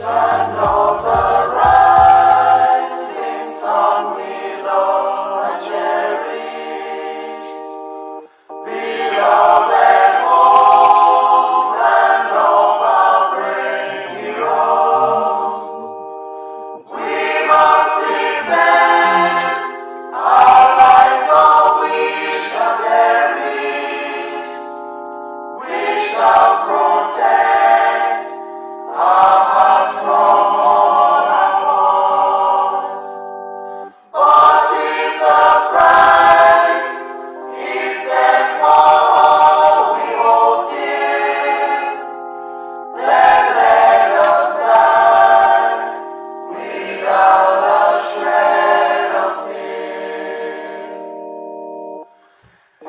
Land of the rising sun, we love and cherish. Beloved home, land of our brave heroes. We must defend our lives, or we shall perish. We shall protect our hearts from all our foes. But if the price is death for all we hold dear, then let us die without a shred of fear.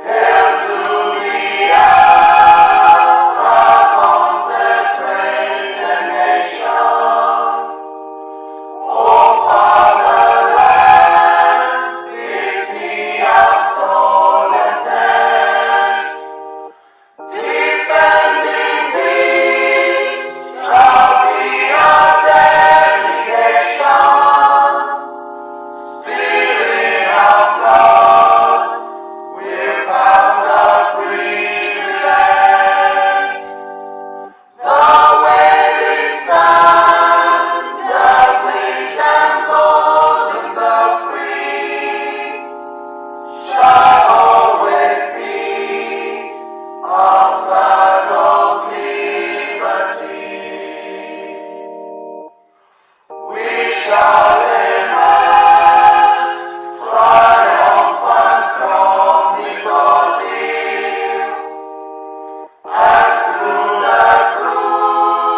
Hail to the Alpha, consecrated nation. Oh, Fatherland, this be our soul and death. Defending thee shall be our dedication. Spilling our blood without a free land. The waving sun, the glint and gold in the free, shall always be a flag of liberty. We shall emerge triumphant from this ordeal, and through the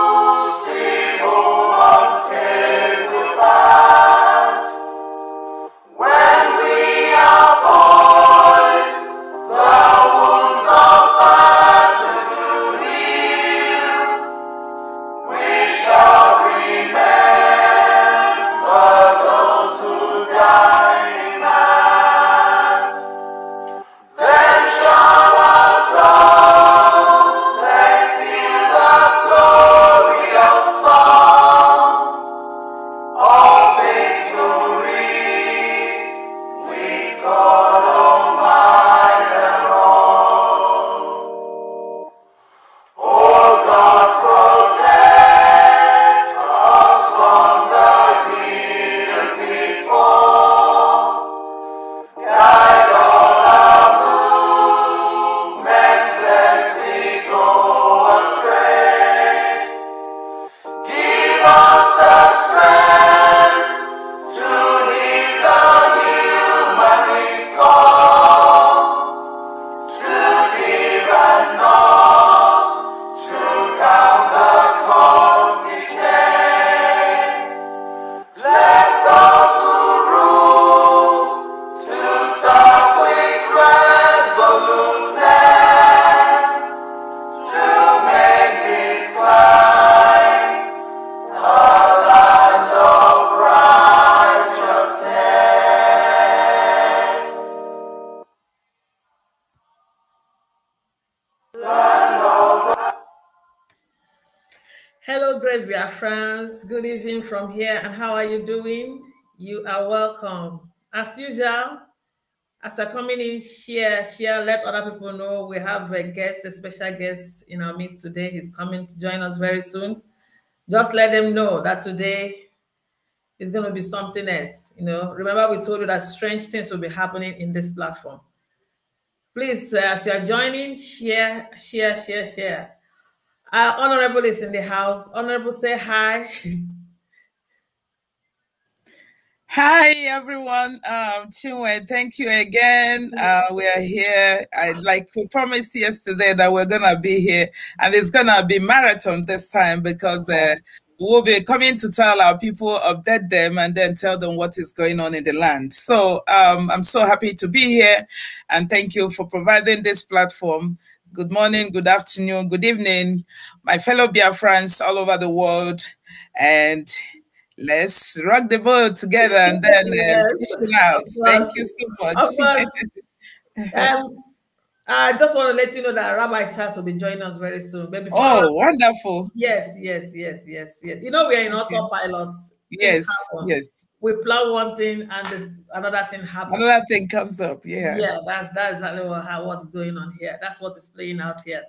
crucible unscathed we'll pass. When we are poised, the wounds of battles to heal, we shall remember those who died in mass. Then shall our trumpets feel the glorious song of victory. We scored, oh might and wrong. Oh God, protect us from the hidden pitfall. Guide all our movements, lest we go astray. Give us the strength to heed the humanist call, to give and not to count the cost each day. Let those who rule to serve with resoluteness, to make this climb a land of righteousness. Land of Hello, great Biafrans. Good evening from here, and how are you doing? You are welcome. As usual, as you're coming in, share, let other people know we have a guest, a special guest in our midst today. He's coming to join us very soon. Just let them know that today is going to be something else. Remember we told you that strange things will be happening in this platform. Please, as you're joining, share. Our Honorable is in the house. Honorable, say hi. Hi, everyone. Chinwe, thank you again. We are here. Like we promised yesterday that we're going to be here, and it's going to be marathon this time because we'll be coming to tell our people, update them, and then tell them what is going on in the land. So I'm so happy to be here, and thank you for providing this platform. Good morning, good afternoon, good evening, my fellow Biafrans all over the world, and let's rock the boat together and then Yes. fish it out. Thank you so much. I just want to let you know that Rabbi Charles will be joining us very soon. But before wonderful. Yes. You know, we are in autopilot. Yes, yes. We plan one thing and another thing happens. Another thing comes up. Yeah. That's exactly what's going on here. That's what is playing out here.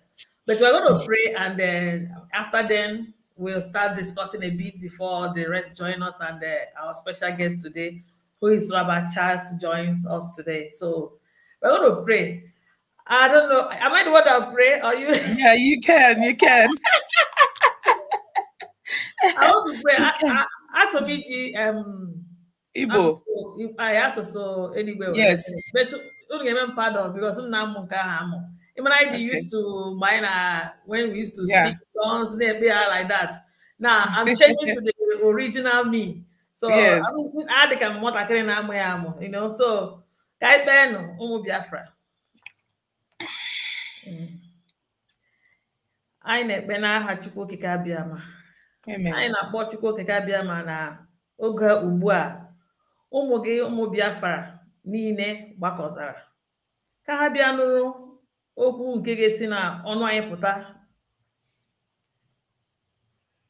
But we're going to pray, and then after then we'll start discussing a bit before the rest join us, and our special guest today, who is Rabbi Charles, joins us today. So we're going to pray. I don't know. Am I the one that pray? Or you? Yeah, you can. You can. I want to pray. I told you, Igbo. I asked so anyway. Yes. But don't give me pardon because I'm not even I used to mine when we used to speak tongues, like that. Now I'm changing to the original me. So yes. I think I'm what I can, you know. So Kai Ben Biafra. I na-ekpe n'aha Chukwu Okike Abịama. Anyị na-akpọ Chukwu Okike Abịama na oge ugbu a ụmụ gị ụmụ Biafra niile gbakọtara ka ha bịa nụrụ okwu nke ga-esi na ọnụ anyị pụta.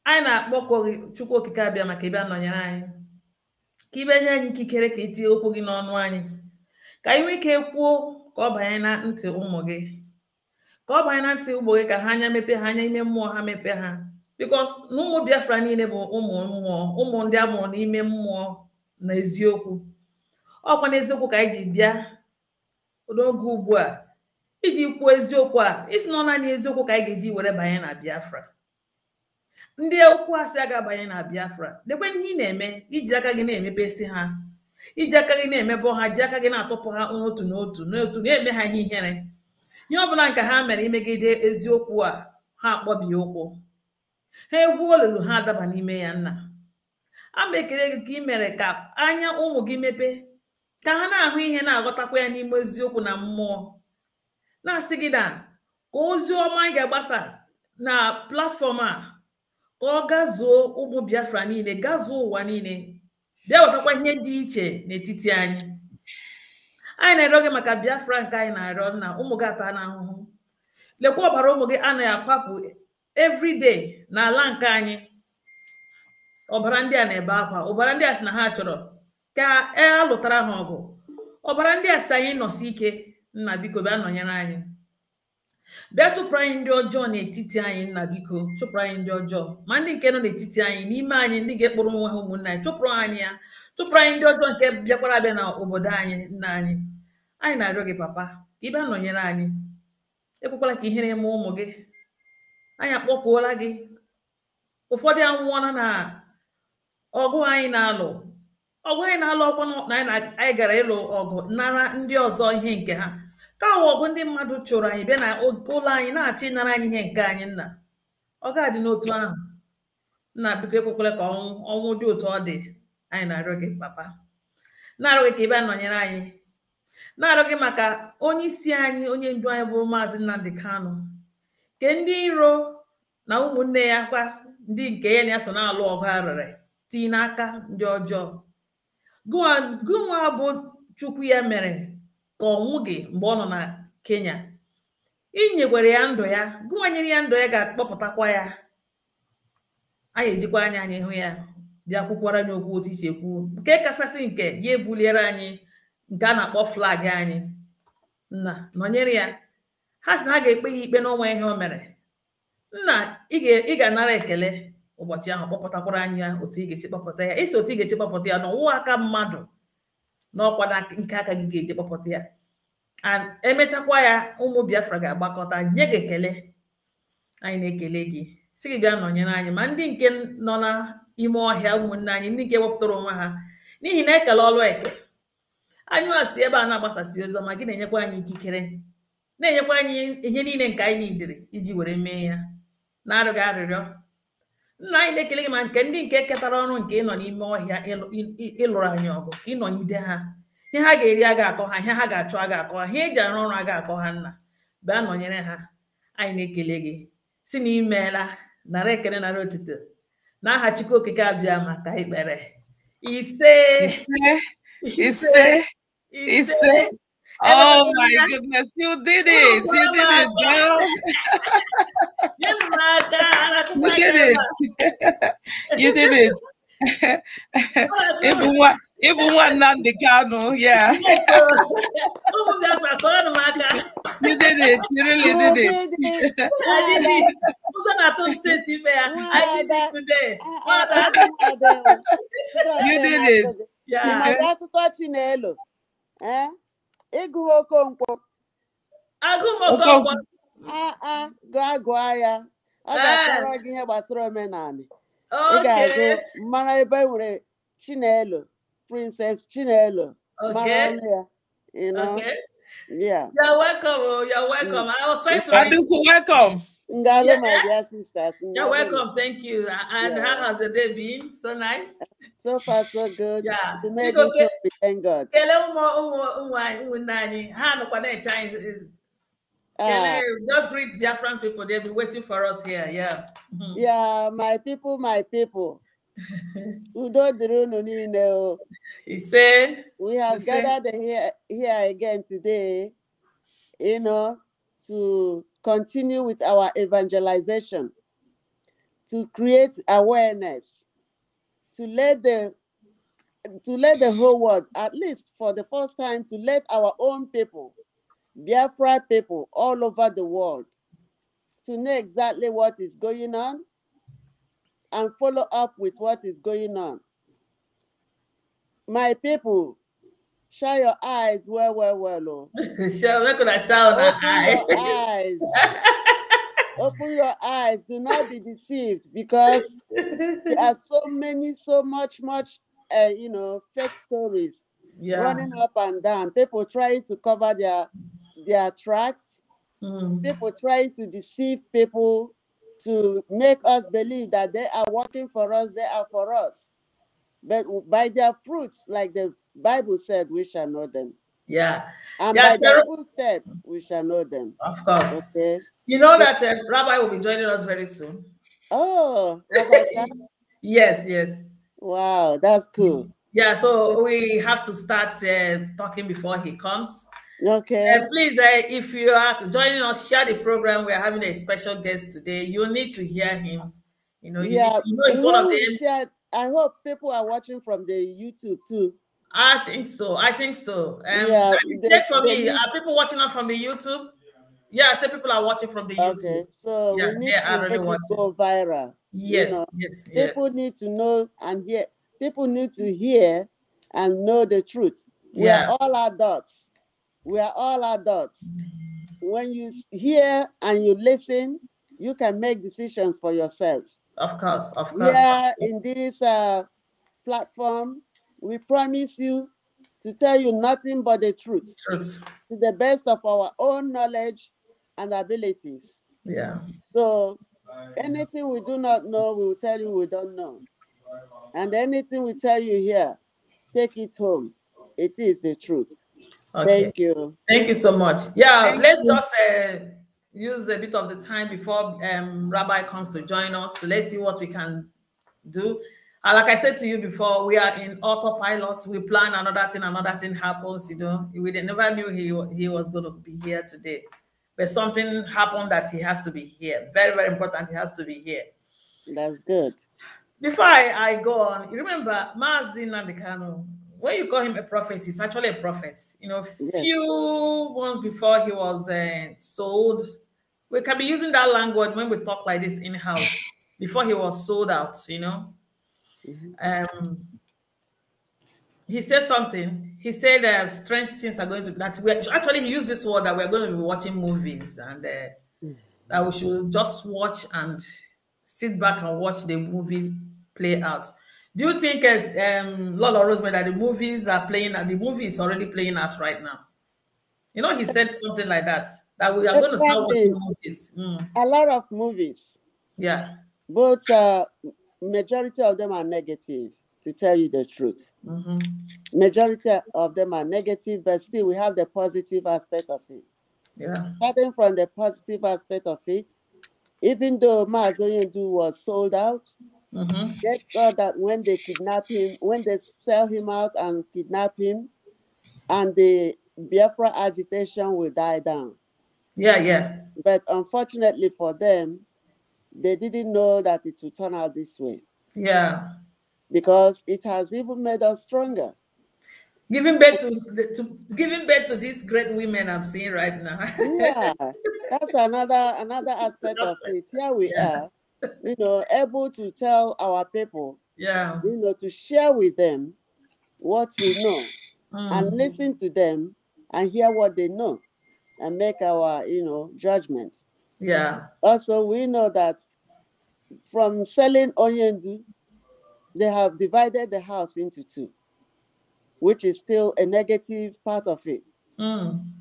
Anyị na-akpọkọ Chukwu Okike Abịama ka ị bịa nọnyere anyị, ka ibe nye anyị ikikere ka itinye okwu gị n'ọnụ anyị, ka anyị nwee ike kwuo ka ọ banye na ntị ụmụ gị, ka ọ banye na ntị ụmụ gị, ka ha anya mepe ha, anya ime mmụọ ha mepe ha. Because n'ụmụ Biafra niile bụ ụmụ mmụọ, ụmụ ndị amụrụ n'ime mmụọ na eziokwu. Ọkwa n'eziokwu ka anyị ji bịa n'oge ugbu a iji kwuo eziokwu a. Isi nọ naanị eziokwu ka anyị ga-eji were banye na Biafra. Ndị okwu asị aga banye na Biafra. Lekwe ihe ị na-eme, iji aka gị na-emepesi ha, iji aka gị na-emebọ ha, ji aka gị na-atọpụ ha n'otu na-eme ha ihe ihere. Ihe ọbụla nke ha mere imegide eziokwu a, ha akpọbi ụkwụ, ha egwu olulu ha adaba n'ime ya. Nna, ama ekele gị ka ị mere ka anya ụmụ gị mepe, ka ha na-ahụ ihe, na-aghọtakwa ya n'ime eziokwu na mmụọ. Na-asị gị na ka ozi ọma anyị ga-agbasa na platfọm a, ka ọ gazuo ụmụ Biafra niile, gazuo ụwa niile, bịa wetakwa ihe dị iche n'etiti anyị. Anyị na-arịọ gị maka Biafra nke anyị na-arịọ na ụmụ gị ata n'ahụhụ. Lekwa ọbara ụmụ gị anaghị akwapụ everyday n'ala nke anyị. Ọbara ndị a na-ebe akwa, ọbara ndị a sị na ha chọrọ ka alụtara ha ọgụ, ọbara ndị a sị anyị nọsi ike. Nna biko bịa nọnyere anyị, bịa chụpụrụ anyị ndị ọjọọ n'etiti anyị. Nna biko chụpụrụ anyị ndị ọjọọ, ma ndị nke nọ n'etiti anyị, n'ime anyị, ndị ga-ekpọrọ onwe ha ụmụnna anyị, chụpụrụ anyị ya, chụpụrụ anyị ndị ọjọọ nke bịakwara abịa na obodo anyị. Nna anyị, anyị na-arịọ gị papa ka ị bịa nọnyere anyị, ekwekwala ka ihere eme ụmụ gị. Anyị akpọkuola gị, ụfọdụ anwụọla na ọgụ anyị na-alụ, ọkwa na anyị gara ịlụ ọgụ nara ndị ọzọ ihe nke ha, ka ọgụ ndị mmadụ chụrụ anyị bịa na ụlọ anyị na-achị nara anyị ihe nke anyị. Nna, ọ ga-adị n'otu ahụ. Nna biko ekwekwala ka ọnwụ dị otu ọ dị. Anyị na-arịọ gị papa, na-arịọ gị ka ị bịa nọnyere anyị, na-arịọ gị maka onye isi anyị, onye ndu anyị bụ Maazị Nnamdi Kanu, ke ndị iro na ụmụnne ya kwa ndị nke ya na-eso na-alụ ọgụ arịrị tinye n'aka ndị ọjọọ. Gụnwa bụ Chukwu ya mere ka ọnwụ gị mgbe ọ nọ na Kenya, inyekwere ya ndụ ya, gụnwa nyere ya ndụ ya, ga-akpọpụtakwa ya. Anyị ejikwa anya anyị hụ ya, bịa kwukwara anyị okwu otu isi ekwu, nke kachasị nke ya ebuliere anyị nke a na-akpọ flag anyị. Nna, nọnyere ya. Ha sị na ha ga-ekpe ya ikpe n'ọnwa ihe o mere. Nna, ị ga-anara ekele ụbọchị ahụ, kpọpụtakwara anyị ya otu ị ga-esi kpọpụta ya. Isi otu ị ga-esi kpọpụta ya n'ọwụwa aka mmadụ, n'ọkwa nke aka gị ga-eji kpọpụta ya. Emechakwa ya, ụmụ Biafra ga-agbakọta nye gị ekele. Anyị na-ekele gị, si gị bịa nọnyere anyị, ma ndị nke nọ n'ime ọhịa, ụmụnne anyị ndị nke wepụtara onwe ha, n'ihi na ekele ọlụ eke. Anyị asị ebe a na-agbasasị ozi ọma, gị na-enyekwa anyị ikikere, na-enyekwa anyị ihe niile nke anyị nidere iji were mee ya, na-arịọghị arịrịọ. Nna, anyị na-ekele gị ma nke ndị nke ketara ọrụ nke ịnọ n'ime ọhịa ịlụrụ anyị ọgụ, ka ịnọnyide ha. Ihe ha ga-eri a ga-akọ ha, ihe ha ga-achọ a ga-akọ ha, ihe eji arụ ọrụ a ga-akọ ha. Nna, bịa nọnyere ha. Anyị na-ekele gị si na imeela, nara ekele, nara otuto, n'aha Chukwu Okike Abịama ka anyị kpere. Ise. Oh my goodness, you did it. You did it, girl. You did it. You did it. Even one Nnamdi Kanu, yeah. You did it. You really did it. I did it. I did it today. You did it. Yeah. Gụọ ya ọ ga-akọrọ gị ihe gbasara omenala ị ga-agụ mara ebe nwere Chinelo, Princess Chinelo, mara ọnụ ya, you know. Yeah. You're welcome. You're welcome. I was trying to welcome. My dear sisters. You're welcome. Thank you. And how has the day been? So nice. So far, so good. Yeah. We made it. Thank God. Just greet Biafran people. They'll be waiting for us here. Yeah. Yeah, my people, my people. He said we have gathered here again today, you know, to continue with our evangelization, to create awareness, to let the whole world, at least for the first time, to let our own people, Biafra people all over the world, to know exactly what is going on and follow up with what is going on. My people, shut your eyes well. Oh. Open your eyes. Open your eyes. Do not be deceived, because there are so much, you know, fake stories running up and down. People trying to cover their tracks. People trying to deceive people, to make us believe that they are working for us, they are for us. But by their fruits, like the Bible said, we shall know them. Yeah. And by their footsteps, we shall know them. Of course. Okay. You know that Rabbi will be joining us very soon. Oh, Rabbi. Yes. Wow, that's cool. Yeah, so we have to start talking before he comes. Okay. Please, if you are joining us, share the program. We are having a special guest today. You need to hear him. You know, it's one of the. I hope people are watching from the YouTube too. I think so. Yeah. For me, are people watching us from the YouTube? Yeah, I say people are watching from the YouTube. Okay, so we need to make it go viral. Yes, you know, yes. People need to know and hear. People need to hear and know the truth. We are all adults. We are all adults. When you hear and you listen, you can make decisions for yourselves. Of course. Yeah, in this platform, we promise you to tell you nothing but the truth. To the best of our own knowledge and abilities. Yeah. So anything we do not know, we will tell you we don't know. And anything we tell you here, take it home. It is the truth. Okay. Thank you. Thank you so much. Yeah, let's just use a bit of the time before Rabbi comes to join us. So let's see what we can do. Like I said to you before, we are in autopilot. We plan another thing happens. You know, we never knew he was going to be here today, but something happened that he has to be here. Very, very important. He has to be here. That's good. Before I go on, you remember Mazi Nnamdi Kanu? When you call him a prophet, he's actually a prophet. You know, few months before he was sold, we can be using that language when we talk like this in-house. Before he was sold out, you know. He said something. He said strange things are going to be that we actually he used this word that we're going to be watching movies and that we should just watch and sit back and watch the movie play out. Do you think, as Lola Rosemary, that the movies are playing? The movie is already playing out right now. You know, he said something like that we are going to start watching movies. A lot of movies. Yeah. But majority of them are negative, to tell you the truth. Majority of them are negative, but still we have the positive aspect of it. Yeah. Starting from the positive aspect of it, even though Mazi Oyendu was sold out, get God that when they kidnap him, when they sell him out and kidnap him, and they Biafra agitation will die down. Yeah, yeah. But unfortunately for them, they didn't know that it would turn out this way. Yeah. Because it has even made us stronger. Giving birth to these great women I'm seeing right now. Yeah, that's another aspect of it. Here we are, able to tell our people, to share with them what we know, and listen to them and hear what they know, and make our judgment. Yeah. Also, we know that from selling Onyendu, they have divided the house into two, which is still a negative part of it.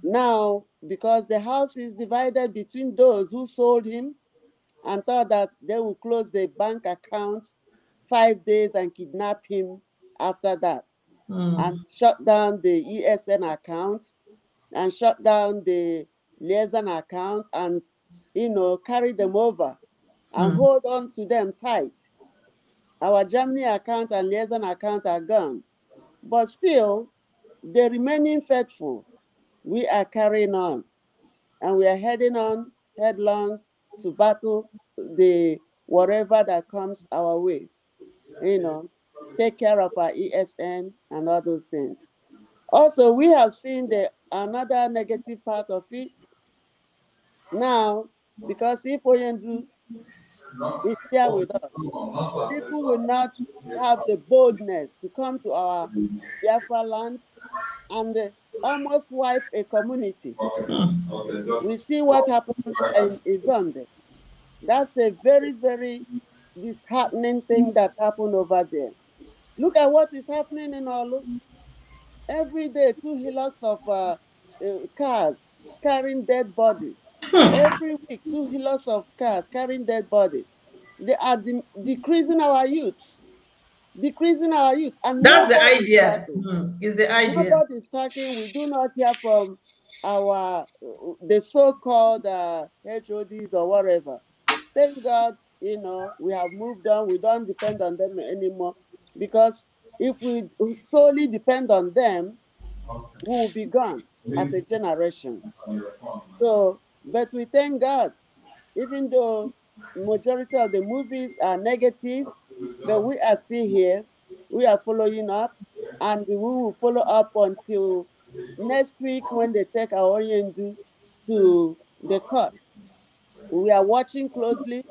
Now, because the house is divided between those who sold him and thought that they will close the bank account 5 days and kidnap him after that, and shut down the ESN account and shut down the liaison account, and carry them over and hold on to them tight. Our Germany account and liaison account are gone, but still they're remaining faithful. We are carrying on, and we are heading on headlong to battle the whatever that comes our way. Take care of our ESN and all those things. Also, we have seen another negative part of it now, because if Onyendu is here with us, people will not have the boldness to come to our Biafra land and almost wipe a community. We see what happened in Izombe. That's a very, very disheartening thing that happened over there. Look at what is happening in Olu. Every day, 2 hillocks of cars carrying dead body. Every week, 2 hillocks of cars carrying dead body. They are decreasing our youths. Decreasing our youth. And that's the idea. Is the idea. Nobody's talking. We do not hear from the so-called HODs or whatever. Thank God, we have moved on. We don't depend on them anymore, because if we solely depend on them, we will be gone as a generation. So, but we thank God, even though majority of the movies are negative, but we are still here. We are following up, and we will follow up until next week when they take our Onyendu to the court. We are watching closely.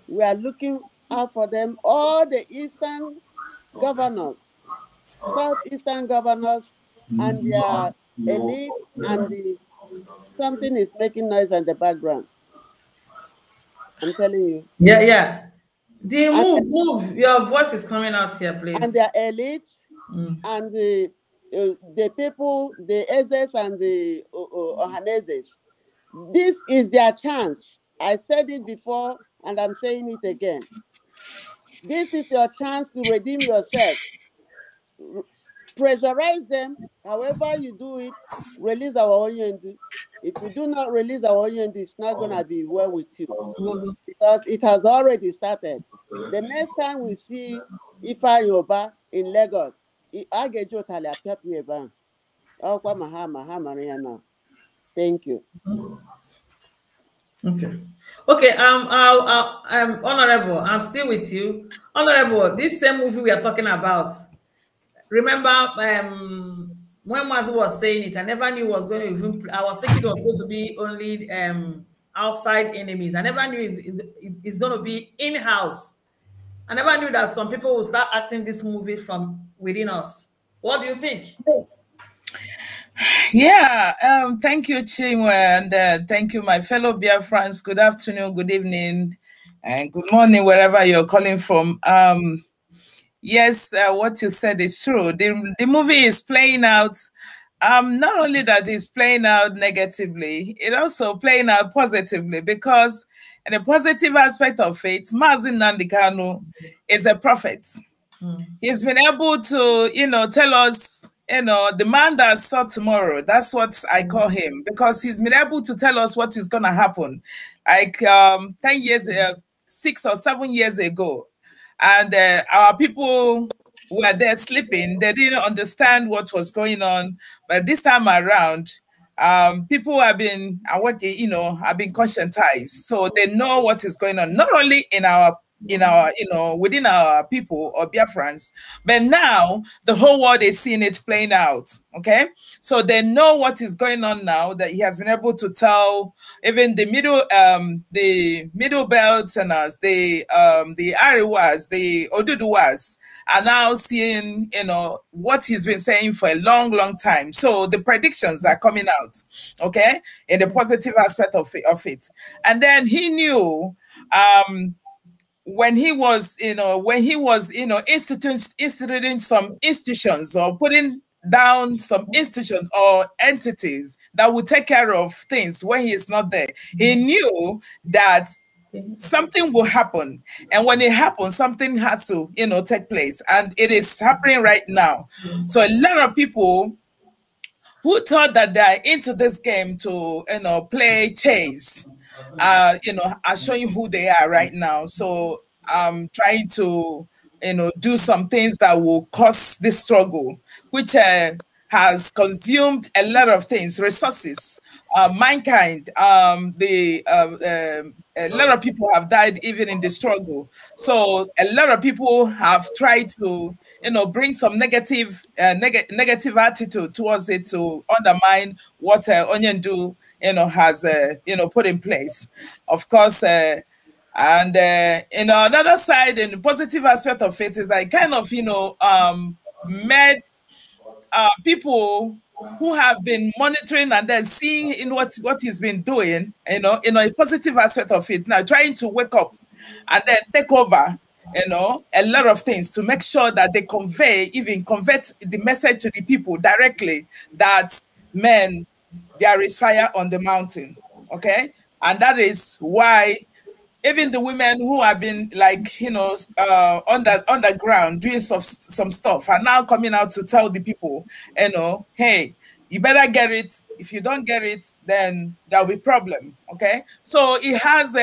We are looking out for them. All the eastern governors, southeastern governors, and their elites, and something is making noise in the background. I'm telling you. Yeah, yeah. Move. Your voice is coming out here, please. And their elites and the people, the Ezes and the Ohanezes. This is their chance. I said it before, and I'm saying it again. This is your chance to redeem yourself. Pressurize them. However you do it, release our Onyendu. If you do not release our Onyendu, it's not going to be well with you, because it has already started. The next time we see Ifa Yoba in Lagos, thank you. Okay. Honorable, I'm still with you. Honorable, this same movie we are talking about. Remember, when Mazi was saying it, I never knew it was going to even. I was thinking it was going to be only outside enemies. I never knew it's going to be in-house. I never knew that some people will start acting this movie from within us. What do you think? Yeah, thank you, Chinwe, and thank you, my fellow Biafrans. Good afternoon, good evening, and good morning, wherever you're calling from. Yes, what you said is true. The movie is playing out. Not only that it's playing out negatively, it also playing out positively, because in the positive aspect of it, Mazi Nnamdi Kanu is a prophet. He's been able to, tell us, the man that saw tomorrow. That's what I call him, because he's been able to tell us what is going to happen. Like 6 or 7 years ago. And our people were there sleeping. They didn't understand what was going on. But this time around, people have been, have been conscientized, so they know what is going on. Not only within our people or Biafrans, but now the whole world is seeing it playing out. Okay, so they know what is going on now. That he has been able to tell even the middle belts and us, the Ariwas, the Oduduwas are now seeing, what he's been saying for a long, long time. So the predictions are coming out, okay, in the positive aspect of it. And then he knew, when he was, instituting some institutions or putting down some institutions or entities that would take care of things when he's not there. He knew that something will happen, and when it happens, something has to, take place, and it is happening right now. So a lot of people who thought that they're into this game to, play chase, are showing who they are right now. So trying to, do some things that will cause this struggle, which has consumed a lot of things, resources, mankind. A lot of people have died even in the struggle. So a lot of people have tried to, bring some negative attitude towards it to undermine what Onyendu, has, put in place. Of course, and another side, and the positive aspect of it is that kind of, made people who have been monitoring and then seeing in what he's been doing, a positive aspect of it, now trying to wake up and then take over, a lot of things to make sure that they convey the message to the people directly that, men, there is fire on the mountain, okay? And that is why even the women who have been underground doing some stuff are now coming out to tell the people, hey, you better get it. If you don't get it, then there'll be problem. Okay, so it has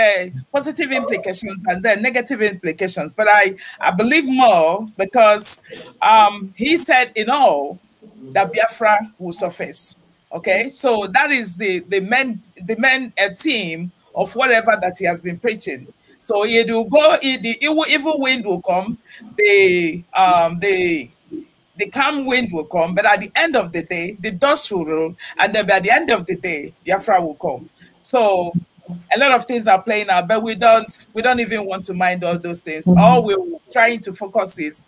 positive implications and then negative implications. But I believe more because he said in all that Biafra will surface. Okay, so that is the main theme of whatever that he has been preaching. So it will go, the evil wind will come, the calm wind will come, but at the end of the day, the dust will roll, and then by the end of the day, Biafra will come. So a lot of things are playing out, but we don't even want to mind all those things. All we're trying to focus is,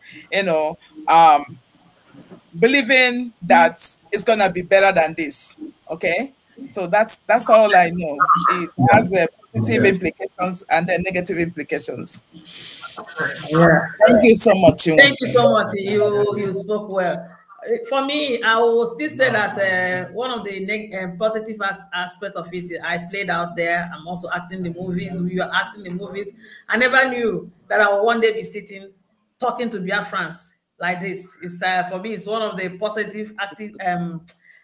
believing that it's gonna be better than this. Okay. So that's all I know. It has positive implications and then negative implications. Yeah. Thank you so much. Thank you so much. You spoke well. For me, I will still say that one of the positive aspects of it, I played out there. I'm also acting the movies. We are acting the movies. I never knew that I would one day be sitting talking to Biafrans like this. It's for me, it's one of the positive active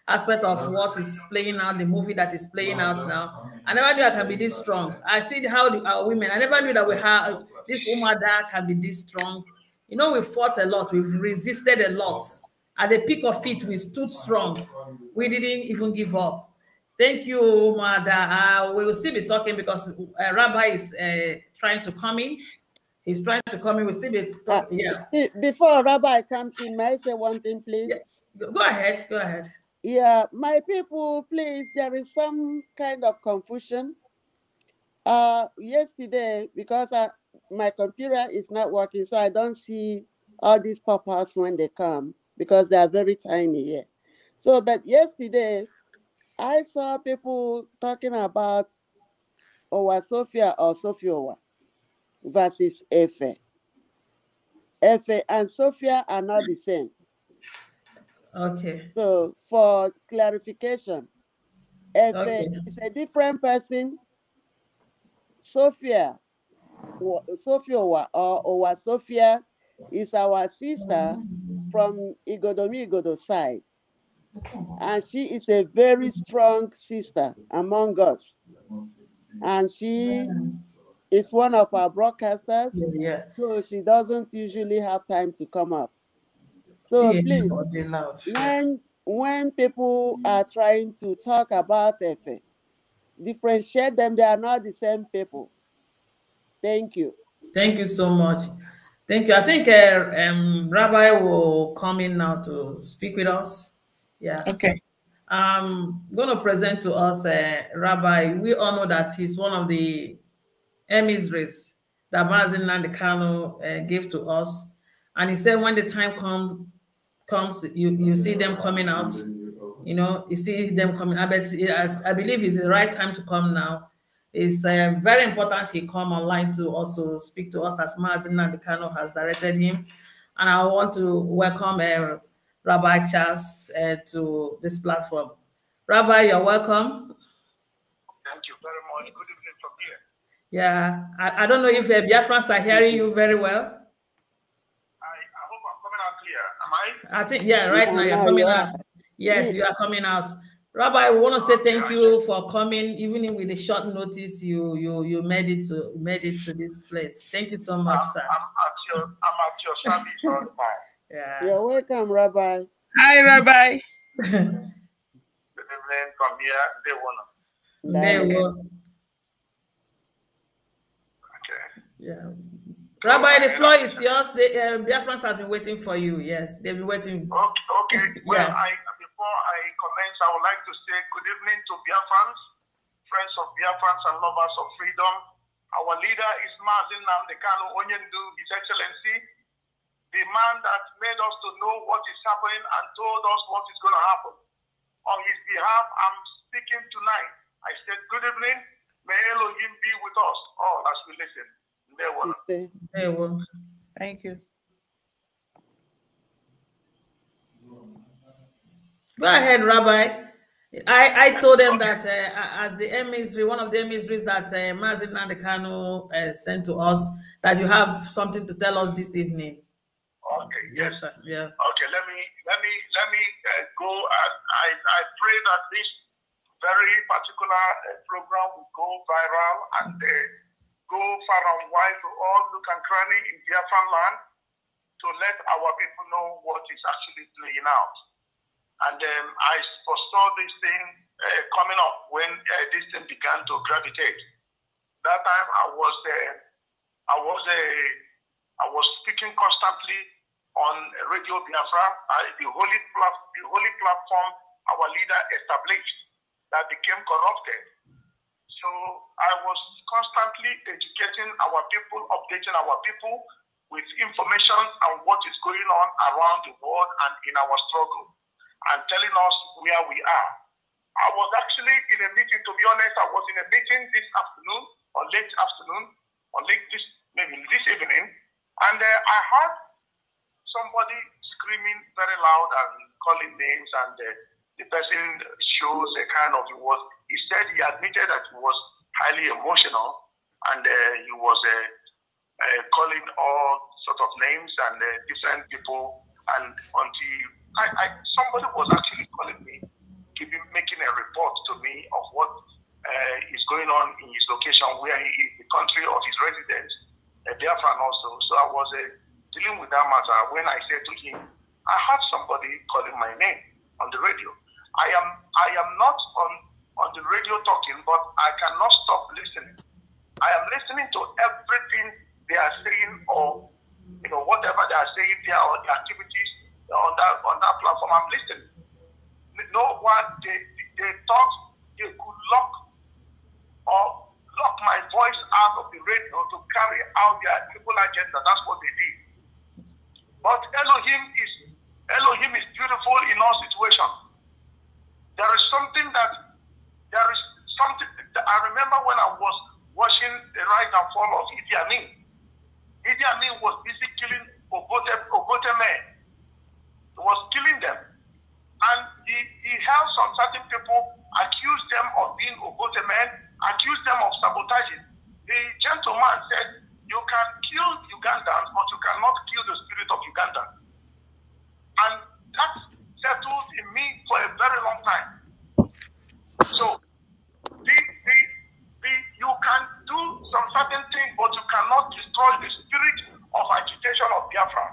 aspect of what is playing out, the movie that is playing out now. I never knew I can be this strong. I see how our women, I never knew that we have this woman that can be this strong. We fought a lot, we've resisted a lot. At the peak of it, we stood strong. We didn't even give up. Thank you, Umada. We will still be talking because Rabbi is trying to come in. He's trying to come in. We'll still be talking. Yeah. Before Rabbi comes in, may I say one thing, please? Yeah. Go ahead. Go ahead. Yeah, my people, please, there is some kind of confusion. Yesterday, because my computer is not working, so I don't see all these pop-ups when they come because they are very tiny here. So, but yesterday, I saw people talking about Owa Sophia or Sophia versus Efe. Efe and Sophia are not the same. Okay. So for clarification, Efe is a different person. Sophia or Owa Sophia is our sister from Igodo side. And she is a very strong sister among us. And she is one of our broadcasters. Yeah. So she doesn't usually have time to come up. So Yeah, please, but they loud. when people are trying to talk about Efe, differentiate them. They are not the same people. Thank you. Thank you so much. Thank you. I think Rabbi will come in now to speak with us. Yeah. Okay. I'm going to present to us Rabbi. We all know that he's one of the emissaries that Mazi Nnamdi Kanu gave to us. And he said when the time comes, you see them coming out. You know, you see them coming. I believe it's the right time to come now. It's very important he come online to also speak to us as Mazi Nnamdi Kanu has directed him. And I want to welcome Rabbi Charles to this platform. Rabbi, you're welcome. Thank you very much. Good evening from here. Yeah, I don't know if Biafrans are hearing you very well. I hope I'm coming out clear. Am I? I think, yeah, right now you're coming out. Yes, you are coming out. Rabbi, I want to say thank you for coming, even with the short notice you made it to this place. Thank you so much, sir. I'm at your service all the time. Yeah. You're welcome, Rabbi. Hi, Rabbi. Good evening from here, day one. There will. Okay. Yeah. Rabbi, the floor is yours. The Biafrans have been waiting for you. Yes, they've been waiting. Okay. Well, Yeah. before I commence, I would like to say good evening to Biafrans, friends of Biafrans and lovers of freedom. Our leader is Mazi Nnamdi Kanu Onyendu, His Excellency, the man that made us to know what is happening and told us what is going to happen. On his behalf, I'm speaking tonight. I said, good evening. May Elohim be with us all as we listen. There will. Thank you. Go ahead, Rabbi. I told them that as the emissary, one of the emissaries that Mazi Nnamdi Kanu sent to us, that you have something to tell us this evening. Okay. Yes, sir. Yeah. Okay. Let me go. And I pray that this very particular program will go viral and go far and wide to all nook and cranny in Biafran land to let our people know what is actually playing out. And I foresaw this thing coming up when this thing began to gravitate. That time I was speaking constantly on Radio Biafra, the holy platform our leader established that became corrupted. So I was constantly educating our people, updating our people with information on what is going on around the world and in our struggle, and telling us where we are. I was actually in a meeting, to be honest, I was in a meeting this afternoon, or late afternoon, or maybe this evening, and I heard somebody screaming very loud and calling names, and the person shows a kind of, he said he admitted that he was highly emotional, and he was calling all sorts of names and different people, and until somebody was actually calling me, making a report to me of what is going on in his location, where he is, the country of his residence, Biafran also. So I was dealing with that matter when I said to him, I heard somebody calling my name on the radio. I am not on the radio talking, but I cannot stop listening. I am listening to everything they are saying, or whatever they are saying there, or the activities on that platform. I'm listening. No one, they thought they could lock my voice out of the radio to carry out their evil agenda. That's what they did. But Elohim is beautiful in all situations. There is something that I remember when I was watching the rise and fall of Idi Amin. Idi Amin was busy killing Obote men. He was killing them. And he held some certain people, accused them of being Obote men, accused them of sabotaging. The gentleman said, you can kill Ugandans, but you cannot kill the spirit of Uganda. And that settled in me for a very long time. So, you can do some certain things, but you cannot destroy the spirit of agitation of Biafra.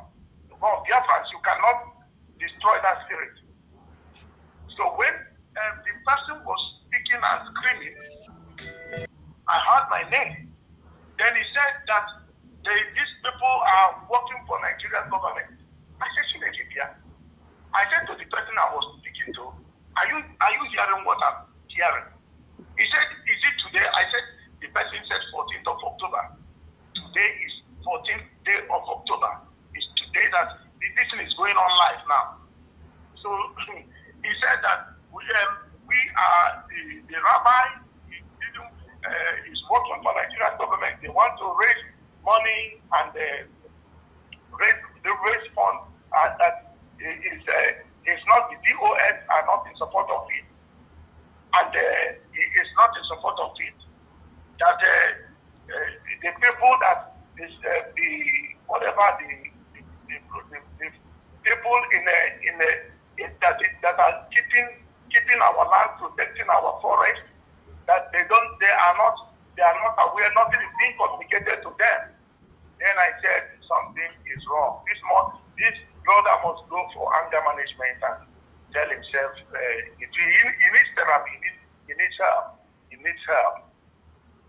Of Biafrans, you cannot destroy that spirit. So when the person was speaking and screaming, I heard my name. Then he said that these people are working for Nigerian government. I said, Shinekidia. I said to the person I was speaking to, are you hearing what I'm hearing? He said, is it today? I said, the person said 14th of October. Today is 14th day of October. It's today that this thing is going on live now. So he said that we are the rabbi is working for Nigerian government. They want to raise money and raise funds, and that is not the DOS are not in support of it, and he is not in support of it. That the people that is the people that are keeping our land, protecting our forest, that they are not aware, nothing is being communicated to them. Then I said something is wrong. This brother must go for anger management and tell himself he needs therapy, he needs help. He needs help.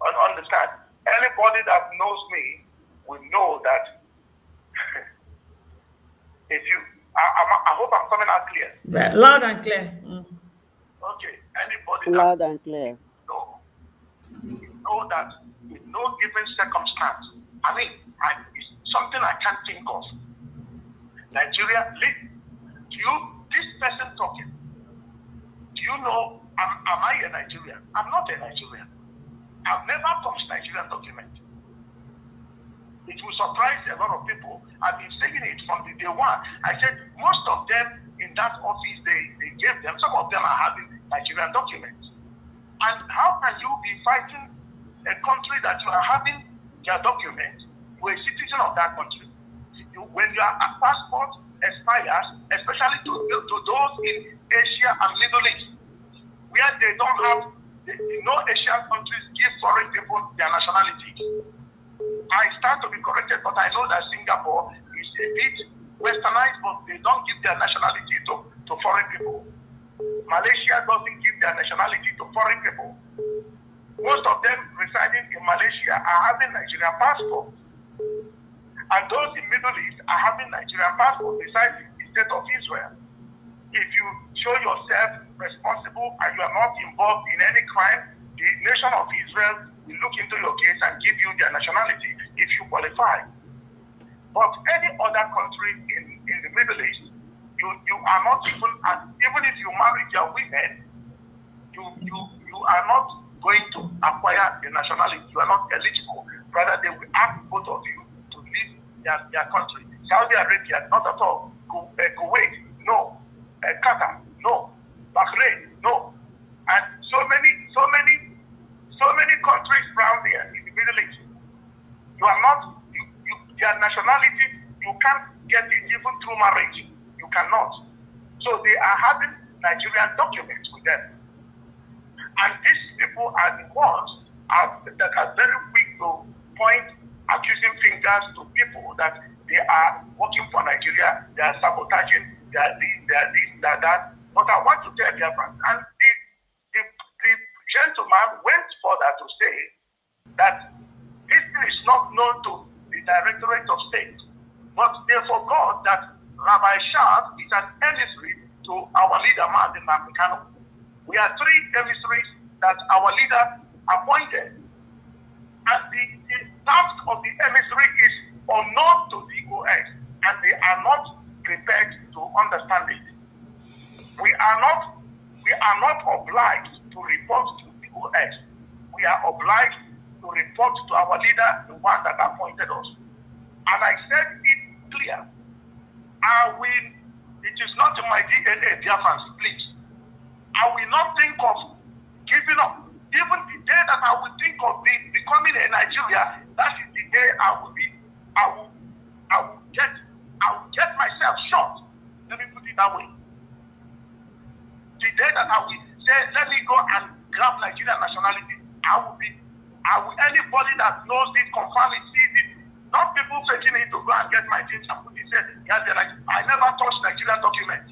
Understand? Anybody that knows me will know that if you, I hope I'm coming out clear. Loud and clear. Okay. Anybody loud and clear. Know that with no given circumstance, I mean, it's something I can't think of. Nigeria, this person talking, do you know, am I a Nigerian? I'm not a Nigerian. I've never touched Nigerian document. It will surprise a lot of people. I've been saying it from the day one. I said most of them in that office, they gave them, some of them are having Nigerian documents. And how can you be fighting a country that you are having their documents to a citizen of that country? When your passport expires, especially to those in Asia and Middle East, where they don't have, Asian countries give foreign people their nationality. I stand to be corrected, but I know that Singapore is a bit westernized, but they don't give their nationality to foreign people. Malaysia doesn't give their nationality to foreign people. Most of them residing in Malaysia are having Nigerian passports. And those in Middle East are having Nigerian passports besides the state of Israel. If you show yourself responsible and you are not involved in any crime, the nation of Israel will look into your case and give you their nationality if you qualify. But any other country in the Middle East, you are not even if you marry their women, you are not going to acquire the nationality. You are not eligible. Rather, they will ask both of you to leave their country. Saudi Arabia, not at all. Kuwait, no. Qatar, no. Bahrain, no. And so many countries around there in the Middle East. You are not. Their nationality, you can't get it even through marriage. You cannot. So they are having Nigerian documents with them. And these people are the ones that are very quick to point accusing fingers to people that they are working for Nigeria, they are sabotaging, they are this, they are that. But I want to tell their friends, and the gentleman went further to say that this is not known to the Directorate of State, but they forgot that Rabbi Shah is an emissary to our leader, Martin Mamikano. We are 3 emissaries that our leader appointed. And the task of the emissary is unknown to DOS, and they are not prepared to understand it. We are not obliged to report to DOS. We are obliged to report to our leader, the one that appointed us. And I said it clear. It is not in my DNA, dear friends, please. I will not think of giving up. Even the day that I will think of becoming a Nigeria, that is the day I will get myself shot. Let me put it that way. The day that I will say, let me go and grab Nigerian nationality, anybody that knows it, confirm it, sees it, not people faking it to go and get my things and put it, say, I never touched Nigerian document.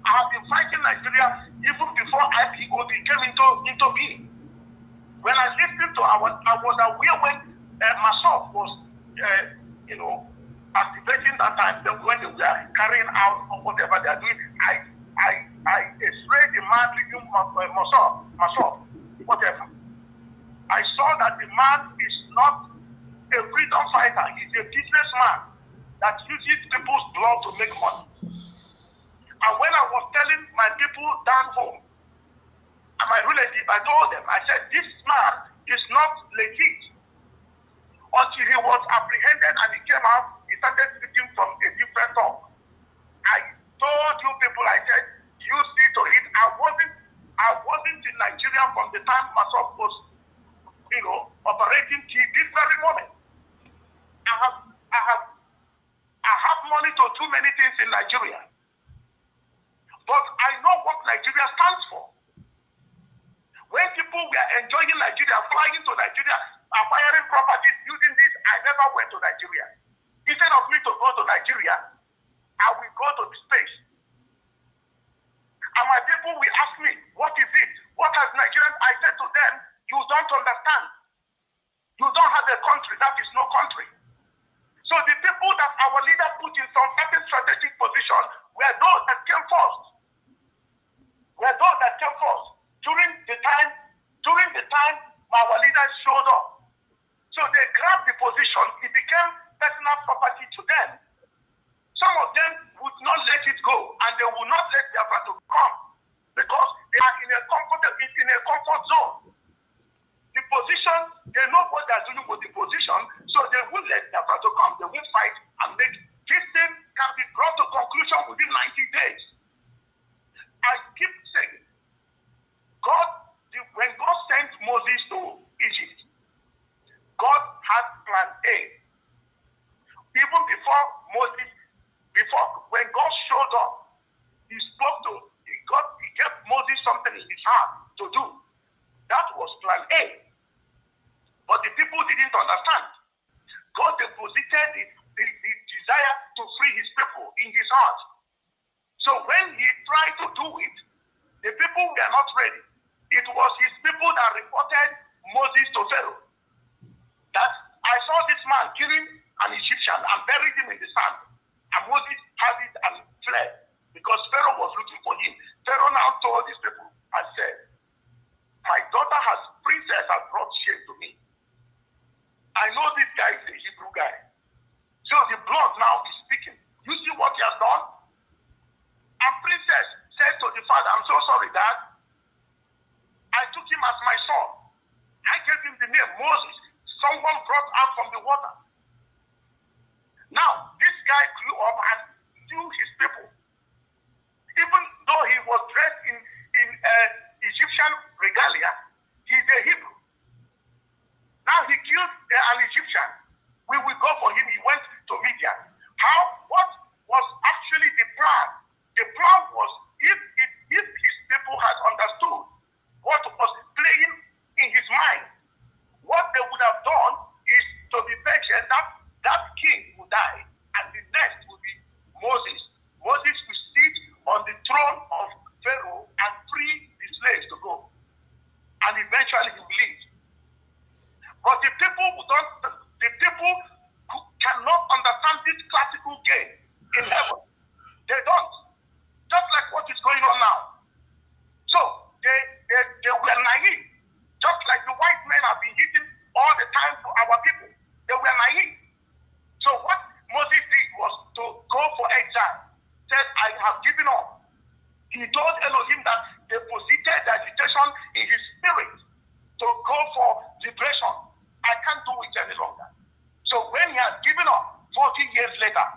I have been fighting Nigeria even before IPOB came into being. When I listened to I was aware when Masop was, activating that time when they were carrying out whatever they are doing. I sprayed the man leading Masop, whatever. I saw that the man is not a freedom fighter. He's a businessman that uses people's blood to make money. And when I was telling my people down home, and my relative, I told them, I said, this man is not legit. Until he was apprehended and he came out, he started speaking from a different tongue. I told you people, I said, you see to it, I wasn't in Nigeria from the time Masop was, operating till this very moment. I have money to do many things in Nigeria. But I know what Nigeria stands for. When people were enjoying Nigeria, flying to Nigeria, acquiring properties, using this, I never went to Nigeria. Instead of me to go to Nigeria, I will go to the space. And my people will ask me, what is it? What has Nigerians? I said to them, you don't understand. You don't have a country. That is no country. So the people that our leader put in some certain strategic position were those that came first. During the time our leaders showed up. So they grabbed the position, it became personal property to them. Some of them would not let it go, and they would not let Biafra to come because they are in a comfort zone. The position, they know what they're doing with the position, so they won't let Biafra to come. They won't fight and make this thing can be brought to conclusion within 90 days. I keep saying, when God sent Moses to Egypt, God had plan A. Even before Moses, when God showed up, he gave Moses something in his heart to do. That was plan A. But the people didn't understand. God deposited the desire to free his people in his heart. So when he tried to do it, the people were not ready. It was his people that reported Moses to Pharaoh. That I saw this man killing an Egyptian and buried him in the sand. And Moses had it and fled because Pharaoh was looking for him. Pharaoh now told his people and said, my princess has brought shame to me. I know this guy is a Hebrew guy. So the blood now is speaking. You see what he has done? And princess said to the father, I'm so sorry, Dad. I took him as my son. I gave him the name Moses. Someone brought out from the water. Now, this guy grew up and knew his people. Even though he was dressed in Egyptian regalia, he's a Hebrew. Now he killed an Egyptian. We will go for him. He went to Midian. What was actually the plan? The plan was if his people had understood what was playing in his mind, what they would have done is to be patient that king would die and the next would be Moses. Moses would sit on the throne of Pharaoh and free the slaves to go. And eventually he will leave. But the people cannot understand this classical game in heaven. They don't. Just like what is going on now. So they were naive. Just like the white men have been hitting all the time to our people. They were naive. So what Moses did was to go for exile. Said, I have given up. He told Elohim that they deposited the agitation in his spirit to go for liberation. I can't do it any longer. So when he had given up, 40 years later,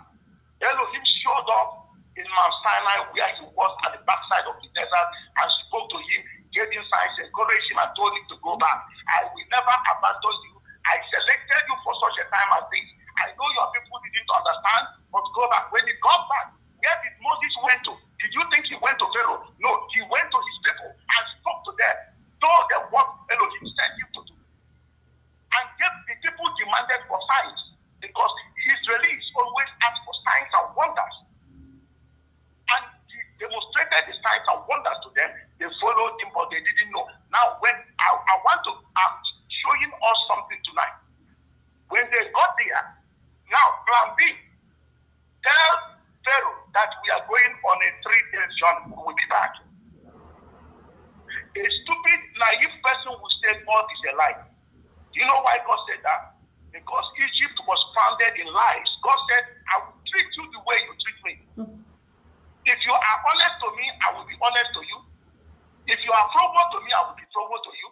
Elohim showed up in Mount Sinai where he was at the backside of the desert and spoke to him, gave him signs, encouraged him and told him to go back. I will never abandon you. I selected you for such a time as this. I know your people didn't understand, but go back. When he got back, where did Moses went to? Did you think he went to Pharaoh? No, he went to his people and spoke to them, told them what Elohim sent him to do. And yet the people demanded for signs because Israelis always ask for signs and wonders. And he demonstrated the signs and wonders to them. They followed him, but they didn't know. Now, when I want to, I'm showing us something tonight. When they got there, now plan B, tell Pharaoh that we are going on a 3-day journey. We will be back. A stupid, naive person will say God is a lie. Do you know why God said that? Because Egypt was founded in lies. God said, I will treat you the way you treat me. If you are honest to me, I will be honest to you. If you are frugal to me, I will be frugal to you.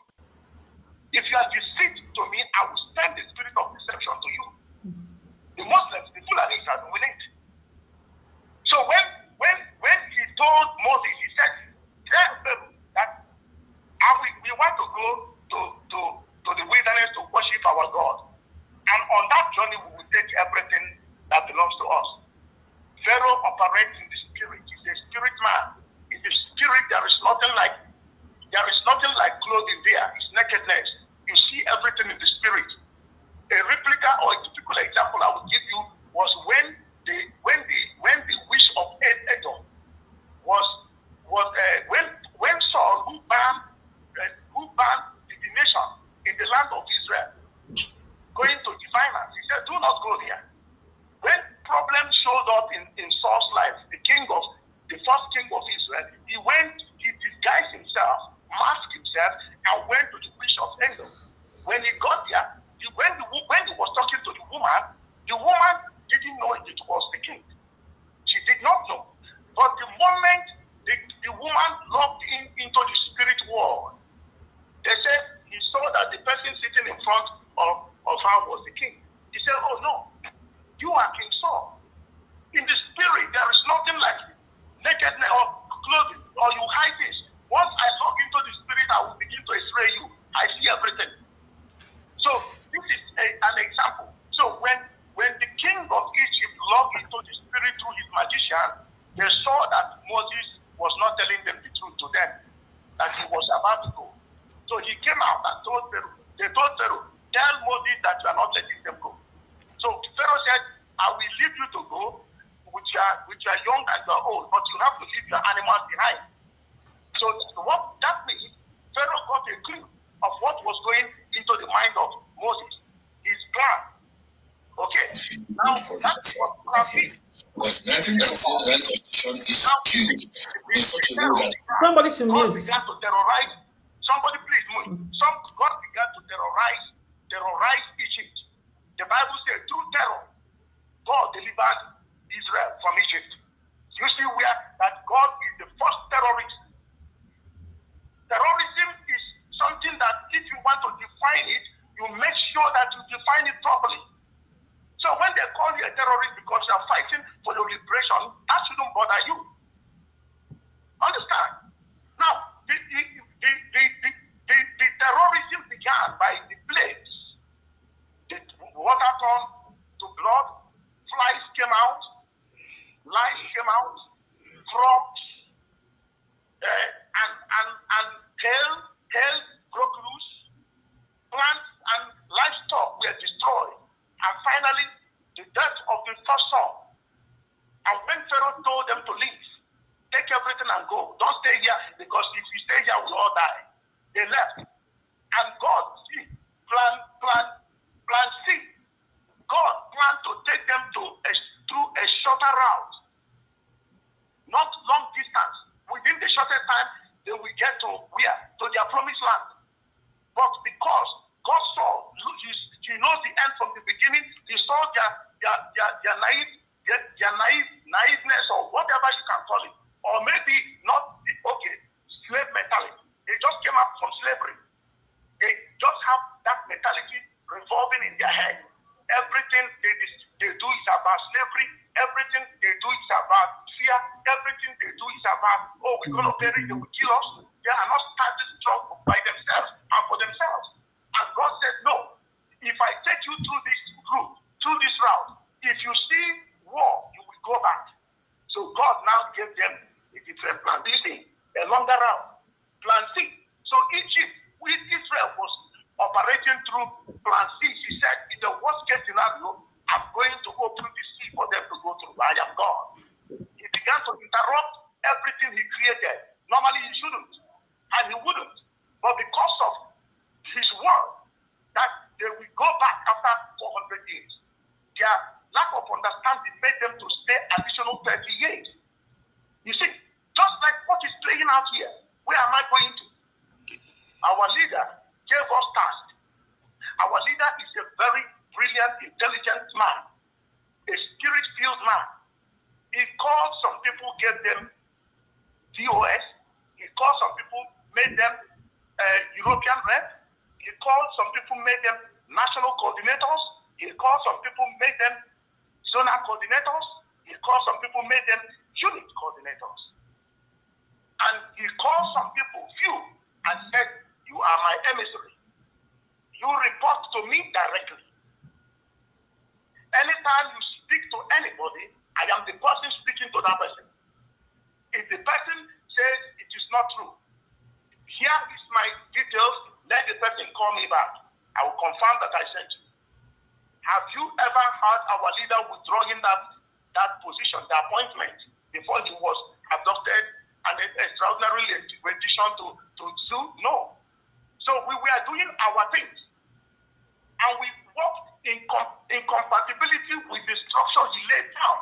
If you are deceit to me, I will send the spirit of deception to you. The Muslims, the Fulanis are doing it. So when he told Moses, he said, tell them that we want to go to the wilderness to worship our God. And on that journey, we will take everything that belongs to us. Pharaoh operates in the spirit. He's a spirit man. In the spirit, there is nothing like clothing there. It's nakedness. You see everything in the spirit. A replica or a typical example I will give you was when the wish of Edom was when Saul who banned the nation in the land of Israel going to diviners. He said, do not go there. When problems showed up in Saul's life, the first king of Israel, he disguised himself, masked himself, and went to the wish of Edom. When he got there, when he was talking to the woman didn't know it was the king. She did not know. But the moment the woman looked into the spirit world, they said he saw that the person sitting in front of her was the king. He said, oh no, you are King Saul. In the spirit, there is nothing like nakedness or clothing, or you hide this. Once I look into the spirit, I will begin to x-ray you. I see everything. So this is an example. So when the king of Egypt looked into the spirit through his magician, they saw that Moses was not telling them the truth to them, that he was about to go. So he came out and told Pharaoh, tell Moses that you are not letting them go. So Pharaoh said, I will leave you to go, which are young and you are old, but you have to leave your animals behind. So what that means, Pharaoh got a clue of what was going into the mind of Moses, his plan. Okay, now that's what plan. Because 1999 constitution is skewed in such a way that somebody should mute. God began to terrorize. Somebody please move. God began to terrorize Egypt. The Bible says through terror, God delivered Israel from Egypt. You see where that God is the first terrorist. Terrorism is something that if you want to define it, you make sure that you define it properly. So when they call you a terrorist because you are fighting for the liberation, that shouldn't bother you. Understand? Now, the terrorism began by the plagues. The water turned to blood, flies came out, lice came out, frogs, and hail broke loose, plants and livestock were destroyed, and finally the death of the first son. And when Pharaoh told them to leave, take everything and go, don't stay here, because if you stay here, we'll all die. They left. And God, see, plan C. God planned to take them through a shorter route, not long distance. Within the shorter time, they will get to where? To their promised land. But because God saw, he knows the end from the beginning, he saw their naiveness, or whatever you can call it, or maybe not the slave mentality. They just came up from slavery. They just have that mentality revolving in their head. Everything they do is about slavery. Everything they do is about fear. Everything they do is about, we're going to bury, they will kill us. They are not starting strong by themselves and for themselves. And God said, no, if I take you through this route, if you see war, you will go back. So God now gave them a different plan. This is a longer route. Plan C. So Israel was operating through plan C. He said, in the worst case scenario, I'm going to open the sea for them to go through. I am God. He began to interrupt everything he created. created. Normally he shouldn't, and he wouldn't. But because of his word that they will go back after 400 years, their lack of understanding made them to stay additional 30 years. You see, just like what is playing out here, where am I going to? Our leader gave us task. Our leader is a very brilliant, intelligent man, a spirit-filled man. He called some people, gave them DOS. He called some people, made them European rep. He called some people, made them national coordinators. He called some people, made them zonal coordinators. He called some people, made them unit coordinators. And he called some people, few, and said, you are my emissary. You report to me directly. Anytime you speak to anybody, I am the person speaking to that person. If the person says it is not true, here is my details, let the person call me back. I will confirm that I sent you. Have you ever heard our leader withdrawing that position, the appointment, before he was abducted and extraordinary rendition to sue? No. So we were doing our things. And we worked in compatibility with the structure he laid down.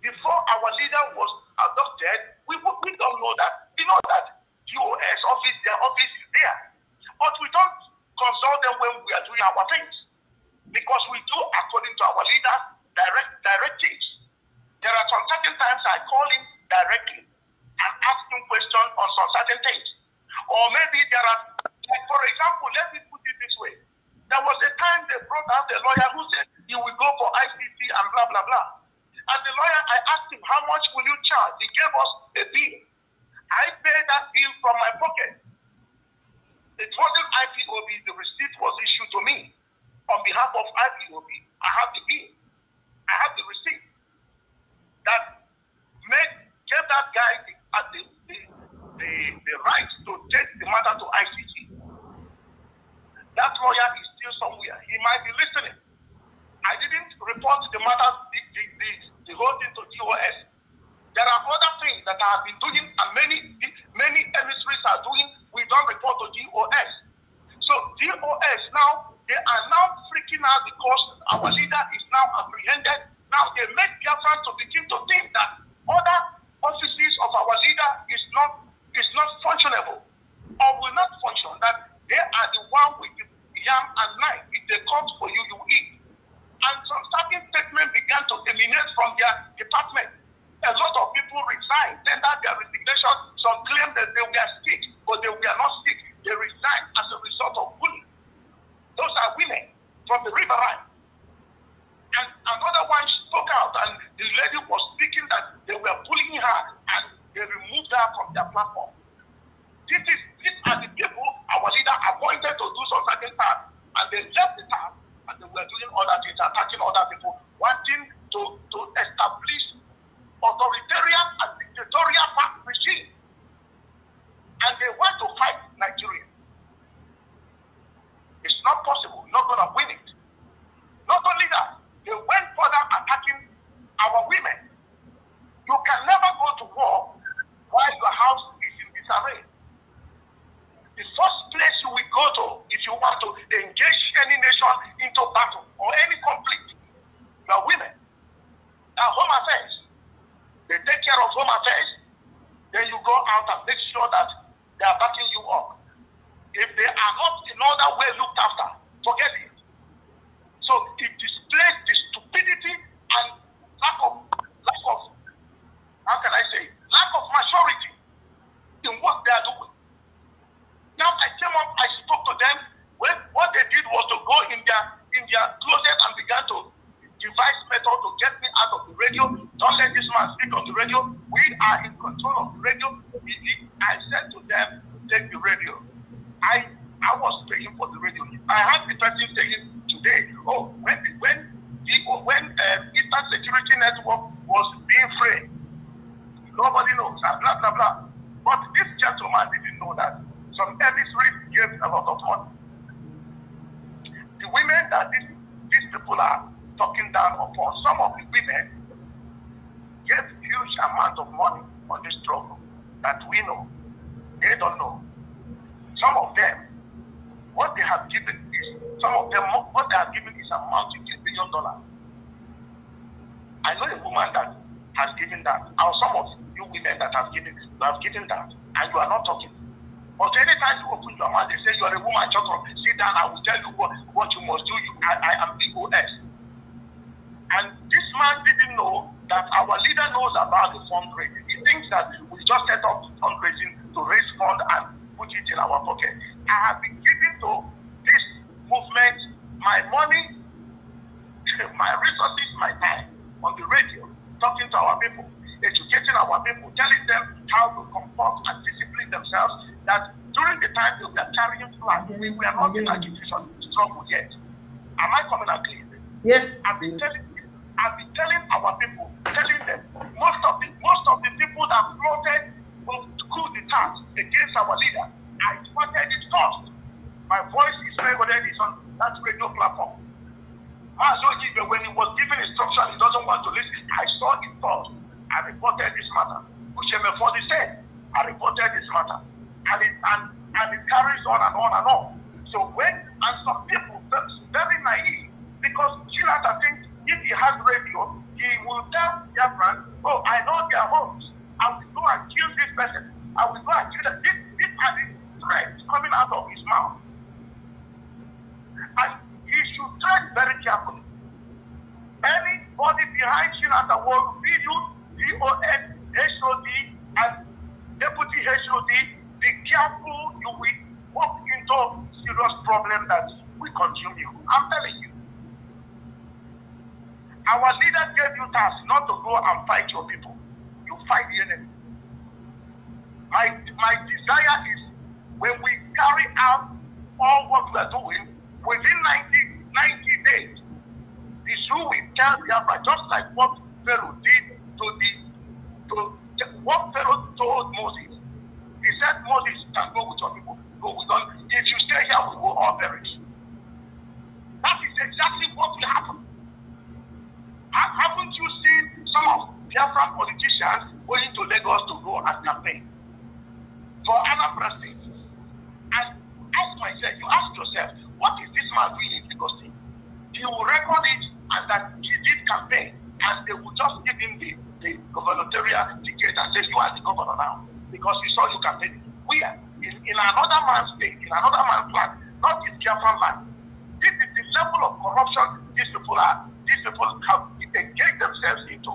Before our leader was adopted, we don't know that. We know that DOS office, their office is there. But we don't consult them when we are doing our things. Because we do according to our leader's directives. There are some certain times I call him directly and ask him questions on some certain things. Or maybe there are, like for example, let me put it this way. There was a time they brought out a lawyer who said he will go for ICT and blah, blah, blah. And the lawyer, I asked him, how much will you charge? He gave us a bill. I paid that bill from my pocket. It wasn't IPOB. The receipt was issued to me. On behalf of IPOB, I have the bill. I have the receipt that gave that guy the right to take the matter to ICT. That lawyer is still somewhere. He might be listening. I didn't report the matter, the whole thing to DOS. There are other things that I have been doing, and many emissaries are doing. We don't report to DOS. So DOS now, they are now freaking out because our leader is now apprehended. Now they make Biafran to begin to think that other offices of our leader is not functionable or will not function, that they are the one with the yam and knife. If they come for you, you eat. And some certain statements began to emanate from their department. A lot of people resigned, tendered their resignation. Some claimed that they were sick, but they were not sick. They resigned as a result of bullying. Those are women from the riverine. And another one spoke out, and the lady was speaking that they were bullying her, and they removed her from their platform. These are the people our leader appointed to do some certain tasks, and they left the task, and they were doing other things, attacking other people, wanting to establish authoritarian and dictatorial regime. And they want to fight Nigeria. It's not possible. Not going to win it. Not only that, they went further attacking our women. You can never go to war while your house is in disarray. The first place you will go to if you want to engage any nation into battle or any conflict, your women. Now, home affairs. They take care of home affairs. Then you go out and make sure that they are backing you up. If they are not in other way looked after, forget it. So it displays the stupidity and lack of how can I say, lack of maturity in what they are doing. Now I came up, I spoke to them. When what they did was to go in their closet and began to devise method to get me out of the radio. Don't let this man speak on the radio. We are in control of the radio. I said to them, take the radio. I was paying for the radio. I had the person saying today, oh, when Eastern Security Network was being framed, nobody knows, and blah, blah, blah. But this gentleman didn't know that some emissaries gave a lot of money. The women that these people are talking down upon, some of the women gave huge amount of money on this struggle. that we know. They don't know. Some of them, what they have given is, what they have given is amounting to $1 billion. I know a woman that has given that, or some of you women that have given that, and you are not talking. But anytime you open your mouth, they say you are a woman, just sit down, I will tell you what you must do. I am POS. And this man didn't know that our leader knows about the fundraising. He thinks that we just set up fundraising to raise funds and put it in our pocket. I have been giving to this movement my money, my resources, my time on the radio, talking to our people, educating our people, telling them how to comport and discipline themselves, that during the time they were carrying flags, we were not in agitation struggle yet. Am I coming out clear? Yes. I've been telling our people, telling them, most of the people that floated coup d'etat against our leader, I wanted it first. My voice is recorded on that radio platform. When he was giving instruction, he doesn't want to listen. I saw it first. I reported this matter. Usheme for the same. I reported this matter. And it carries on and on and on. So and some people, very naive, because Chinata thinks if he has radio, he will tell their friends, oh, I know their homes. I will go and kill this person. I will go and kill them. This are the threats coming out of his mouth. And he should tread very carefully. Anybody behind Chinata will be you, DON, HOD, and Deputy HOD, be careful, you will walk into serious problem that will consume you. I'm telling you. Our leader gave you task not to go and fight your people. You fight the enemy. My desire is when we carry out all what we are doing, within 90 days, the issue will tell Biafra, just like what Pharaoh did to what Pharaoh told Moses. He said, Moses, can go with your people. Go with us. If you stay here, we will all perish. That is exactly what will happen. Haven't you seen some of Biafran politicians going to Lagos to go and campaign for Anambra State? And you ask yourself, what is this man doing in Lagos State? He will record it and that he did campaign, and they will just give him the gubernatorial ticket and say, you are the governor now, because we saw you campaign. We are in another man's state, in another man's land, not in Biafran land. This is the level of corruption these people have engaged themselves into.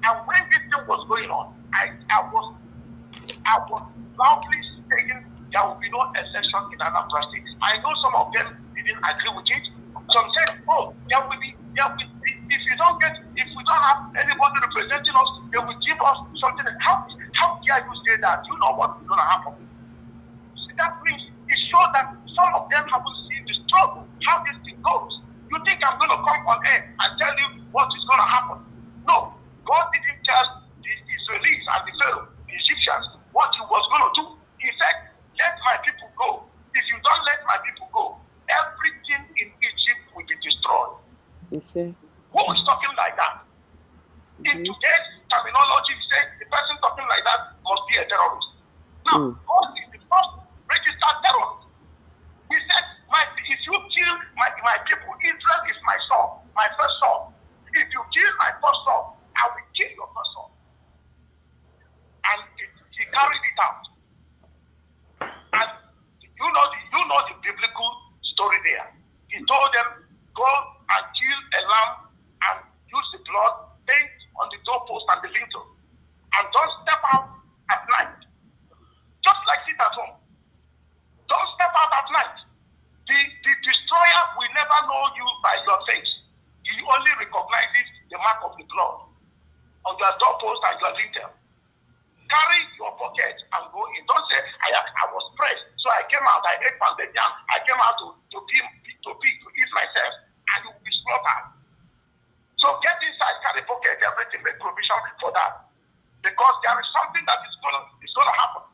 And when this thing was going on, I was loudly saying there will be no election in Anambra State. I know some of them didn't agree with it. Some said, oh, if we don't have anybody representing us, they will give us something. How dare you say that? You know what is going to happen. See, that means it shows that some of them haven't seen the struggle, how this thing goes. You think I'm going to come on air and tell you what is going to happen? No. God didn't tell the Israelis and the Pharaoh, the Egyptians, what he was going to do. He said, let my people go. If you don't let my people go, everything in Egypt will be destroyed. You see? Who is talking like that? In today's terminology, say the person talking like that must be a terrorist. Now, God is the first registered terrorist. He said, if you kill my people, Israel is my son, my first son. If you kill my first son, I will kill your first son. And he carried it out. And you know the biblical story there. He told them, go and kill a lamb and use the blood, paint on the doorpost and the lintel. And don't step out at night. Just like sit at home. Don't step out at night. The destroyer will never know you by your face. He only recognizes the mark of the blood on your doorpost and your lintel. Carry your pocket and go in. Don't say, I was pressed, so I came out, I ate pounded yam, I came out to eat myself, and you will be slaughtered. So get inside, carry pocket, everything, make provision for that. Because there is something that is going to happen.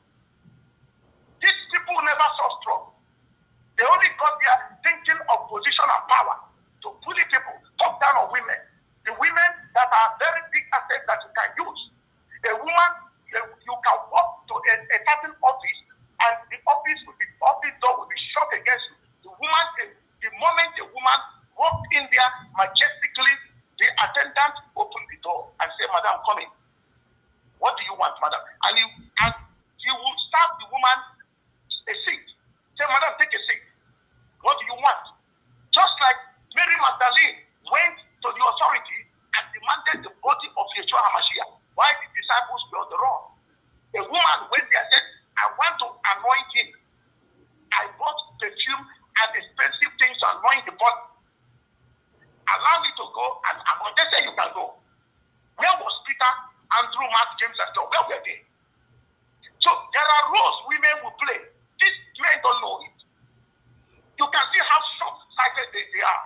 These people never saw struggle. They only got there thinking of position and power to bully people, talk down on women. The women that are very big assets that you can use. A woman, you can walk man went there and said, I want to anoint him. I bought perfume and expensive things to anoint the body. Allow me to go and anoint. They say you can go. Where was Peter, Andrew, Mark, James, and John? Where were they? So there are roles women will play. These men don't know it. You can see how short-sighted they are.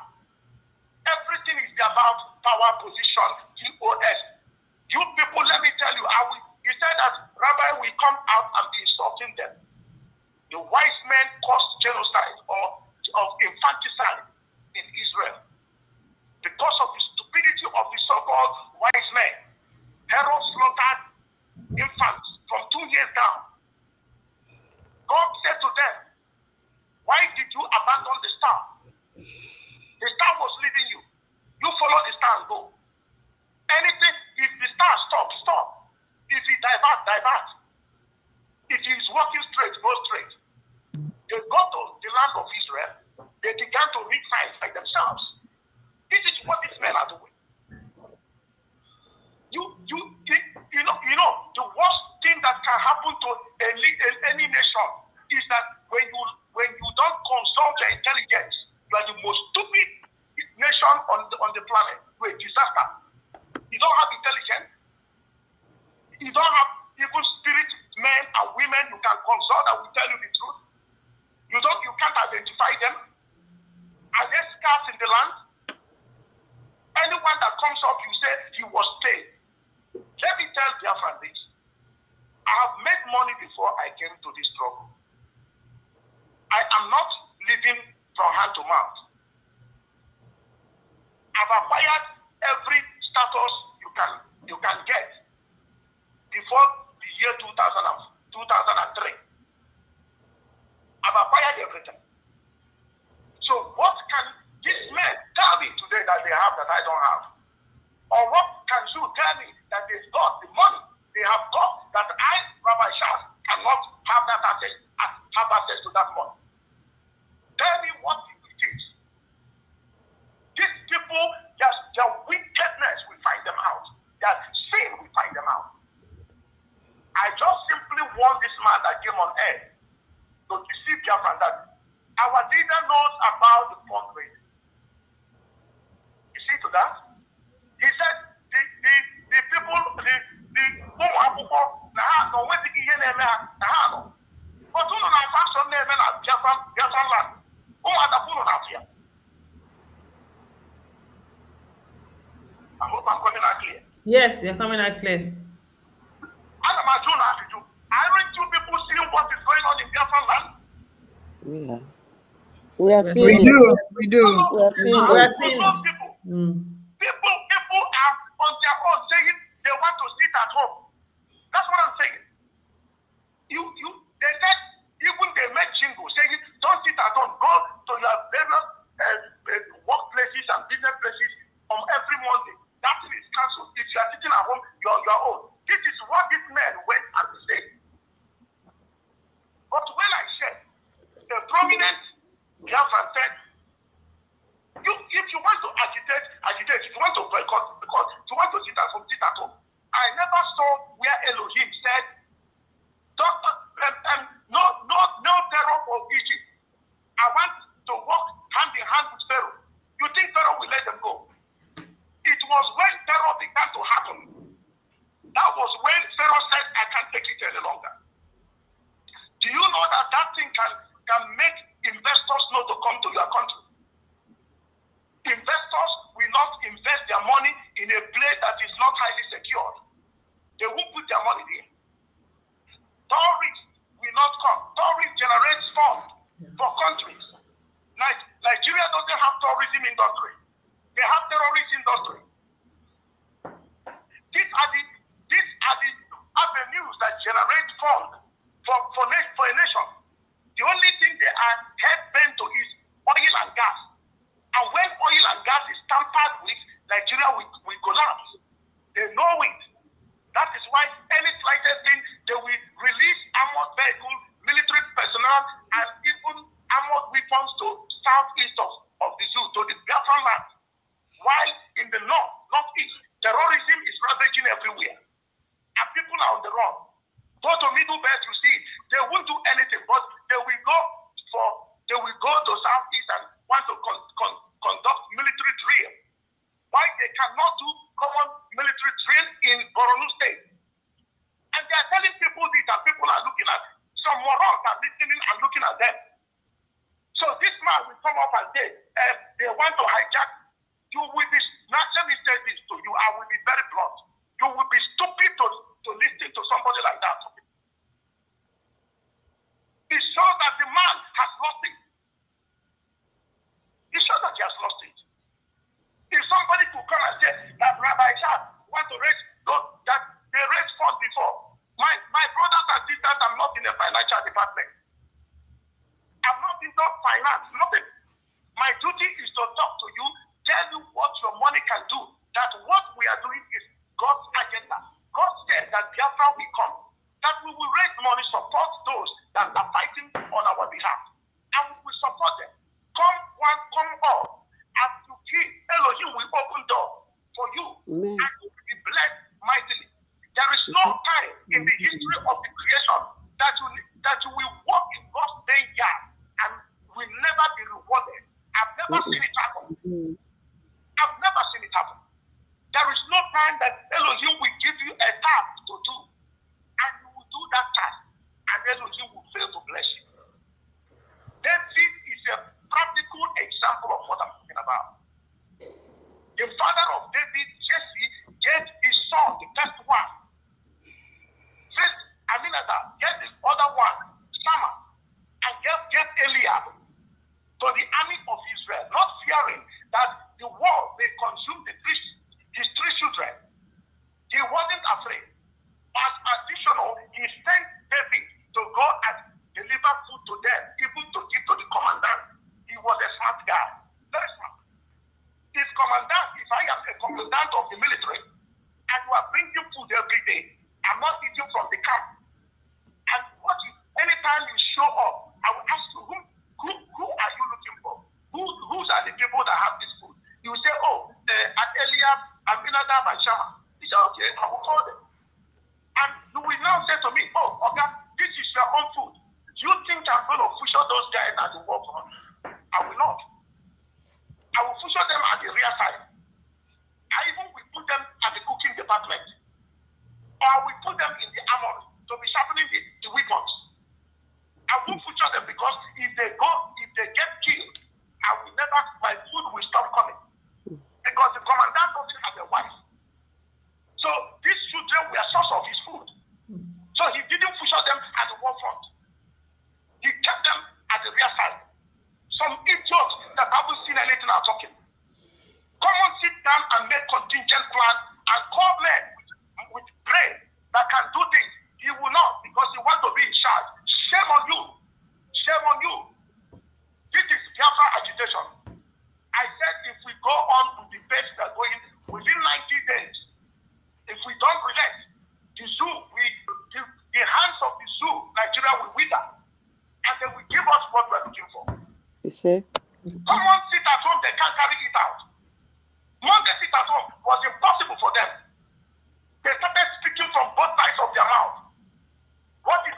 Everything is about power, position, POS. You people, let me tell you, you said that Rabbi will come out and be insulting them. The wise men caused genocide or of infanticide in Israel because of the stupidity of the so-called wise men. Herod slaughtered infants from 2 years down. God said to them, why did you abandon the star? The star was leading you. You follow the star and go. Anything, if the star stops, stop. If he divert. If he is walking straight, go straight. They go to the land of Israel. They began to read signs by themselves. This is what these men are doing. You know, the worst thing that can happen to any nation is that when you don't consult your intelligence, you are the most stupid nation on the planet. You're a disaster. You don't have intelligence. You don't have even spirit men and women you can consult that will tell you the truth. You can't identify them. Are there scars in the land? Anyone that comes up, you say he was paid. Let me tell Biafra this. I have made money before I came to this struggle. I am not living from hand to mouth. I've acquired every status you can get before the year 2003. I've acquired everything. So what can these men tell me today that they have that I don't have? Or what can you tell me that they've got the money they have got that I, Rabbi Shas, cannot have access to that money? Tell me what it is. These people, their wickedness, we find them out. Their sin, we find them out. I just simply want this man that came on air to deceive Biafra that our leader knows about the fundraising. You see to that? He said the people, the no when the but who don't have some name at Biafra land? Who are the people not here? I hope I'm coming out clear. Yes, you're coming out clear. Aren't you people seeing what is going on in Biafra land? Yeah. We are seeing We do. We do. We are seeing We are it. seeing People are on their own saying they want to sit at home. That's what I'm saying. They said, even they made jingle saying, don't sit at home, go to your various workplaces and business places on every Monday. That thing is cancelled. If you are sitting at home, you're on your own. This is what these men went and said. But when I said, the prominent Biafran said, if you want to agitate. If you want to boycott, because if you want to sit at home, sit at home. I never saw where Elohim said, no terror for Egypt. I want to walk hand in hand with Pharaoh. You think Pharaoh will let them go? It was when terror began to happen. That was when Pharaoh said, I can't take it any longer. Do you know that thing can make investors not to come to your country? Investors will not invest their money in a place that is not highly secured. They won't put their money there. Tourists will not come. Tourists generate funds for countries. Nigeria doesn't have tourism industry. They have terrorist industry. These are the avenues that generate funds for a nation. The only thing they are head-bent to is oil and gas. And when oil and gas is tampered with, Nigeria will collapse. They know it. That is why any slightest thing, they will release armored vehicles, military personnel, and even armored weapons to southeast of the zoo, to the Biafran land. While in the northeast, terrorism is ravaging everywhere. And people are on the run. Go to Middle single bed you see, they won't do anything, but they will go to Southeast and want to conduct military drill. Why they cannot do common military drill in Borno State? And they are telling people this, and people are looking at, some morons are listening and looking at them. So this man will come up and say, they want to hijack. You will be, now let me say this to you, I will be very blunt. You will be stupid to listen to somebody like that. It shows that the man has lost it. It shows that he has lost it. If somebody could come and say that Rabbi Shah want to raise, that they raised funds before. My brothers and sisters, I'm not in the financial department. I'm not into finance, nothing. My duty is to talk to you, tell you what your money can do. That what we are doing is God's agenda. God said that Biafra will come. That we will raise money, support those that are fighting on our behalf. And we will support them. Come one, come all. As you keep, Elohim will open door for you. Amen. And you will be blessed mightily. There is no time in the history of the creation that you will walk in God's vineyard and will never be rewarded. I've never seen it happen. I've never seen it happen. There is no time that Elohim will give you a task to do, and you will do that task, and Elohim will fail to bless you. David is a practical example of what I'm talking about. The father of David, Jesse, gave his son, the first one. First, Aminadab gave the other one, Shammah, and gave Eliab to the army of Israel, not fearing that the war may consume his three children. He wasn't afraid. As additional, he sent David to go and deliver food to them, even to give to the commandant. He was a smart guy, very smart. His commandant, if I am a commandant of the military, and you are bringing food every day, I'm not eating from the camp. And anytime you show up, I will ask you, who are you looking for? Who's are the people that have this food? You will say, at Eliab, Aminadab, and Shammah. He said, okay, I will call them. And you will now say to me, okay, this is your own food. Do you think I'm going to push all those guys at the war front? I will not. I will push them at the rear side. I even will put them at the cooking department. Or I will put them in the armory to be sharpening the weapons. I won't feature them because if they get killed, my food will stop coming. Because the commandant doesn't have a wife. So these children were source of his food. So he didn't feature them at the war front. He kept them at the rear side. Some idiots that haven't seen anything are talking. Come on, sit down and make contingent plan and call men with brain that can do things. He will not because he wants to be in charge. Shame on you. Shame on you. This is Biafra agitation. I said if we go on to the pace we are going within 90 days, if we don't relent, the hands of the zoo, Nigeria will wither. And they will give us what we're looking for. You see? Someone sit at home, they can't carry it out. Once they sit at home, it was impossible for them. They started speaking from both sides of their mouth. What is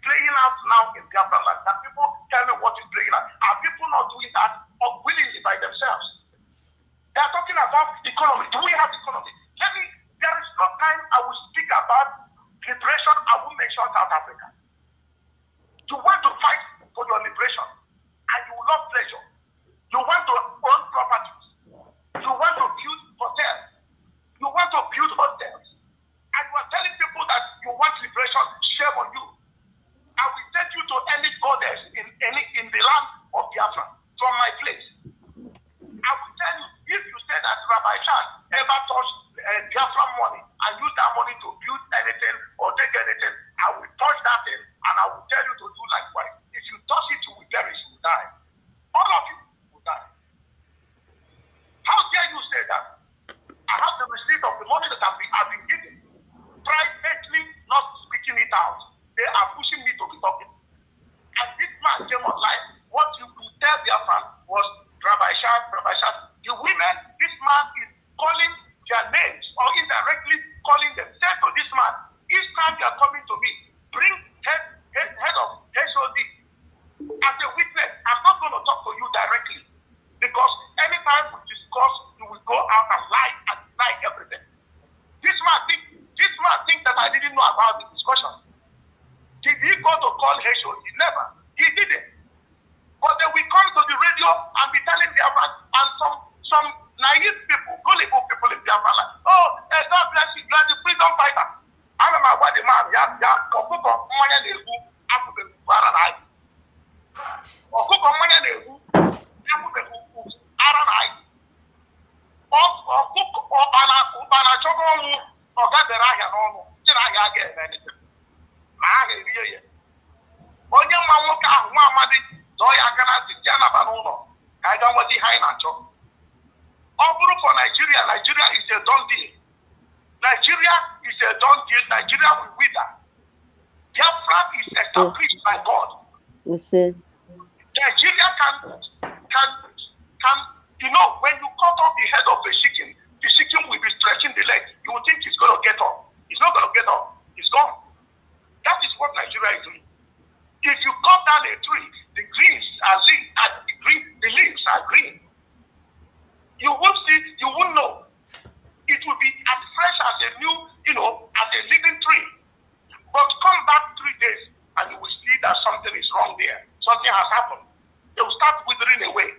playing out now in Biafra land? That people tell me what is playing out. Are people not doing that unwillingly by themselves? They are talking about economy. Do we have economy? There is no time I will speak about liberation. I will mention South Africa. You want to fight for your liberation, and you will not pleasure. You want to own properties. You want to build hotels. You want to build hotels. And you are telling people that you want liberation, shame on you. I will take you to any goddess in the land of Biafra from my place. I will tell you, if you say that Rabbi Shah ever touched Biafra money and use that money to build anything or take anything, I will touch that thing and I will tell you to do likewise. If you touch it, you will perish, you will die. All of you will die. How dare you say that? I have the receipt of the money that I've been given. Privately, not speaking it out. They are pushing me to be talking. And this man came online. What you could tell Biafra was Rabbi Shah. The women, this man is calling their names or indirectly calling them. Say to this man, each time you are coming to me, bring head of HOD as a witness. I'm not going to talk to you directly because anytime we discuss, you will go out and lie everything. This man think that I didn't know about the discussion. Did he go to call HOD? Never. He didn't. But then we come to the radio and be telling Biafra, and some naive people, gullible people in Biafra, like, oh, God bless you, you are the freedom fighter. I remember what the man, onye nwa nwoke ahụ nwa amadi zọọ ya aka na ntị ya naba n'ụlọ ka anyị gaa nweta ihe anyị na-achọ. Ọ bụrụ for Nigeria, Nigeria is a done deal. Nigeria is a done deal. Nigeria will wither. Biafra is established by God. Nigeria can, you know, when you cut off the head of the chicken will be stretching the leg. You will think it's going to get up. It's not going to get up. It's gone. That is what Nigeria is doing. If you cut down a tree, the leaves are green. You won't see, you won't know. It will be as fresh as a new, you know, as a living tree. But come back 3 days and you will see that something is wrong there. Something has happened. They will start withering away.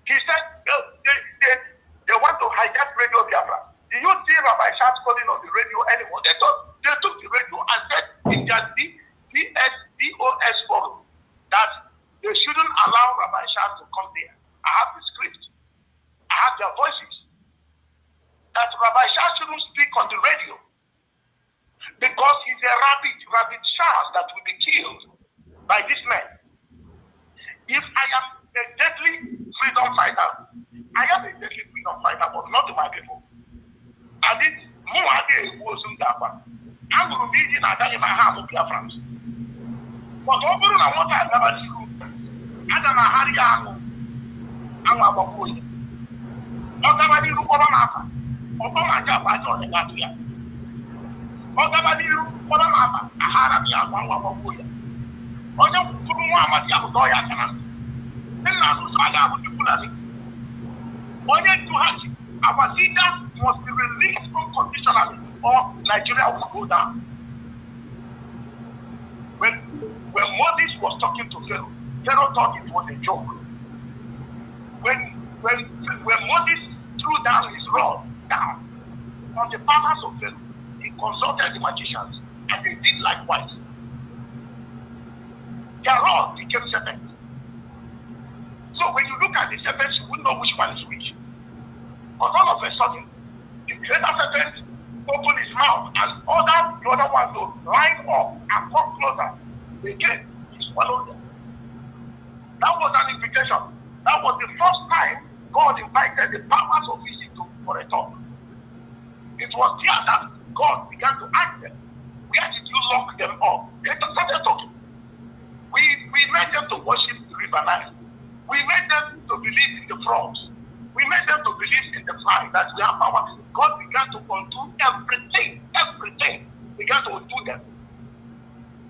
He said, they want to hijack Radio Biafra. Do you see Rabbi Shas calling on the radio anymore? They took the radio and said in their DOS forum that they shouldn't allow Rabbi Shas to come there. I have the script. I have their voices. That Rabbi Shas shouldn't speak on the radio because he's a rabid Shas that will be killed by this man. If I am a deadly freedom fighter, I am a deadly freedom fighter, but not to my people. I did more again wasn't that one. I'm going to be in my house of Biafrans. But over and what I never do, I don't know how I'm a boy. Ọgabadi rúkọ́rọ́ máa fà, ọgbọ́n máa jà bá jọ nígbà tó yà. Ọgabadi rúkọ́rọ́ máa fà, àhárà mi àwọn ọmọ yà. Ọjọ́ kúrú wọn àmàdí àbùtọ́ yà kaná. Nínú àtúntò àgbà àbùtí Fúlàní. Onye Duhaji, our leader must be released unconditionally or Nigeria will go down. When Moses was talking to Pharaoh, Pharaoh thought it was a joke. When Moses threw down his rod on the palace of Pharaoh, he consulted the magicians and they did likewise. Their rod became serpent. So when you look at the serpents, you wouldn't know which one is which. But all of a sudden, the greater serpent opened his mouth and ordered the other one to line up and come closer. Again, he swallowed them. That was an invitation. That was the first time God invited the powers of Egypt for a talk. It was there that God began to ask them, where did you lock them up? They started talking. We made them to worship the river Nile. We made them to believe in the frogs. We made them to believe in the fly, that we have power. God began to undo everything. Began to undo them.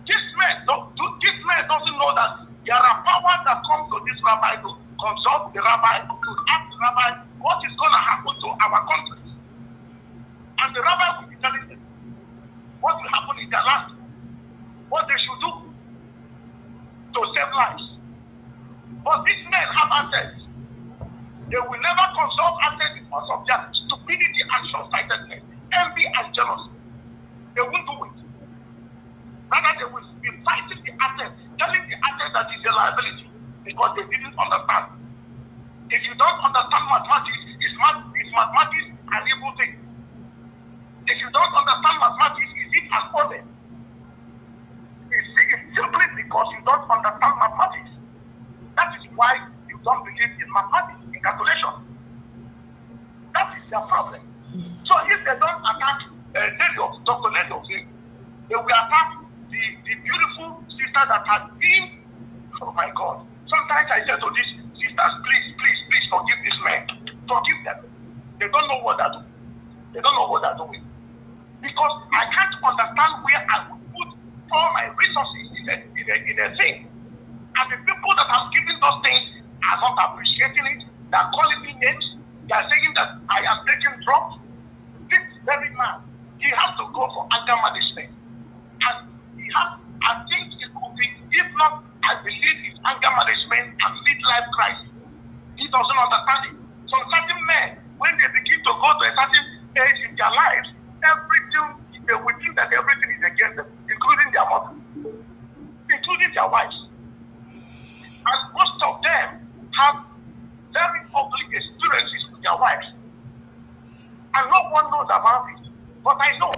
This man doesn't know that there are powers that come to this rabbi to consult the rabbi, to ask the rabbi what is going to happen to our country. And the rabbi will be telling them what will happen in their land, what they should do to save lives. But these men have answers. They will never consult answers because of their stupidity and short-sightedness, envy and jealousy. They won't do it. Rather, they will be fighting the assets, telling the assets that is a liability because they didn't understand. If you don't understand mathematics, is mathematics an evil thing? If you don't understand mathematics, is it an order? It's simply because you don't understand mathematics. That is why you don't believe in mathematics, in calculation. That is their problem. So if they don't attack Dr. Nedos, they will attack the beautiful sister that has been, oh my God. Sometimes I say to these sisters, please forgive this man. Forgive them. They don't know what they're doing. They don't know what they're doing. Because I can't understand where I would put all my riches in a thing. And the people that are giving those things are not appreciating it. They are calling me names. They are saying that I am taking drugs. This very man, he has to go for anger management. And he has, I think it could be, if not, I believe it's anger management and midlife crisis. He doesn't understand it. Some certain men, when they begin to go to a certain age in their lives, everything, they will think that everything is against them, including their mother, including their wives. And most of them have very ugly experiences with their wives. And no one knows about it, but I know.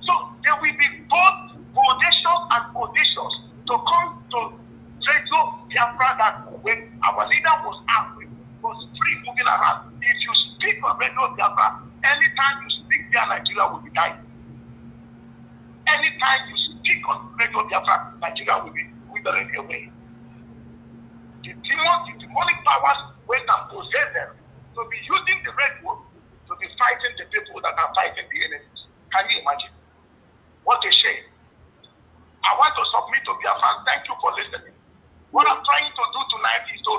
So there will be both audacious and audacious to come to Radio Biafra that when our leader was angry, was free moving around. If you speak on Radio Biafra, anytime you speak there, Nigeria will be dying. Anytime you speak on Radio Biafra, Nigeria will be withering away. The demonic powers went and possess them to be using the radio to be fighting the people that are fighting the enemies. Can you imagine? What a shame. I want to submit to Biafra. Thank you for listening. What I'm trying to do tonight is to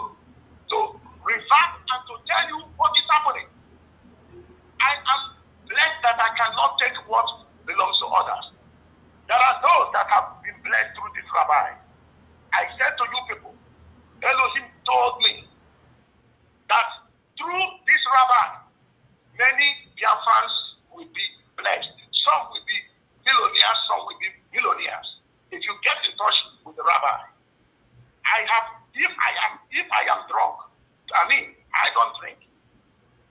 revert and to tell you what is happening. I am blessed that I cannot take what belongs to others. There are those that have been blessed through this rabbi. I said to you people, Elohim told me that through this rabbi, many Biafrans will be blessed. Some will be millionaires, some will be millionaires. If you get in touch with the rabbi, if I am drunk, I mean, I don't drink.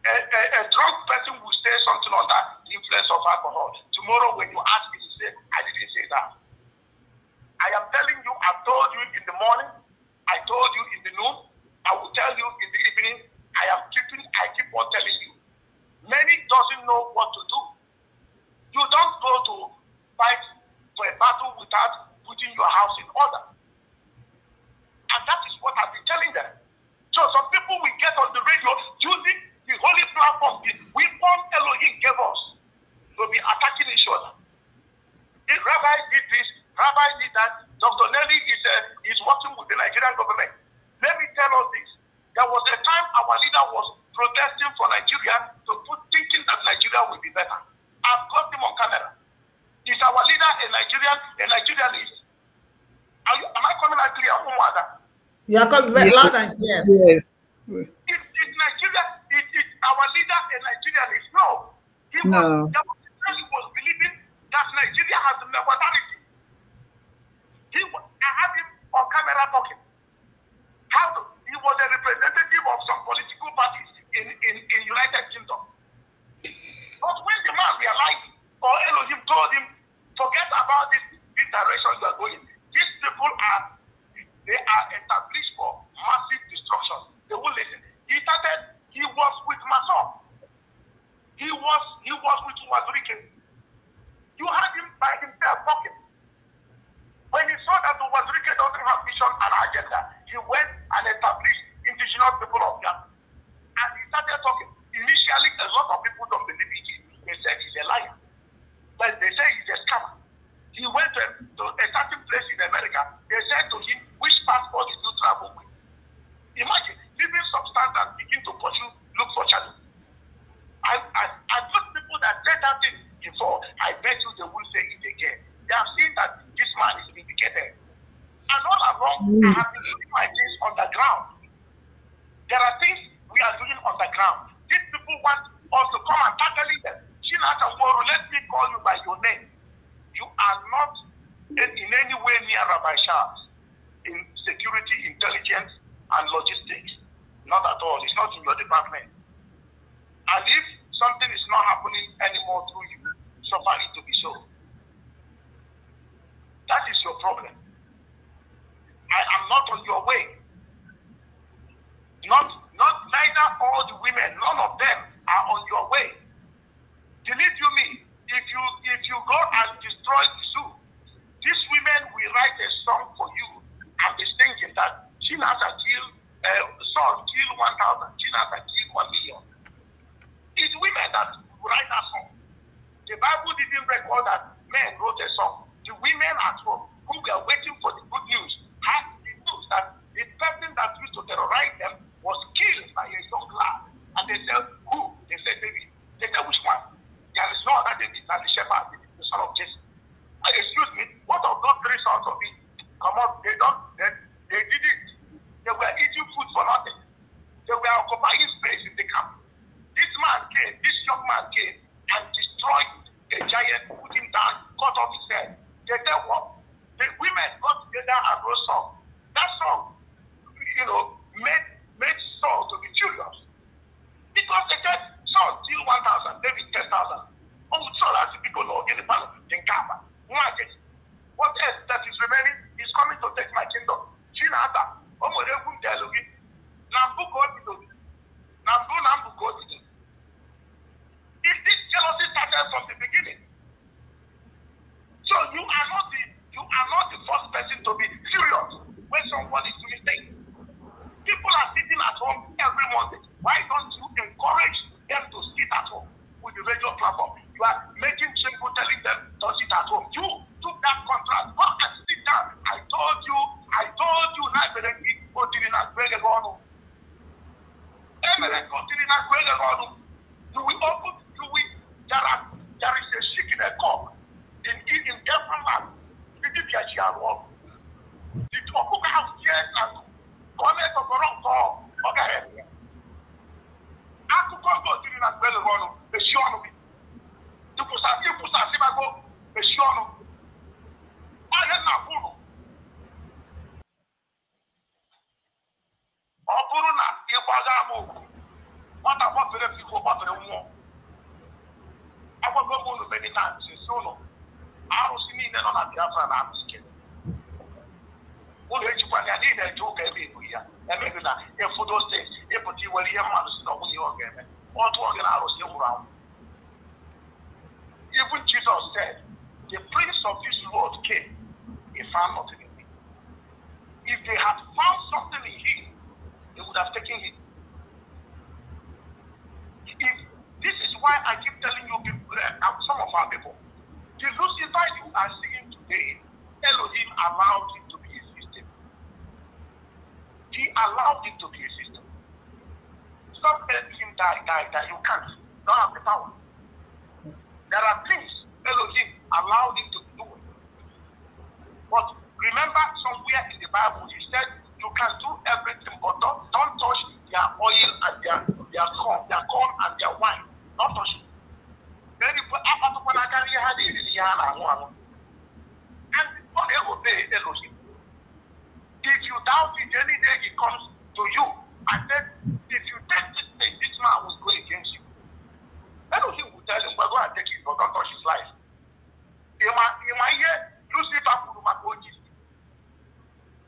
A drunk person will say something under the influence of alcohol. Tomorrow when you ask me, you say, I didn't say that. I am telling you, I've told you in the morning, I told you in the noon, I will tell you in the evening, I keep on telling you. Many doesn't know what to do. You don't go to fight for a battle without putting your house in order. And that is what I've been telling them. So some people will get on the radio using the holy platform, the weapon Elohim gave us to be attacking each other. The rabbi did this, rabbi did that. Dr. Nelly is working with the Nigerian government. Let me tell us this. There was a time our leader was protesting for Nigeria thinking that Nigeria will be better. I've got him on camera. Is our leader a Nigerianist? Am I coming out clear? You are coming very loud and clear. Yes. Is Nigeria, is our leader a Nigerianist? No. He was believing that Nigeria has the neutrality. I have him on camera talking. He was a representative of some political parties in United Kingdom. But when the man realized, or Elohim told him, forget about this direction you are going. These people are established for massive destruction. They will listen. He was with Mason. He was with Wazirike. You had him by himself talking. When he saw that the Wazirike doesn't have vision and agenda, he went and established indigenous people of Ghana. And he started talking. Initially, a lot of people don't believe it. They said he's a liar. But they say he's a scammer. He went to a certain place in America. They said to him, which passport did you travel with? Imagine, leaving substance and begin to pursue, look for shadow. I those people that said that thing before, I bet you they will say it again. They have seen that this man is vindicated. And all along, I have been doing my things on the ground. There are things we are doing on the ground. These people want us to come and tackle them. Chinata Moro, let me call you by your name. You are not in any way near Rabbi Charles in security, intelligence, and logistics. Not at all. It's not in your department. And if something is not happening anymore through you, suffer it to be so. That is your problem. I am not on your way. Neither all the women, none of them are on your way. Believe you me, if you go and destroy the zoo, these women will write a song for you and be singing that Chinasa killed, Saul killed 1,000, Chinasa killed 1 million. It's women that write that song. The Bible didn't record that men wrote a song. The women at home who were waiting for the good there is a sick in a cup in different land. It is a child. The Tokuka has years and Gomez of Toronto. Okay. Aku go to the Nasbel, the Shiono. To Pusasi Mago, the Shiono. I have not Puno. Opuruna, Yabagamu. What about the people about the war? I will go to many times in Sono. I was seeing them on the other and I'm scared. Only you can need a joke every year. And maybe that if for those things, if you were here, man, is not your game. Or to organize your round. Even Jesus said, the prince of this world came, he found nothing in him. If they had found something in him, they would have taken him. This is why I keep telling you people, some of our people, the Lucifer you are seeing today, Elohim allowed it to be a system. He allowed it to be a system. Stop letting him die. You can't. You don't have the power. There are things Elohim allowed him to do. But remember, somewhere in the Bible, he said, you can do everything, but don't touch their oil and their corn and their wine. Don't touch it. Then you put up on the and before they obey Elohim. If you doubt it, any day he comes to you and said, if you take this thing, this man will go against you. Elohim will tell him, well, go and take it, but don't touch his life. You might hear Lucifer.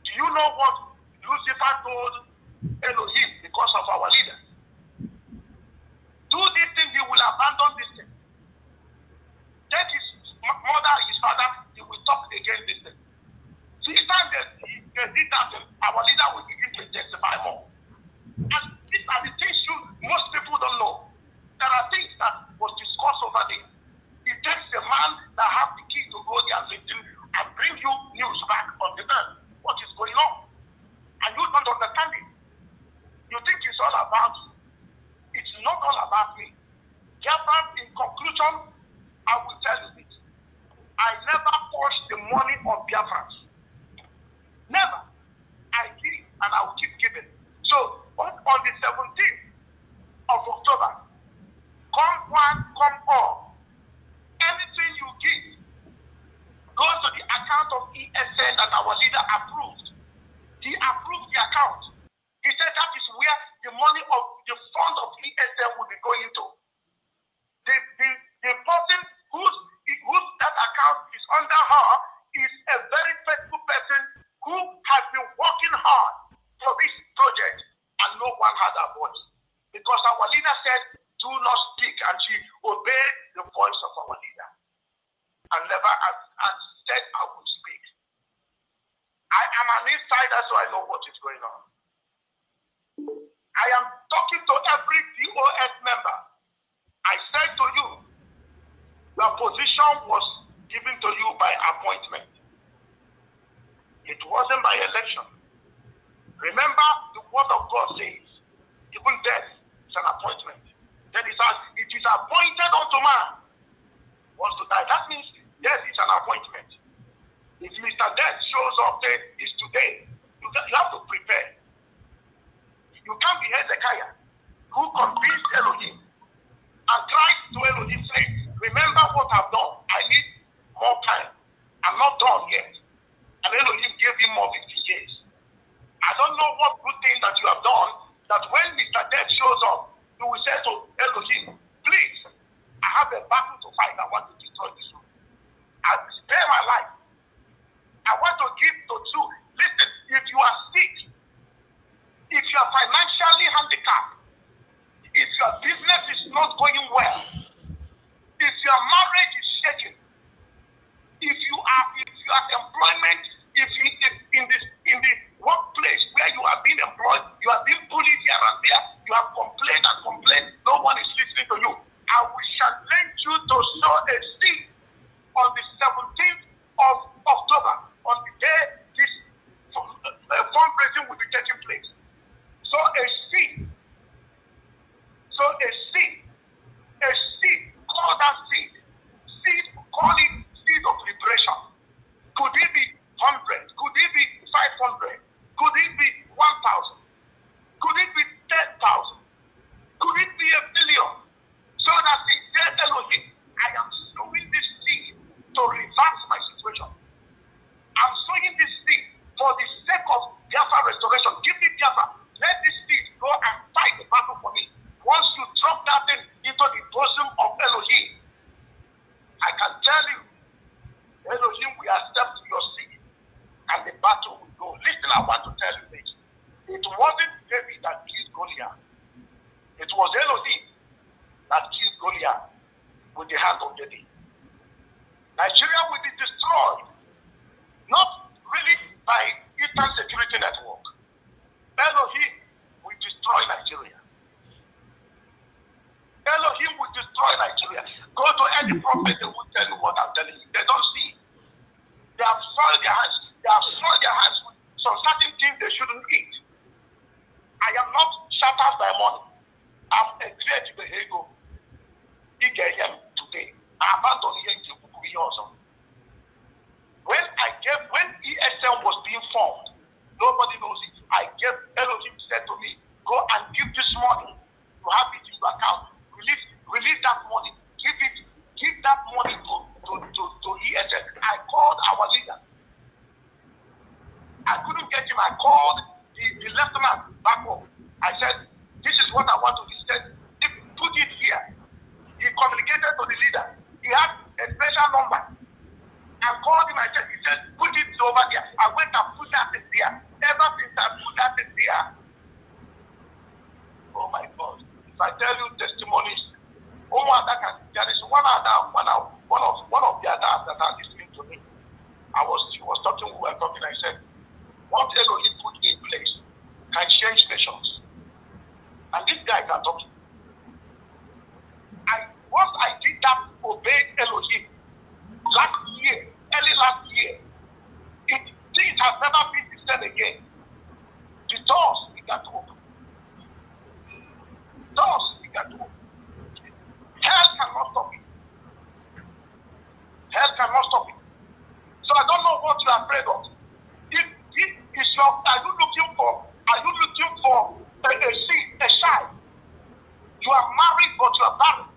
Do you know what Lucifer told Elohim because of our leader? Do this thing, he will abandon this thing. Take his mother, his father, he will talk against this thing. So each time they did that, our leader will begin to testify more. And these are the things most people don't know. There are things that was discussed over there. It takes a man that have the key to go there and bring you news back on the earth. What is going on? And you don't understand it. You think it's all about you. It's not all about me. Therefore, in conclusion, I will tell you this. I never pushed the money on Biafrans. Never. I give and I will keep giving. So, on the 17th of October, come one, come all. Anything you give goes to the account of ESN that our leader approved. He approved the account. He said that is where the money of the fund of ESN will be going to. The person whose that account is under her is a very faithful person who has been working hard for this project, and no one had a voice. Because our leader said, do not speak, and she obeyed the voice of our leader. And never and said, I will speak. I am an insider, so I know what is going on. I am talking to every DOS member. I said to you, your position was given to you by appointment. It wasn't by election. Remember, the word of God says, even death is an appointment. Then it says, it is appointed unto man wants to die. That means death is an appointment. If Mr. Death shows up there, it's today. You have to prepare. You can't be Hezekiah, who convinced Elohim and cried to Elohim saying, remember what I've done. I need more time. I'm not done yet. And Elohim gave him more 50 years. I don't know what good thing that you have done, that when Mr. Death shows up, you will say to Elohim, please, I have a battle to fight. I want to destroy this room. I spare my life. I want to give to you. Listen, if you are sick, if you are financially handicapped, if your business is not going well, if your marriage is shaking, if you are prophets, they won't tell you what I'm telling you. They don't see. They have soiled their hands. They have soiled their hands with some certain things they shouldn't eat. I am not shattered by money. I'm a great behavior. Today. I abandoned here also. When ESM was being formed, nobody knows it. I gave Elohim said to me, go and give this money to have it in your account. Release that money. Give that money to ESM. I called our leader. I couldn't get him. I called the lieutenant back home. I said, this is what I want to do. He said, put it here. He communicated to the leader. He had a special number. I called him. He said, put it over there. I went and put that in there. Ever since I put that in there, oh my God! If I tell you testimonies, there is one of the others that are listening to me. She was talking. We were talking. I said, what Elohim put in place can change nations. And this guy can talk. Once I did that, obeyed Elohim early last year, things have never been the same again. The doors began to open. Hell cannot stop it. So I don't know what you are afraid of. Are you looking for a seed, a child? You are married, but you are barren.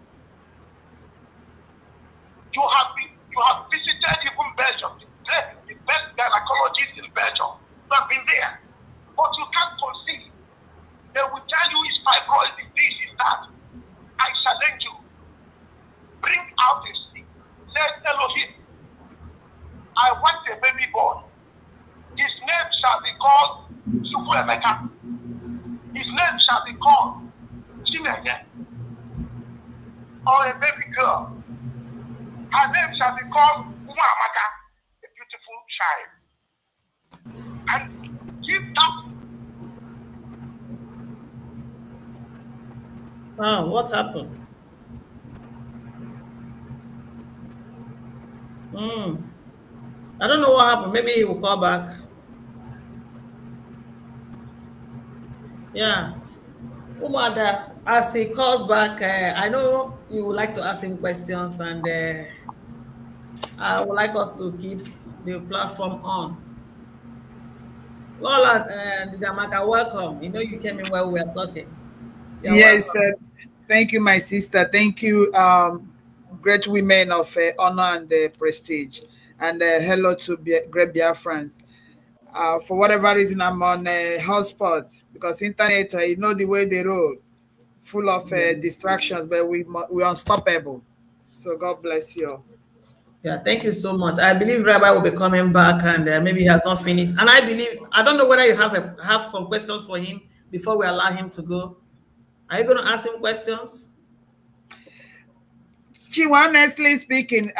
You have visited even Belgium, the best gynecologist in Belgium. You have been there, but you can't conceive. They will tell you it's fibroid, it's this, it's that. I challenge you. Bring out a seed. Says Elohim, I want a baby boy. His name shall be called Chukwuemeka. His name shall be called Chinenye. Or a baby girl. Her name shall be called Umuamaka, a beautiful child. And give that. Wow, what happened? I don't know what happened. Maybe he will call back. Yeah. Umada, as he calls back, I know you would like to ask him questions, and I would like us to keep the platform on. Lola, Didamaka, welcome. You know you came in while we were talking. Yes, thank you, my sister. Thank you, great women of honor and prestige. And hello to great Biafrans. For whatever reason, I'm on hotspot because internet, you know the way they roll, full of distractions, but we're unstoppable. So God bless you. Yeah, thank you so much. I believe Rabbi will be coming back, and maybe he has not finished. And I don't know whether you have some questions for him before we allow him to go. Are you going to ask him questions? Honestly speaking,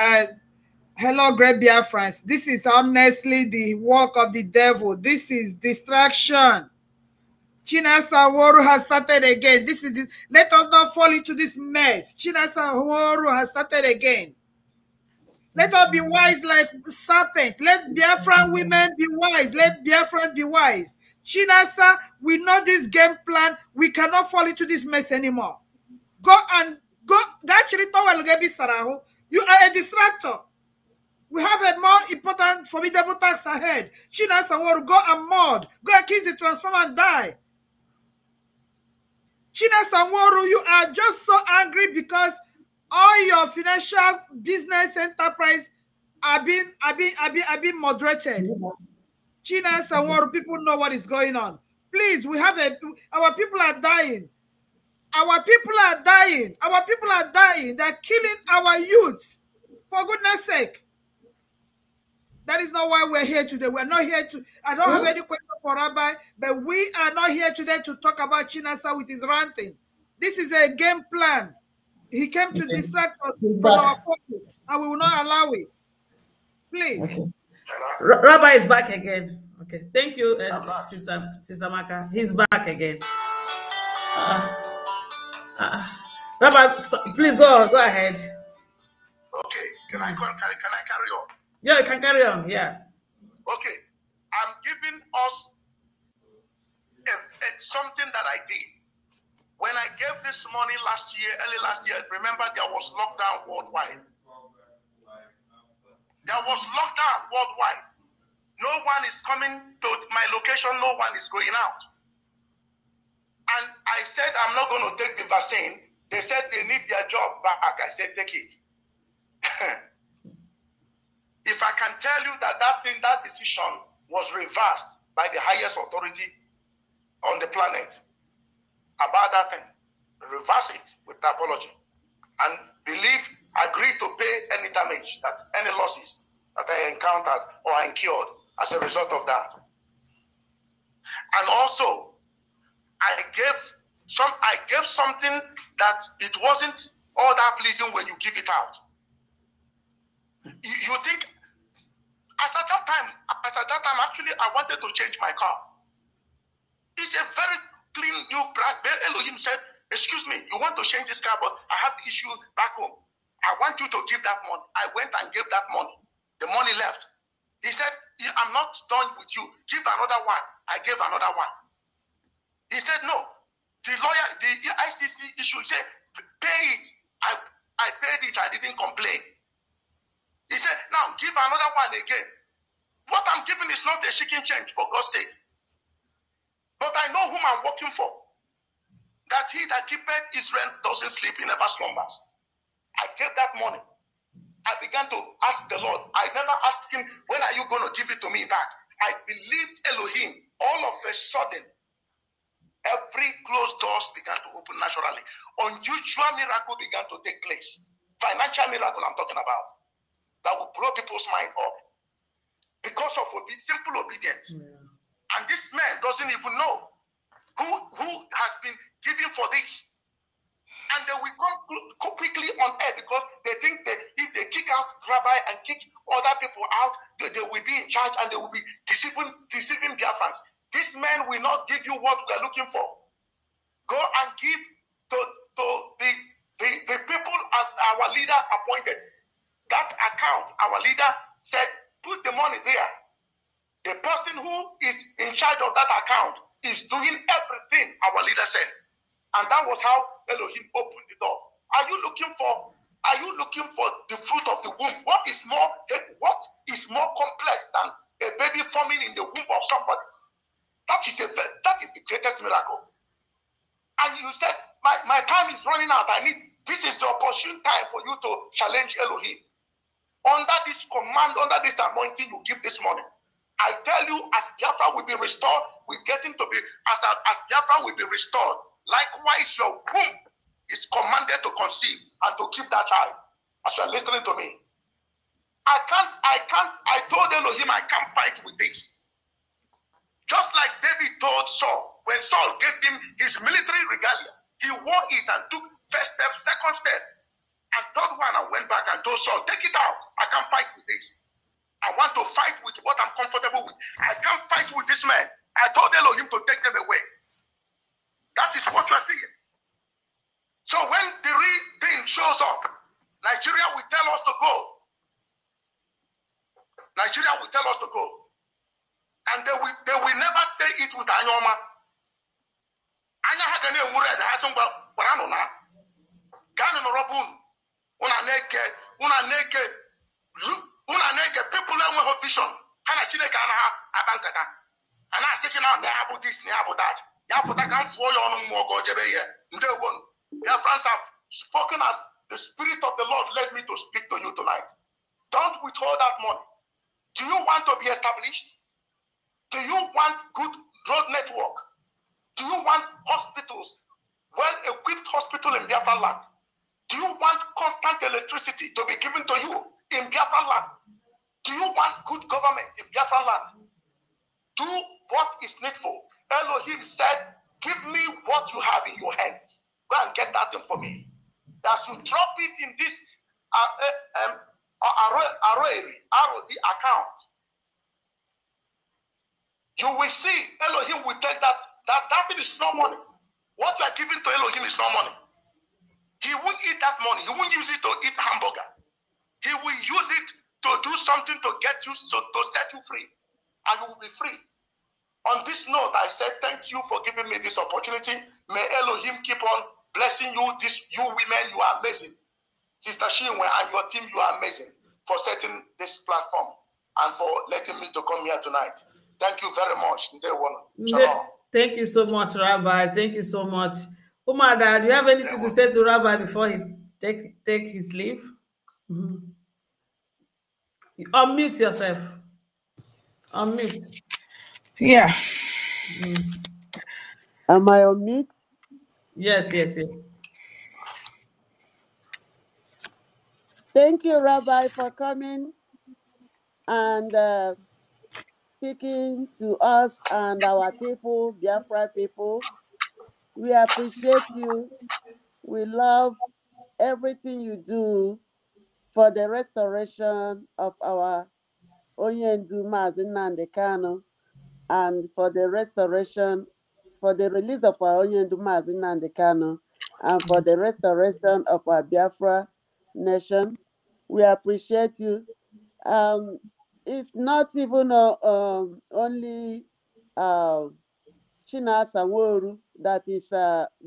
hello, great Biafrans. This is honestly the work of the devil. This is distraction. Chinasa Nworu has started again. Let us not fall into this mess. Chinasa Nworu has started again. Let us be wise like serpents. Let Biafran women be wise. Let Biafrans be wise. Chinasa, we know this game plan. We cannot fall into this mess anymore. Go. You are a distractor. We have a more important, formidable task ahead. Chinasa Nworu, go and mod. Go and kiss the transformer and die. Chinasa Nworu, you are just so angry because all your financial business enterprise are being moderated. Chinasa Nworu, people know what is going on. Please, our people are dying. Our people are dying. Our people are dying. They're killing our youth. For goodness sake. That is not why we're here today. We're not here to, I don't have any question for Rabbi, but we are not here today to talk about Chinasa with his ranting. This is a game plan. He came to distract us from our focus, and we will not allow it. Please. Okay. Rabbi is back again. Okay. Thank you, Sister Maka. He's back again. Rabbi, please go ahead. Okay, can I carry on? Yeah, you can carry on. Yeah. Okay, I'm giving us something that I did. When I gave this money early last year, remember there was lockdown worldwide. There was lockdown worldwide. No one is coming to my location. No one is going out. And I said, I'm not going to take the vaccine. They said they need their job back. I said, take it. If I can tell you that decision was reversed by the highest authority on the planet about that thing, reverse it with apology, and agree to pay any damage, any losses that I encountered or incurred as a result of that. And also, I gave something that it wasn't all that pleasing when you give it out. You think, as at that time, actually, I wanted to change my car. It's a very clean new brand. Then Elohim said, excuse me, you want to change this car, but I have issue back home. I want you to give that money. I went and gave that money. The money left. He said, I'm not done with you. Give another one. I gave another one. He said, no. The lawyer, the ICC issue, said, pay it. I paid it. I didn't complain. He said, now give another one again. What I'm giving is not a chicken change, for God's sake. But I know whom I'm working for. That he that keepeth Israel doesn't sleep, he never slumbers. I gave that money. I began to ask the Lord. I never asked him, when are you going to give it to me back? I believed Elohim. All of a sudden, every closed doors began to open naturally. Unusual miracle began to take place. Financial miracle I'm talking about. That will blow people's mind up. Because of simple obedience. Yeah. And this man doesn't even know who has been giving for this. And they will come quickly on air because they think that if they kick out Rabbi and kick other people out, they will be in charge and they will be deceiving Biafrans. This man will not give you what we are looking for. Go and give to the people our leader appointed. That account, our leader said, put the money there. The person who is in charge of that account is doing everything our leader said. And that was how Elohim opened the door. Are you looking for the fruit of the womb? What is more complex than a baby forming in the womb of somebody? That is the greatest miracle. And you said, my time is running out. This is the opportune time for you to challenge Elohim. Under this command, under this anointing, you give this money. I tell you, as Biafra will be restored, we're getting to be, as Biafra will be restored, likewise your womb is commanded to conceive and to keep that child. As you are listening to me. I told Elohim I can't fight with this. Just like David told Saul, when Saul gave him his military regalia, he wore it and took first step, second step, and third one, and went back and told Saul, take it out. I can't fight with this. I want to fight with what I'm comfortable with. I can't fight with this man. I told Elohim to take them away. That is what you are seeing. So when the real thing shows up, Nigeria will tell us to go. Nigeria will tell us to go. And they will never say it with Anyoma. Anya hagane mure da hasungba barano na. Ganu no robun. Una neke people have vision. Hana Chineke anaha abankata. And I say now they have this, they have that. Yafuta can for your own more go jebe here. Their friends have spoken as the Spirit of the Lord led me to speak to you tonight. Don't withhold that money. Do you want to be established? Do you want good road network? Do you want hospitals, well-equipped hospital in Biafra land? Do you want constant electricity to be given to you in Biafra land? Do you want good government in Biafra land? Do what is needful. Elohim said, give me what you have in your hands. Go and get that thing for me. As you drop it in this ROD account, you will see Elohim will take that is no money. What you are giving to Elohim is no money. He won't eat that money. He won't use it to eat hamburger. He will use it to do something to get you, to set you free, and you will be free. On this note, I said thank you for giving me this opportunity. May Elohim keep on blessing you. You women, you are amazing. Sister Chinwe and your team, you are amazing for setting this platform and for letting me to come here tonight. Thank you very much. Shalom. Thank you so much, Rabbi. Thank you so much. Umada, do you have anything to say to Rabbi before he take his leave? Unmute yourself. Unmute. Yeah. Am I on mute? Yes. Thank you, Rabbi, for coming and speaking to us and our people, Biafra people. We appreciate you. We love everything you do for the restoration of our Onyendu Mazi Nnamdi Kanu and for the restoration, for the release of our Onyendu Mazi Nnamdi Kanu and for the restoration of our Biafra nation. We appreciate you. It's not even only China Sanwo-Olu that is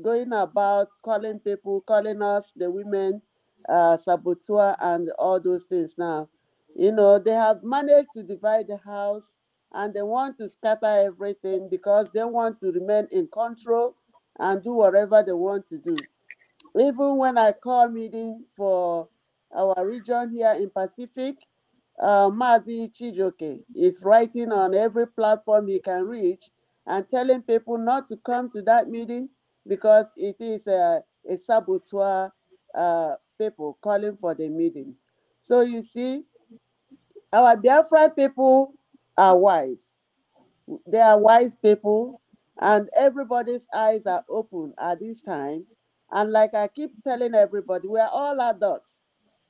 going about calling people, calling us, the women, saboteur and all those things now. You know, they have managed to divide the house and they want to scatter everything because they want to remain in control and do whatever they want to do. Even when I call meeting for our region here in Pacific, Mazi Chijoke is writing on every platform he can reach and telling people not to come to that meeting because it is a saboteur people calling for the meeting. So you see, our Biafra people are wise. They are wise people and everybody's eyes are open at this time. And like I keep telling everybody, we are all adults.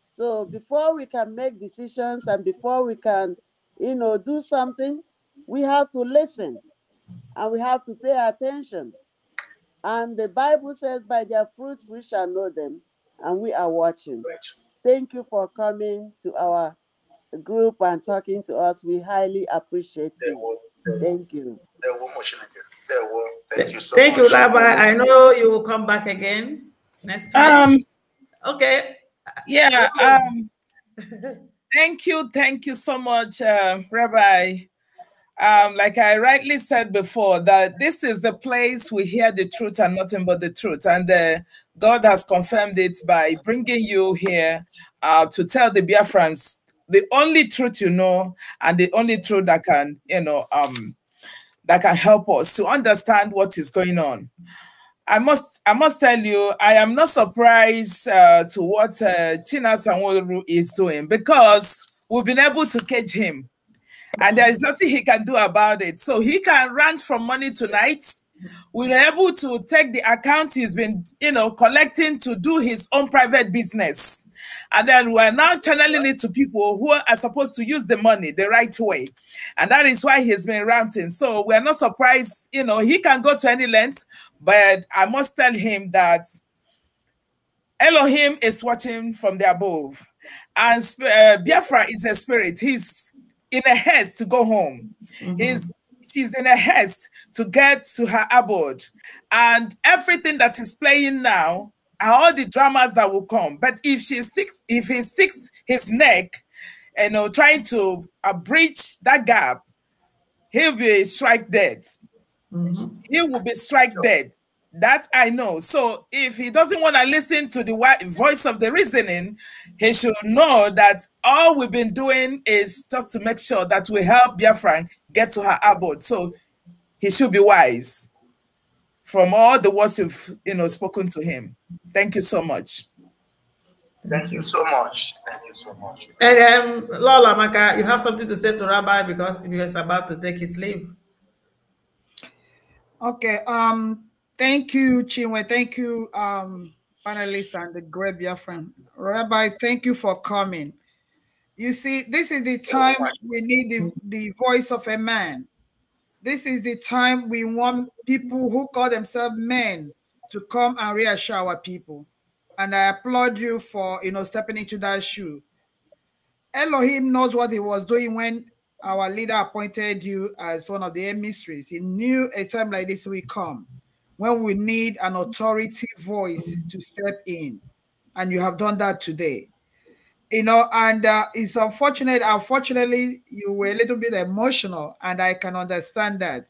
So before we can make decisions and before we can, do something, we have to listen and we have to pay attention. And the Bible says, by their fruits we shall know them, and we are watching. Thank you for coming to our group and talking to us. We highly appreciate you. Thank you. Thank you so Thank much. you, Rabbi. I know you will come back again next time. Okay. Yeah. Thank you so much, Rabbi. Like I rightly said before, that this is the place we hear the truth and nothing but the truth. And God has confirmed it by bringing you here to tell the Biafrans the only truth you know and the only truth that can, that can help us to understand what is going on. I must tell you, I am not surprised to what China Sanwo-Olu is doing because we've been able to catch him. And there is nothing he can do about it. So he can rant from morning to night. We were able to take the account he's been, collecting to do his own private business. And then we're now channeling it to people who are supposed to use the money the right way. And that is why he's been ranting. So we're not surprised, he can go to any length. But I must tell him that Elohim is watching from the above. And Biafra is a spirit. He's in a haste to go home. She's in a haste to get to her abode. And everything that is playing now are all the dramas that will come. But if he sticks his neck, trying to breach that gap, he'll be strike dead. He will be strike dead. That I know. So if he doesn't want to listen to the voice of the reasoning, he should know that all we've been doing is just to make sure that we help Biafra get to her abode. So he should be wise from all the words you've spoken to him. Thank you so much. Thank you so much. Thank you so much. And Lola Maka, you have something to say to Rabbi because he is about to take his leave. Okay. Thank you, Chinwe. Thank you, panelists and the great Biafran. Rabbi, thank you for coming. You see, this is the time we need the voice of a man. This is the time we want people who call themselves men to come and reassure our people. And I applaud you for, stepping into that shoe. Elohim knows what he was doing when our leader appointed you as one of the emissaries. He knew a time like this will come when we need an authority voice to step in. And you have done that today. You know, and it's unfortunate. Unfortunately, you were a little bit emotional, and I can understand that.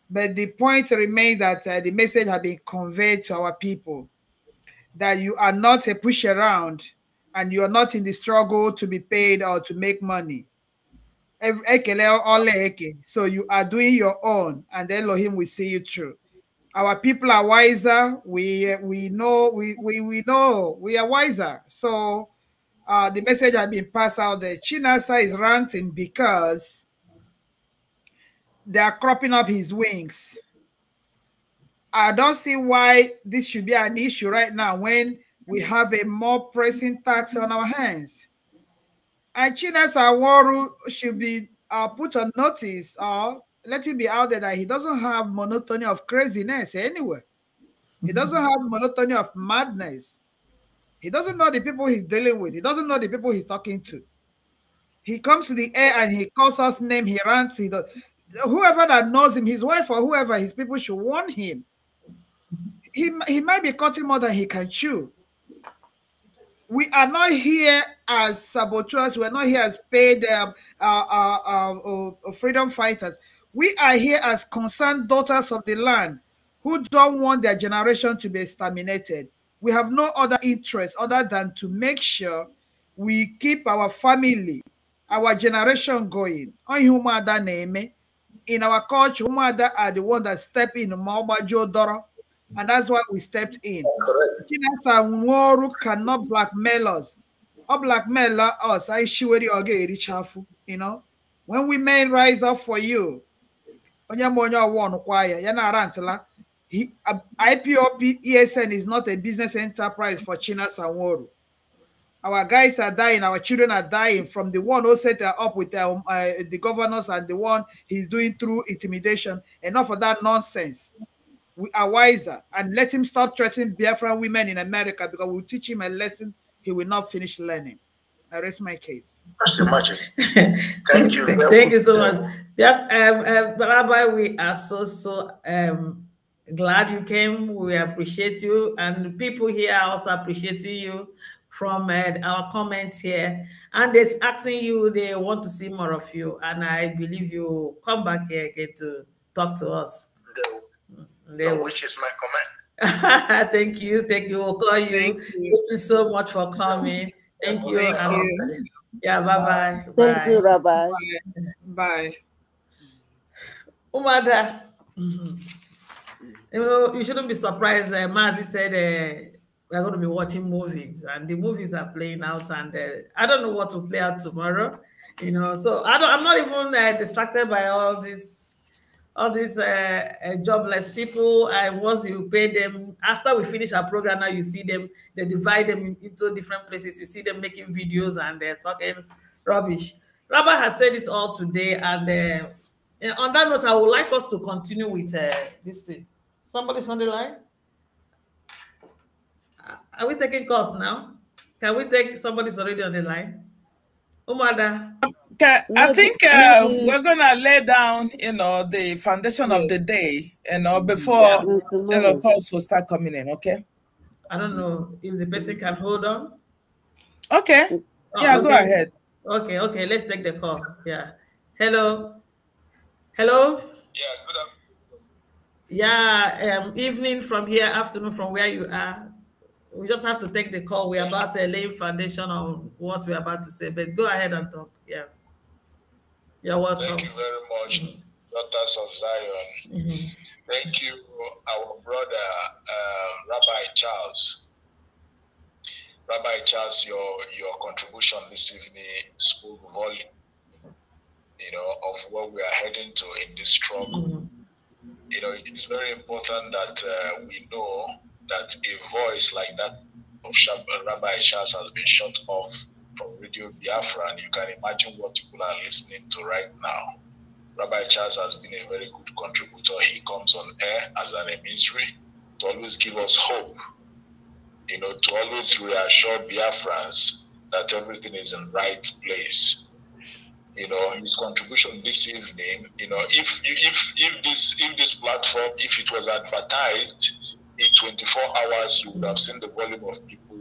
But the point remains that the message has been conveyed to our people that you are not a push around and you are not in the struggle to be paid or to make money. So you are doing your own, and Elohim will see you through. Our people are wiser. We know we are wiser. So the message has been passed out there. Chinasa is ranting because they are cropping up his wings. I don't see why this should be an issue right now when we have a more pressing tax on our hands. And Chinasa Nworu should be put on notice or let it be out there that he doesn't have monotony of craziness anywhere. He doesn't have monotony of madness. He doesn't know the people he's dealing with. He doesn't know the people he's talking to. He comes to the air and he calls us names. He rants. Whoever that knows him, his wife or whoever, his people should warn him. He might be cutting more than he can chew. We are not here as saboteurs. We are not here as paid freedom fighters. We are here as concerned daughters of the land who don't want their generation to be exterminated. We have no other interest other than to make sure we keep our family, our generation going. In our culture, mother are the ones that step in, and that's why we stepped in. Chinasa Nworu cannot blackmail us. Or blackmail us. You know, when women rise up for you, IPOP ESN is not a business enterprise for Chinasa Nworu. Our guys are dying, our children are dying from the one who set up with the governors and the one he's doing through intimidation. Enough of that nonsense. We are wiser, and let him stop threatening Biafran women in America because we'll teach him a lesson he will not finish learning. I rest my case. Thank you. Thank you so much. Rabbi, we are so glad you came. We appreciate you, and people here are also appreciating you from our comments here. And they're asking you, they want to see more of you, and I believe you come back here again to talk to us. Which is my comment. Thank you. We'll call you. Thank you so much for coming. Thank you. Yeah, bye-bye. Thank you, Rabbi. Bye. Umada, you shouldn't be surprised. Mazi said we're going to be watching movies, and the movies are playing out, and I don't know what will play out tomorrow. You know, so I'm not even distracted by all these jobless people. And once you pay them, after we finish our program, now you see them, they divide them into different places. You see them making videos and they're talking rubbish. Rabbi has said it all today, and on that note, I would like us to continue with this thing. Somebody's on the line? Are we taking calls now? Can we take somebody's already on the line? Umada. I think we're gonna lay down, the foundation of the day, before calls will start coming in. Okay. I don't know if the person can hold on. Okay. Yeah, go ahead. Okay. Let's take the call. Yeah. Hello. Yeah. Good afternoon. Yeah. Evening from here. Afternoon from where you are. We just have to take the call. We're about to lay foundation on what we're about to say. But go ahead and talk. Yeah. You're welcome. Thank you very much, Daughters of Zion. Thank you, our brother, Rabbi Charles. Rabbi Charles, your contribution this evening spoke volume, of what we are heading to in this struggle. It is very important that we know that a voice like that of Rabbi Charles has been shut off from Radio Biafra, and you can imagine what people are listening to right now. Rabbi Charles has been a very good contributor. He comes on air as an emissary to always give us hope, to always reassure Biafrans that everything is in right place. You know, his contribution this evening, you know, if this platform, if it was advertised in 24 hours, you would have seen the volume of people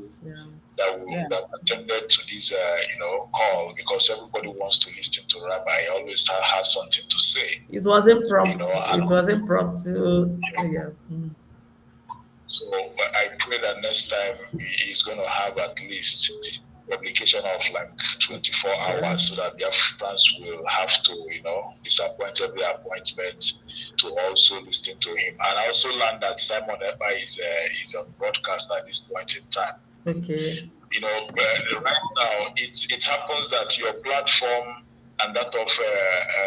that would have attended to this, you know, call, because everybody wants to listen to Rabbi. He always has something to say. It wasn't prompt. You know, it wasn't prompt. So I pray that next time he's going to have at least publication of like 24 hours so that their friends will have to, you know, disappoint every appointment to also listen to him. And I also learned that Simon Ekpa is a broadcaster at this point in time. Okay. You know, right now it happens that your platform and that of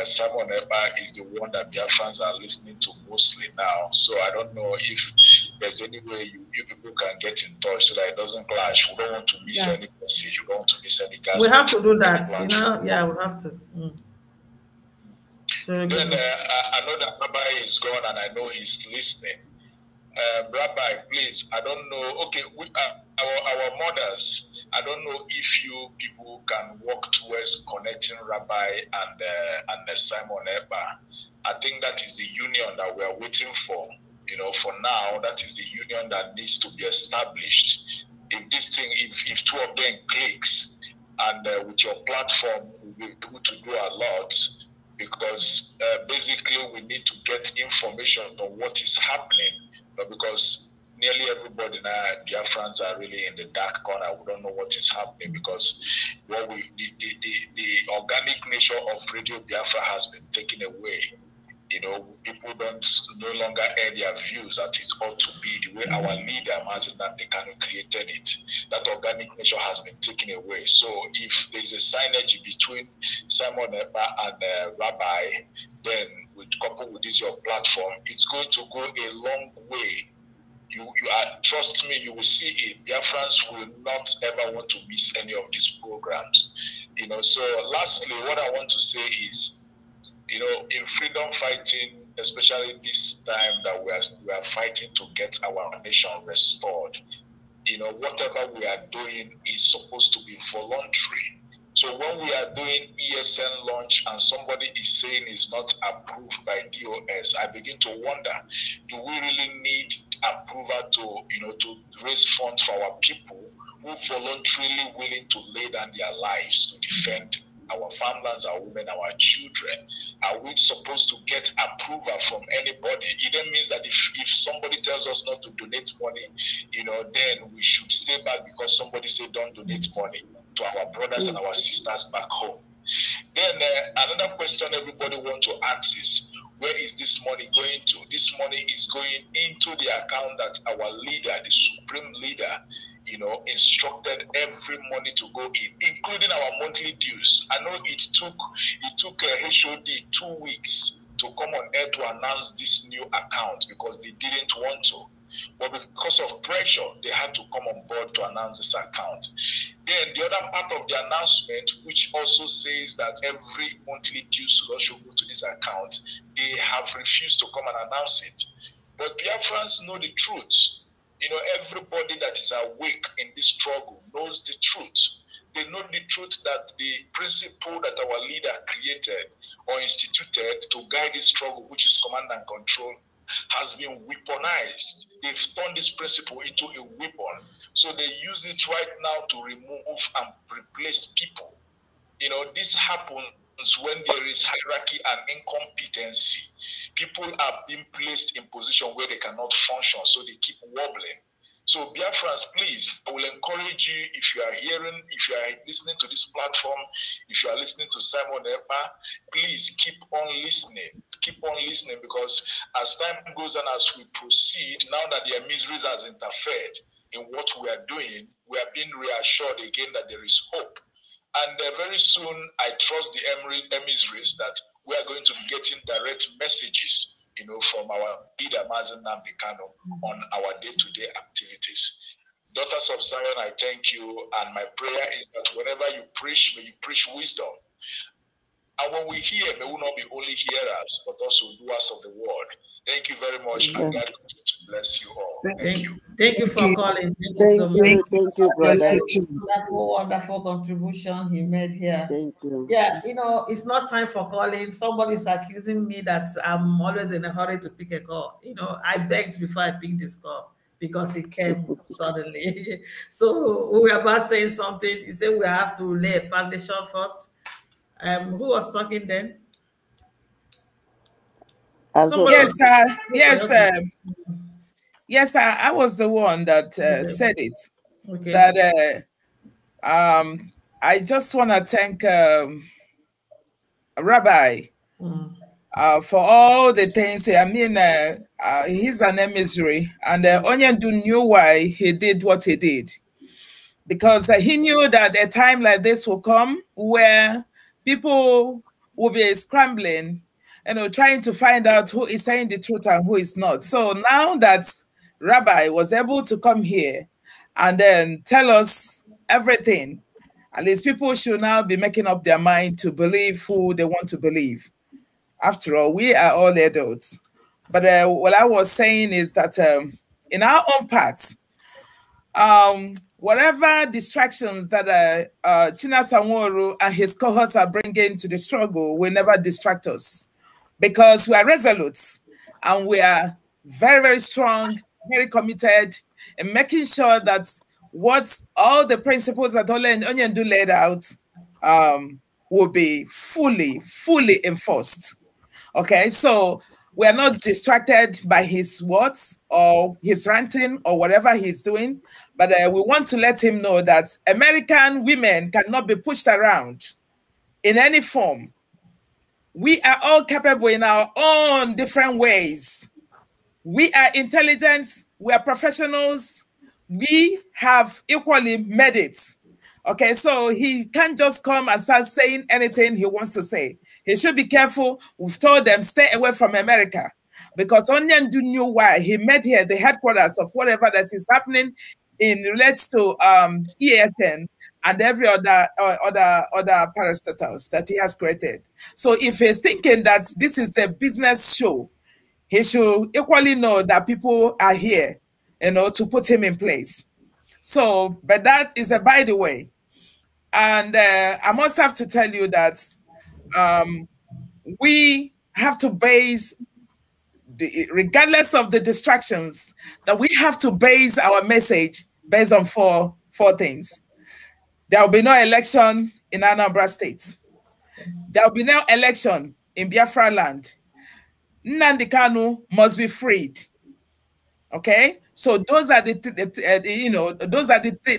Simon Ekpa is the one that their fans are listening to mostly now. So I don't know if there's any way you people can get in touch so that it doesn't clash. We don't want to miss any message. We don't want to miss any gas. We have to do that, you know. Yeah, we have to. So then I know that Rabbi is gone, and I know he's listening. Rabbi, please, I don't know. Okay, our mothers, I don't know if you people can work towards connecting Rabbi and Simon Ekpa. I think that is the union that we are waiting for. You know, for now, that is the union that needs to be established. If this thing, if two of them clicks, and with your platform, we'll be able to do a lot, because basically we need to get information on what is happening, because nearly everybody now, Biafrans are really in the dark corner. We don't know what is happening, because what the organic nature of Radio Biafra has been taken away. You know, people no longer air their views that it ought to be the way our leader, Mazi Nnamdi Kanu, created it. That organic nature has been taken away. So if there's a synergy between Simon Ekpa and Rabbi, then coupled with this your platform, it's going to go a long way. You are, trust me, you will see it. Biafrans will not ever want to miss any of these programs. You know, so lastly, what I want to say is, you know, in freedom fighting, especially this time that we are fighting to get our nation restored, you know, whatever we are doing is supposed to be voluntary. So when we are doing ESN launch and somebody is saying it's not approved by DOS, I begin to wonder, do we really need approval to, you know, to raise funds for our people who voluntarily willing to lay down their lives to defend our farmlands, our women, our children? Are we supposed to get approval from anybody? It then means that if somebody tells us not to donate money, you know, then we should stay back because somebody said don't donate money to our brothers and our sisters back home. Then another question everybody wants to ask is, where is this money going to? This money is going into the account that our leader, the supreme leader, you know, instructed every money to go in, including our monthly dues. I know it took HOD 2 weeks to come on air to announce this new account because they didn't want to. But because of pressure, they had to come on board to announce this account. Then the other part of the announcement, which also says that every monthly dues should go to this account, they have refused to come and announce it. But Biafrans know the truth. You know, everybody that is awake in this struggle knows the truth. They know the truth that the principle that our leader created or instituted to guide this struggle, which is command and control, has been weaponized. They've turned this principle into a weapon. So they use it right now to remove and replace people. You know, this happens when there is hierarchy and incompetency. People are being placed in position where they cannot function, so they keep wobbling. So Biafrans, please, I will encourage you, if you are hearing, if you are listening to this platform, if you are listening to Simon Ekpa, please keep on listening. Keep on listening, because as time goes on, as we proceed, now that their miseries has interfered in what we are doing, we are being reassured again that there is hope. And very soon, I trust the emissaries that we are going to be getting direct messages, you know, from our leader, Mazi Nnamdi Kanu, on our day-to-day activities. Daughters of Zion, I thank you. And my prayer is that whenever you preach, may you preach wisdom. And when we hear, may we not be only hearers, but also doers of the word. Thank you very much, and God continue to bless you all. Thank you. Thank you for calling. Thank you so much. Thank you, brother. That wonderful contribution he made here. Thank you. Yeah, you know, it's not time for calling. Somebody's accusing me that I'm always in a hurry to pick a call. You know, I begged before I picked this call because it came suddenly. So we were about saying something. He said we have to lay a foundation first. Who was talking then? Yes, sir. Yes, sir. Yes, sir. I was the one that said it. Okay. That I just want to thank Rabbi for all the things. I mean, he's an emissary, and Onyendu knew why he did what he did, because he knew that a time like this will come where people will be scrambling, you know, trying to find out who is saying the truth and who is not. So now that Rabbi was able to come here and then tell us everything, at least people should now be making up their mind to believe who they want to believe. After all, we are all adults. But what I was saying is that in our own part, whatever distractions that China Sanwo-Olu and his cohorts are bringing to the struggle will never distract us, because we are resolute and we are very, very strong, very committed in making sure that what all the principles that Ole and Onyendu laid out will be fully enforced. Okay, so we are not distracted by his words or his ranting or whatever he's doing, but we want to let him know that American women cannot be pushed around in any form. We are all capable in our own different ways. We are intelligent, we are professionals, we have equally made it. Okay, so he can't just come and start saying anything he wants to say. He should be careful. We've told them stay away from America, because Onyendu knew why he met here, the headquarters of whatever that is happening in relates to ESN and every other parastatals that he has created. So if he's thinking that this is a business show, he should equally know that people are here, you know, to put him in place. So, but that is a by the way. And I must have to tell you that we have to base, regardless of the distractions, that we have to base our message based on four things. There will be no election in Anambra State. There will be no election in Biafra land. Nnamdi Kanu must be freed. Okay, so those are the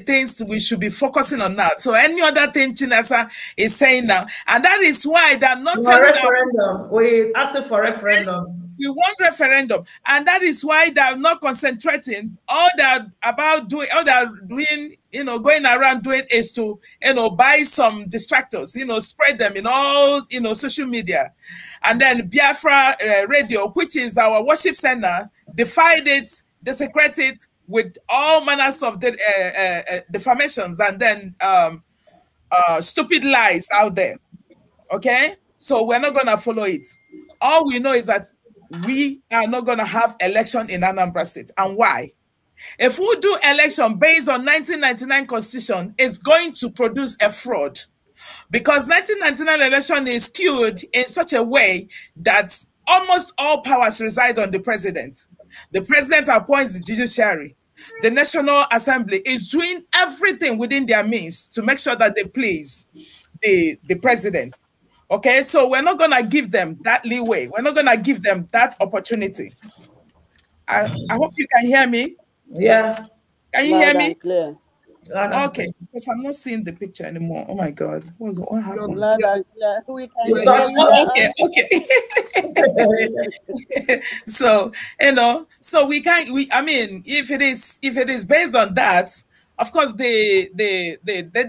things we should be focusing on now. So any other thing Chinasa is saying now, and that is why they're not referendum. We asked for referendum. We want referendum, and that is why they're not concentrating. All they're doing, you know, going around doing is to, you know, buy some distractors, you know, spread them in all, you know, social media, and then Biafra Radio, which is our worship center, defied it, desecrated it with all manners of defamations and then stupid lies out there. Okay, so we're not gonna follow it. All we know is that we are not going to have election in Anambra State. And why? If we do election based on 1999 constitution, it's going to produce a fraud, because 1999 election is skewed in such a way that almost all powers reside on the president. The president appoints the judiciary. The National Assembly is doing everything within their means to make sure that they please the president. Okay, so we're not going to give them that leeway. We're not going to give them that opportunity. I hope you can hear me. Yeah. Can you hear me? Clear. Okay, because I'm not seeing the picture anymore. Oh my God. What happened? Loud and clear. We can Okay. So, you know, so I mean, if it is based on that, of course, the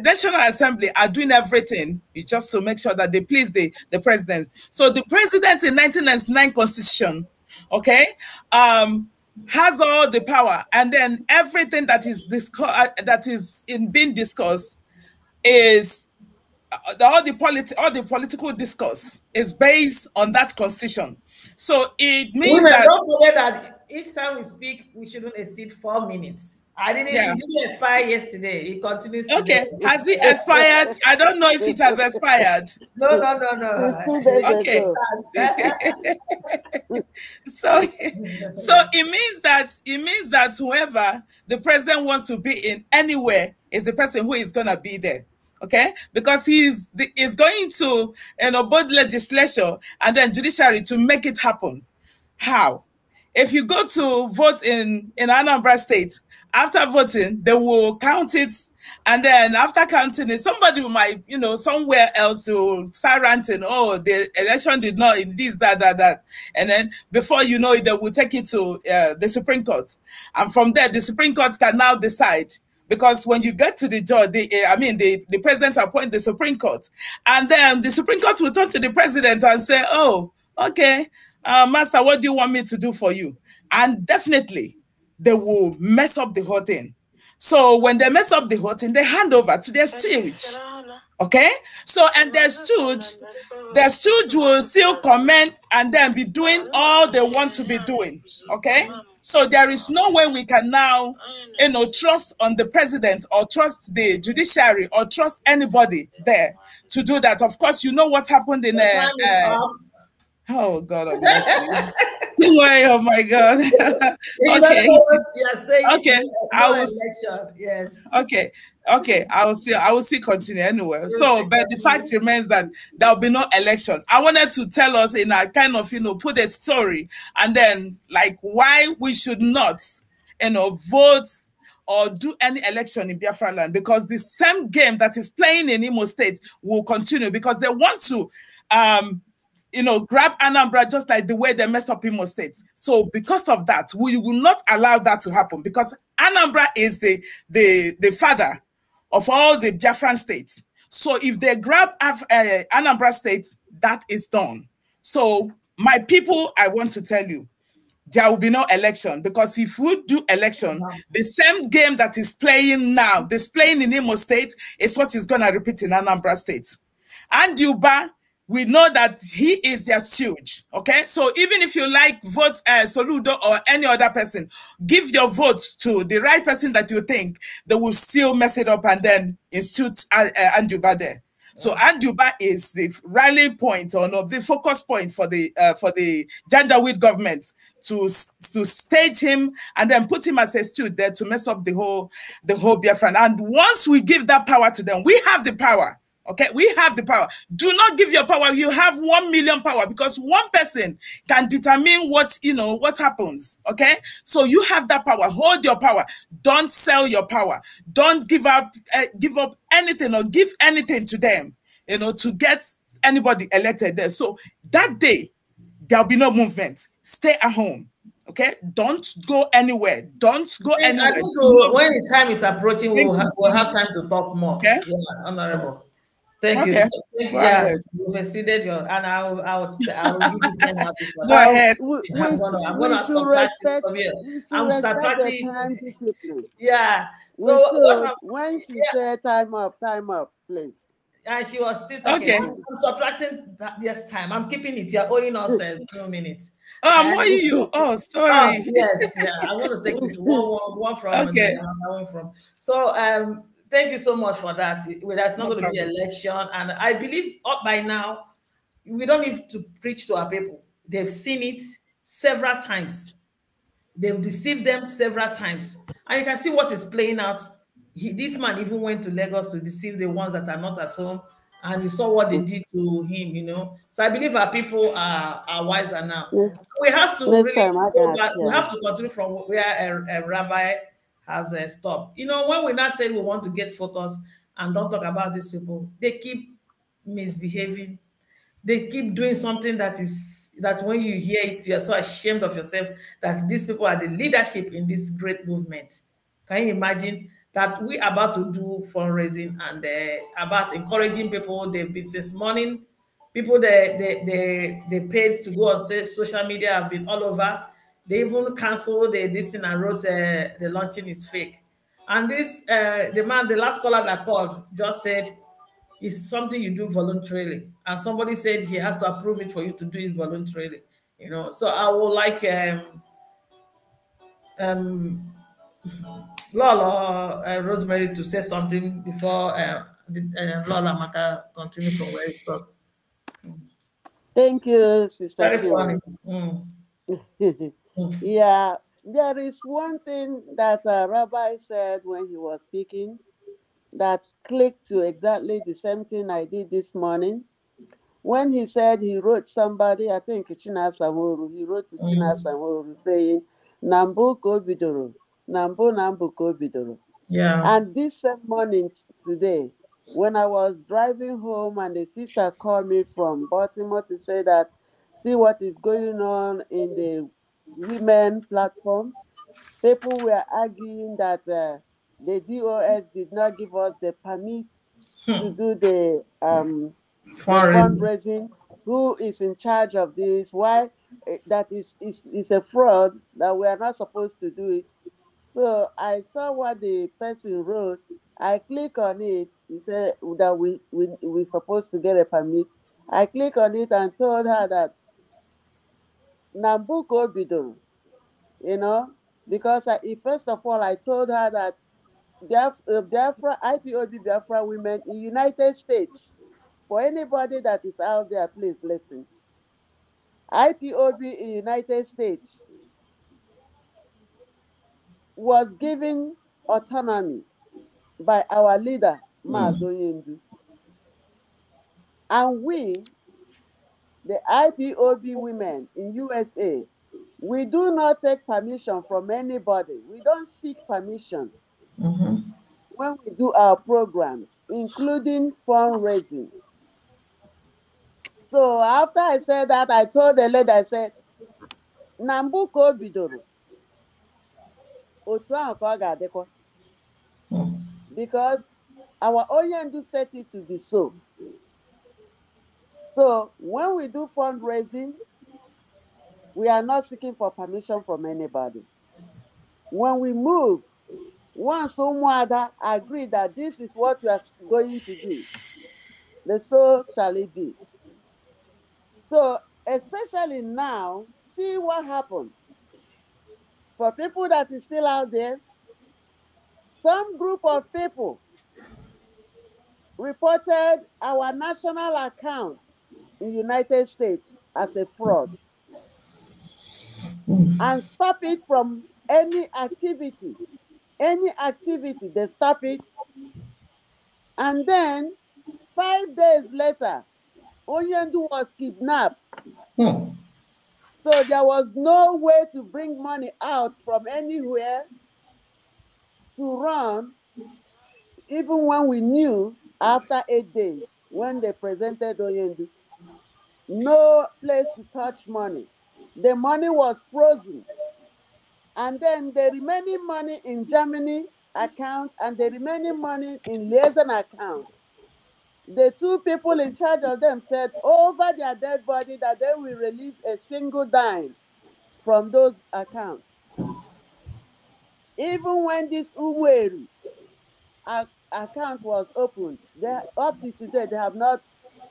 National Assembly are doing everything just to make sure that they please the president. So the president in 1999 Constitution, okay, has all the power, and then everything that is being discussed is all the political discourse is based on that constitution. So it means Women, that don't forget that each time we speak, we shouldn't exceed 4 minutes. It didn't expire yesterday. It continues today. Okay, has it expired? I don't know if it has expired. No. It's 2 days Okay. ago. So it means that whoever the president wants to be in anywhere is the person who is gonna be there. Okay, because he's going to both legislature and then judiciary to make it happen. How? If you go to vote in Anambra State, after voting, they will count it, and then after counting it, somebody might, somewhere else will start ranting, oh, the election did not, this, that. And then before you know it, they will take it to the Supreme Court. And from there, the Supreme Court can now decide. Because when you get to the judge, the president appoints the Supreme Court. And then the Supreme Court will turn to the president and say, oh, okay, Master, what do you want me to do for you? And definitely, they will mess up the whole thing. So when they mess up the whole thing, they hand over to their stooge. Okay? So, and their stooge will still comment and then be doing all they want to be doing. Okay? So there is no way we can now, trust on the president or trust the judiciary or trust anybody there to do that. Of course, you know what happened in oh God of mercy. Oh my God. Okay. I will. Yes. Okay. I will still continue anyway. So, but the fact remains that there will be no election. I wanted to tell us in a kind of, put a story and then like why we should not, vote or do any election in Biafra land, because the same game that is playing in Imo State will continue because they want to, grab Anambra just like the way they messed up Imo State. So because of that, we will not allow that to happen because Anambra is the father of all the Biafran states. So if they grab Anambra State, that is done. So my people, I want to tell you, there will be no election because if we do election, the same game that is playing now, this playing in Imo State is what is going to repeat in Anambra State. And Yuba, we know that he is their stooge, okay? So even if you like vote Soludo or any other person, give your vote to the right person that you think they will still mess it up and then institute Anduba there. So Anduba is the rally point or no, the focus point for the Janjaweed government to stage him and then put him as a stooge there to mess up the whole Biafran. And once we give that power to them, we have the power. Okay, we have the power. Do not give your power. You have 1 million power because one person can determine what happens. Okay, so you have that power. Hold your power. Don't sell your power. Don't give up anything or give anything to them. To get anybody elected there. So that day there'll be no movement. Stay at home. Okay, don't go anywhere. Don't go anywhere. When the time is approaching, we'll have time to talk more. Okay, yeah, Honorable. Thank you. Yeah, you've exceeded your, and I will give you 10 minutes. Go ahead. I'm going to subtract it from here. I'm subtracting. Yeah. So when she said time up, please. And she was still talking. Okay. I'm subtracting this time. I'm keeping it. You're owing us 2 minutes. Oh, I'm owing you. Oh, sorry. Yes. Yeah. I'm going to take it one from okay. And another one from. So thank you so much for that. There's not going to be election. And I believe up by now, we don't need to preach to our people. They've seen it several times. They've deceived them several times. And you can see what is playing out. This man even went to Lagos to deceive the ones that are not at home. And you saw what they did to him, So I believe our people are wiser now. Yes. We have to really go back. We have to continue from where a rabbi has stopped. When we now say we want to get focused and don't talk about these people, they keep misbehaving. They keep doing something that when you hear it, you're so ashamed of yourself that these people are the leadership in this great movement. Can you imagine that we are about to do fundraising and about encouraging people? They've been since morning. People they paid to go on social media have been all over. They even canceled this thing and wrote the launching is fake. And this the last caller that called just said is something you do voluntarily, and somebody said he has to approve it for you to do it voluntarily. You know, so I would like um, Lola Rosemary to say something before Lola Maka continue from where he stopped. Thank you, Sister Very Chinwe. funny. Yeah, there is one thing that Rabbi said when he was speaking that clicked to exactly the same thing I did this morning. When he said he wrote somebody, I think China Samuru, he wrote to China Samuru saying, Nambu Kobidoro, Nambu Kobidoro. Yeah. And this same morning today, when I was driving home and the sister called me from Baltimore to say that, see what is going on in the women platform, people were arguing that the DOS did not give us the permit to do the fundraising. Who is in charge of this? Why that is a fraud that we are not supposed to do it. So I saw what the person wrote. I click on it. He said that we supposed to get a permit. I click on it and told her that Nambuko Bidoro, you know, because first of all I told her that Biafra IPOB Biafra women in United States. For anybody that is out there, please listen. IPOB in United States was given autonomy by our leader, Maaz Onyendu. And we, the IPOB women in USA, we do not take permission from anybody. We don't seek permission when we do our programs, including fundraising. So after I said that, I told the lady, I said, Nambuko bidoro. Otu ahụ ka ọ ga-adịkwa. Because our Onyendu set it to be so. So when we do fundraising, we are not seeking for permission from anybody. When we move, once Umuada agree that this is what we are going to do, so shall it be. So especially now, see what happened. For people that is still out there, some group of people reported our national account in United States as a fraud and stop it from any activity. Any activity, they stop it. And then 5 days later, Onyendu was kidnapped. So there was no way to bring money out from anywhere to run, even when we knew after 8 days, when they presented Onyendu, no place to touch money. The money was frozen. And then the remaining money in Germany account and the remaining money in liaison account, the two people in charge of them said over their dead body that they will release a single dime from those accounts. Even when this Umweru account was opened, up to today, they have not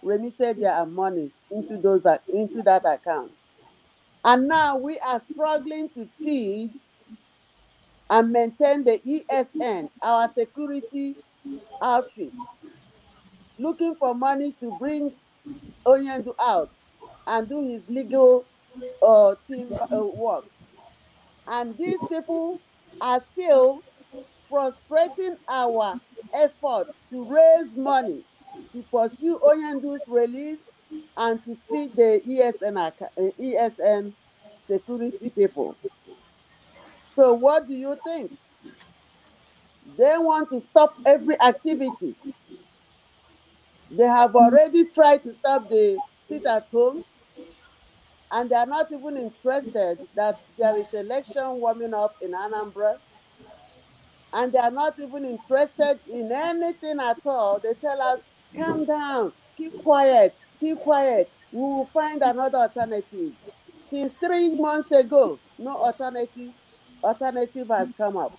remitted their money into that account. And now we are struggling to feed and maintain the ESN, our security outfit, looking for money to bring Onyendu out and do his legal team work. And these people are still frustrating our efforts to raise money to pursue Onyendu's release and to feed the ESN security people. So what do you think? They want to stop every activity. They have already tried to stop the sit at home, and they are not even interested that there is election warming up in Anambra. And they are not even interested in anything at all. They tell us, calm down, keep quiet, keep quiet. We will find another alternative. Since 3 months ago, no alternative has come up.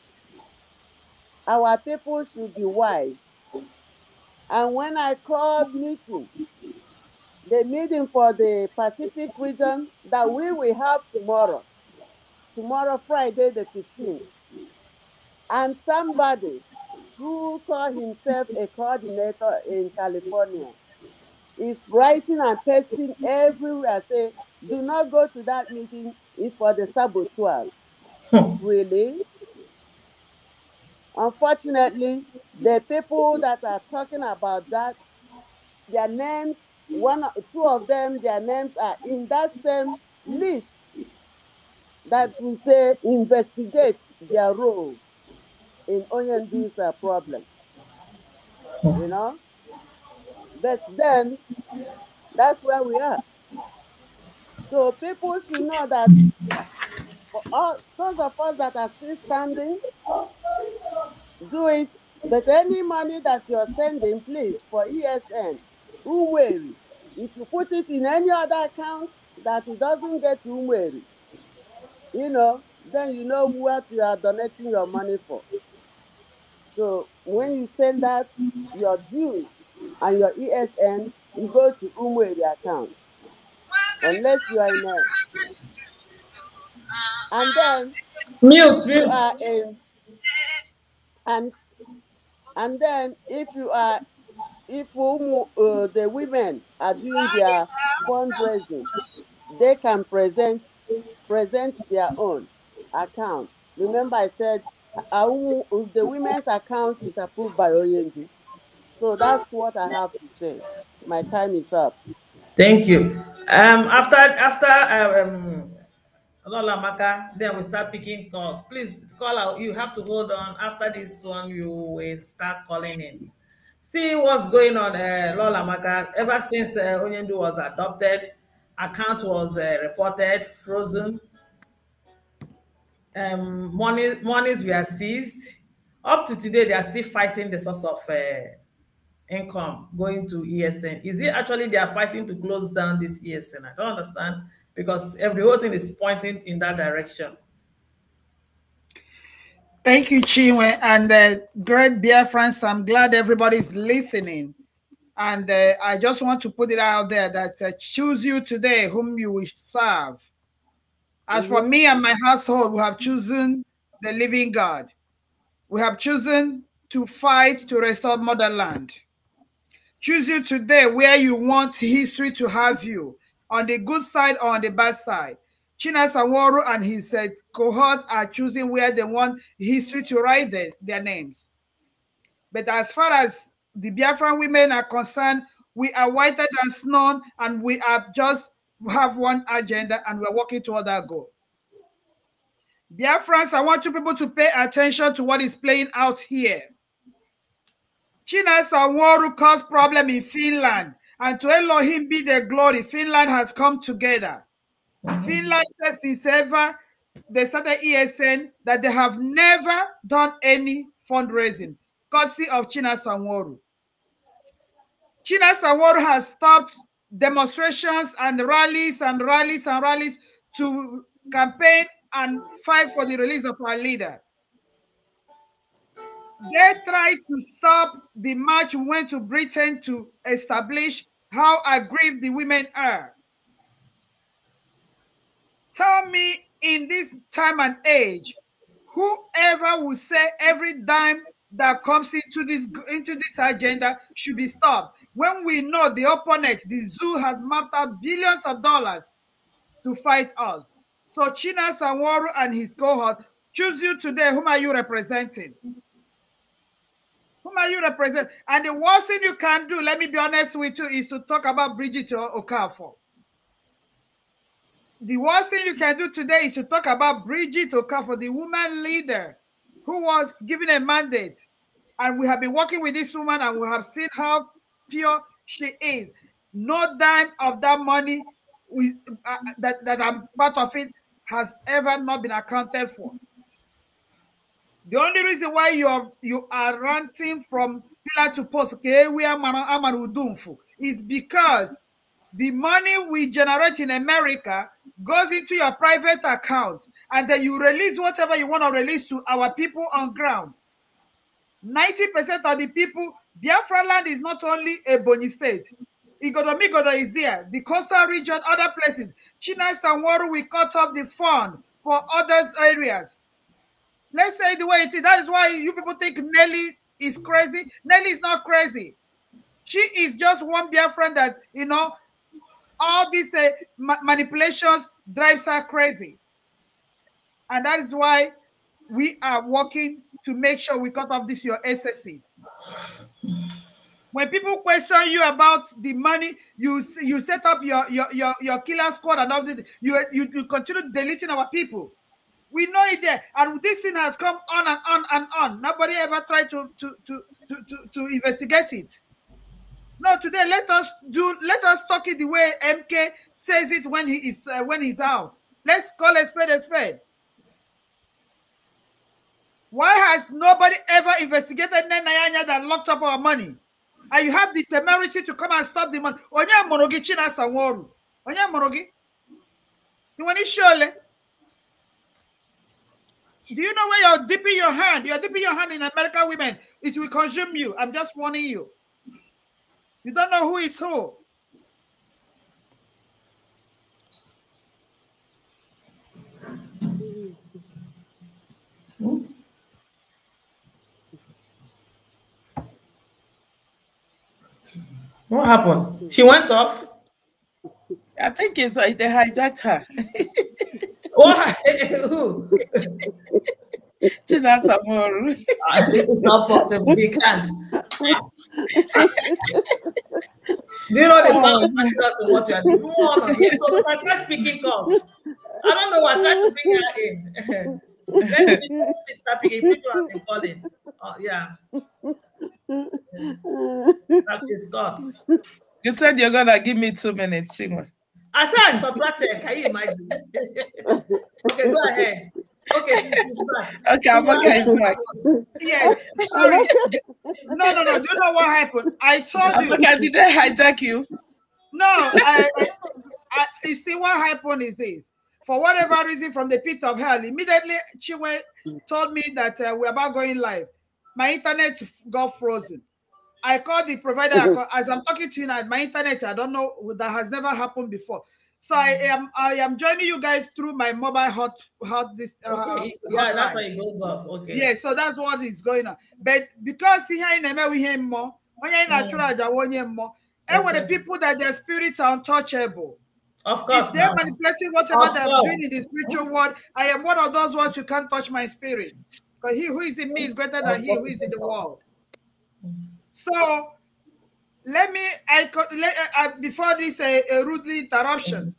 Our people should be wise. And when I called meeting, the meeting for the Pacific region that we will have tomorrow, Friday the 15th, and somebody who called himself a coordinator in California is writing and pasting everywhere, say, do not go to that meeting, it's for the saboteurs. Really? Unfortunately, the people that are talking about that, their names, two of them, their names are in that same list that we say investigate their role in Onyendu's problem. You know? But then, that's where we are. So people should know that for all those of us that are still standing, do it. But any money that you're sending, please, for ESN, Umweri, if you put it in any other account that it doesn't get to Umweri, you know, then you know what you are donating your money for. So when you send that, your dues and your ESN will go to Umweri account, unless you are in a. And then Mute. You are in, and then if you are, if the women are doing their fundraising, they can present their own account. Remember, I said the women's account is approved by Oyendu. So that's what I have to say. My time is up. Thank you. After Lola Maka, then we start picking calls. Please call out. You have to hold on. After this one, you will start calling in. See what's going on, Lola Maka. Ever since Onyendu was adopted, account was reported frozen. Monies were seized. Up to today, they are still fighting the source of income going to ESN. Is it actually they are fighting to close down this ESN? I don't understand, because the whole thing is pointing in that direction. Thank you, Chinwe, and great dear friends. I'm glad everybody's listening. And I just want to put it out there that choose you today whom you will serve. As for me and my household, we have chosen the living God. We have chosen to fight to restore motherland. Choose you today where you want history to have you, on the good side or on the bad side. Chinasa Nworu and his cohort are choosing where they want history to write their names. But as far as the Biafran women are concerned, we are whiter than snow, and we are just have one agenda, and we're working toward that goal. Biafrans, I want you people to pay attention to what is playing out here. Chinasa Nworu caused problem in Finland, and to Elohim be the glory, Finland has come together. Finland says since ever they started ESN that they have never done any fundraising, courtesy of Chinasa Nworu. Chinasa Nworu has stopped demonstrations and rallies to campaign and fight for the release of our leader. They tried to stop the march we went to Britain to establish how aggrieved the women are. Tell me, in this time and age, whoever will say every dime that comes into this agenda should be stopped, when we know the opponent, the zoo, has mapped out billions of dollars to fight us. So Chinasa Nworu and his cohort, choose you today. Whom are you representing? Whom are you representing? And the worst thing you can do, let me be honest with you, is to talk about Bridget Okafor. The worst thing you can do today is to talk about Bridget Okafor, the woman leader who was given a mandate. And we have been working with this woman, and we have seen how pure she is. No dime of that money that I'm part of it has ever not been accounted for. The only reason why you are ranting from pillar to post, is because the money we generate in America goes into your private account, and then you release whatever you want to release to our people on ground. 90% of the people, Biafra land is not only Ebonyi State. Igodomigodo is there, the coastal region, other places. Chinasa Nworu will cut off the fund for other areas. Let's say the way it is. That is why you people think Nelly is crazy. Nelly is not crazy. She is just one Biafran that, you know, all these manipulations drives her crazy. And that is why we are working to make sure we cut off this your SSCs. When people question you about the money, you set up your killer squad and all this, you continue deleting our people. We know it there, and this thing has come on and on and on. Nobody ever tried to investigate it. No, today let us talk it the way MK says it when he's out. Let's call a spade a spade. Why has nobody ever investigated Nenayanya that locked up our money? And you have the temerity to come and stop the money. Onya Morogi China Sanworu. Onya Morogi. You want to surely? Do you know where you're dipping your hand? You're dipping your hand in American women. It will consume you. I'm just warning you. You don't know who is who. What happened? She went off? I think it's like they hijacked her. What? Who? Chinasa Nworu. It's not possible. They can't. Do you know the power of what you are doing? So I start picking calls. I don't know what I tried to bring her in. Let me start picking. People have been calling. Yeah. That is God. You said you're gonna give me 2 minutes, Chinwe. I said I subtracted. Can you imagine? Okay, go ahead. Okay, okay, I'm okay. It's back. Yes. Sorry. No. Do you know what happened? I told you. Okay, did they hijack you? No. You see, what happened is this. For whatever reason, from the pit of hell, immediately Chinwe told me that we're about going live. My internet got frozen. I called the provider. As I'm talking to you now, my internet, I don't know, that has never happened before. So I am joining you guys through my mobile hot this. Okay. Yeah, that's why it goes off. Okay. Yeah, so that's what is going on. But because here in America we hear more, when you're in natural, more, and when the people that their spirits are untouchable. Of course. If they're manipulating whatever they're doing in the spiritual world, I am one of those ones who can't touch my spirit. Because he who is in me is greater than he who is in the world. So let me, before this rudely interruption,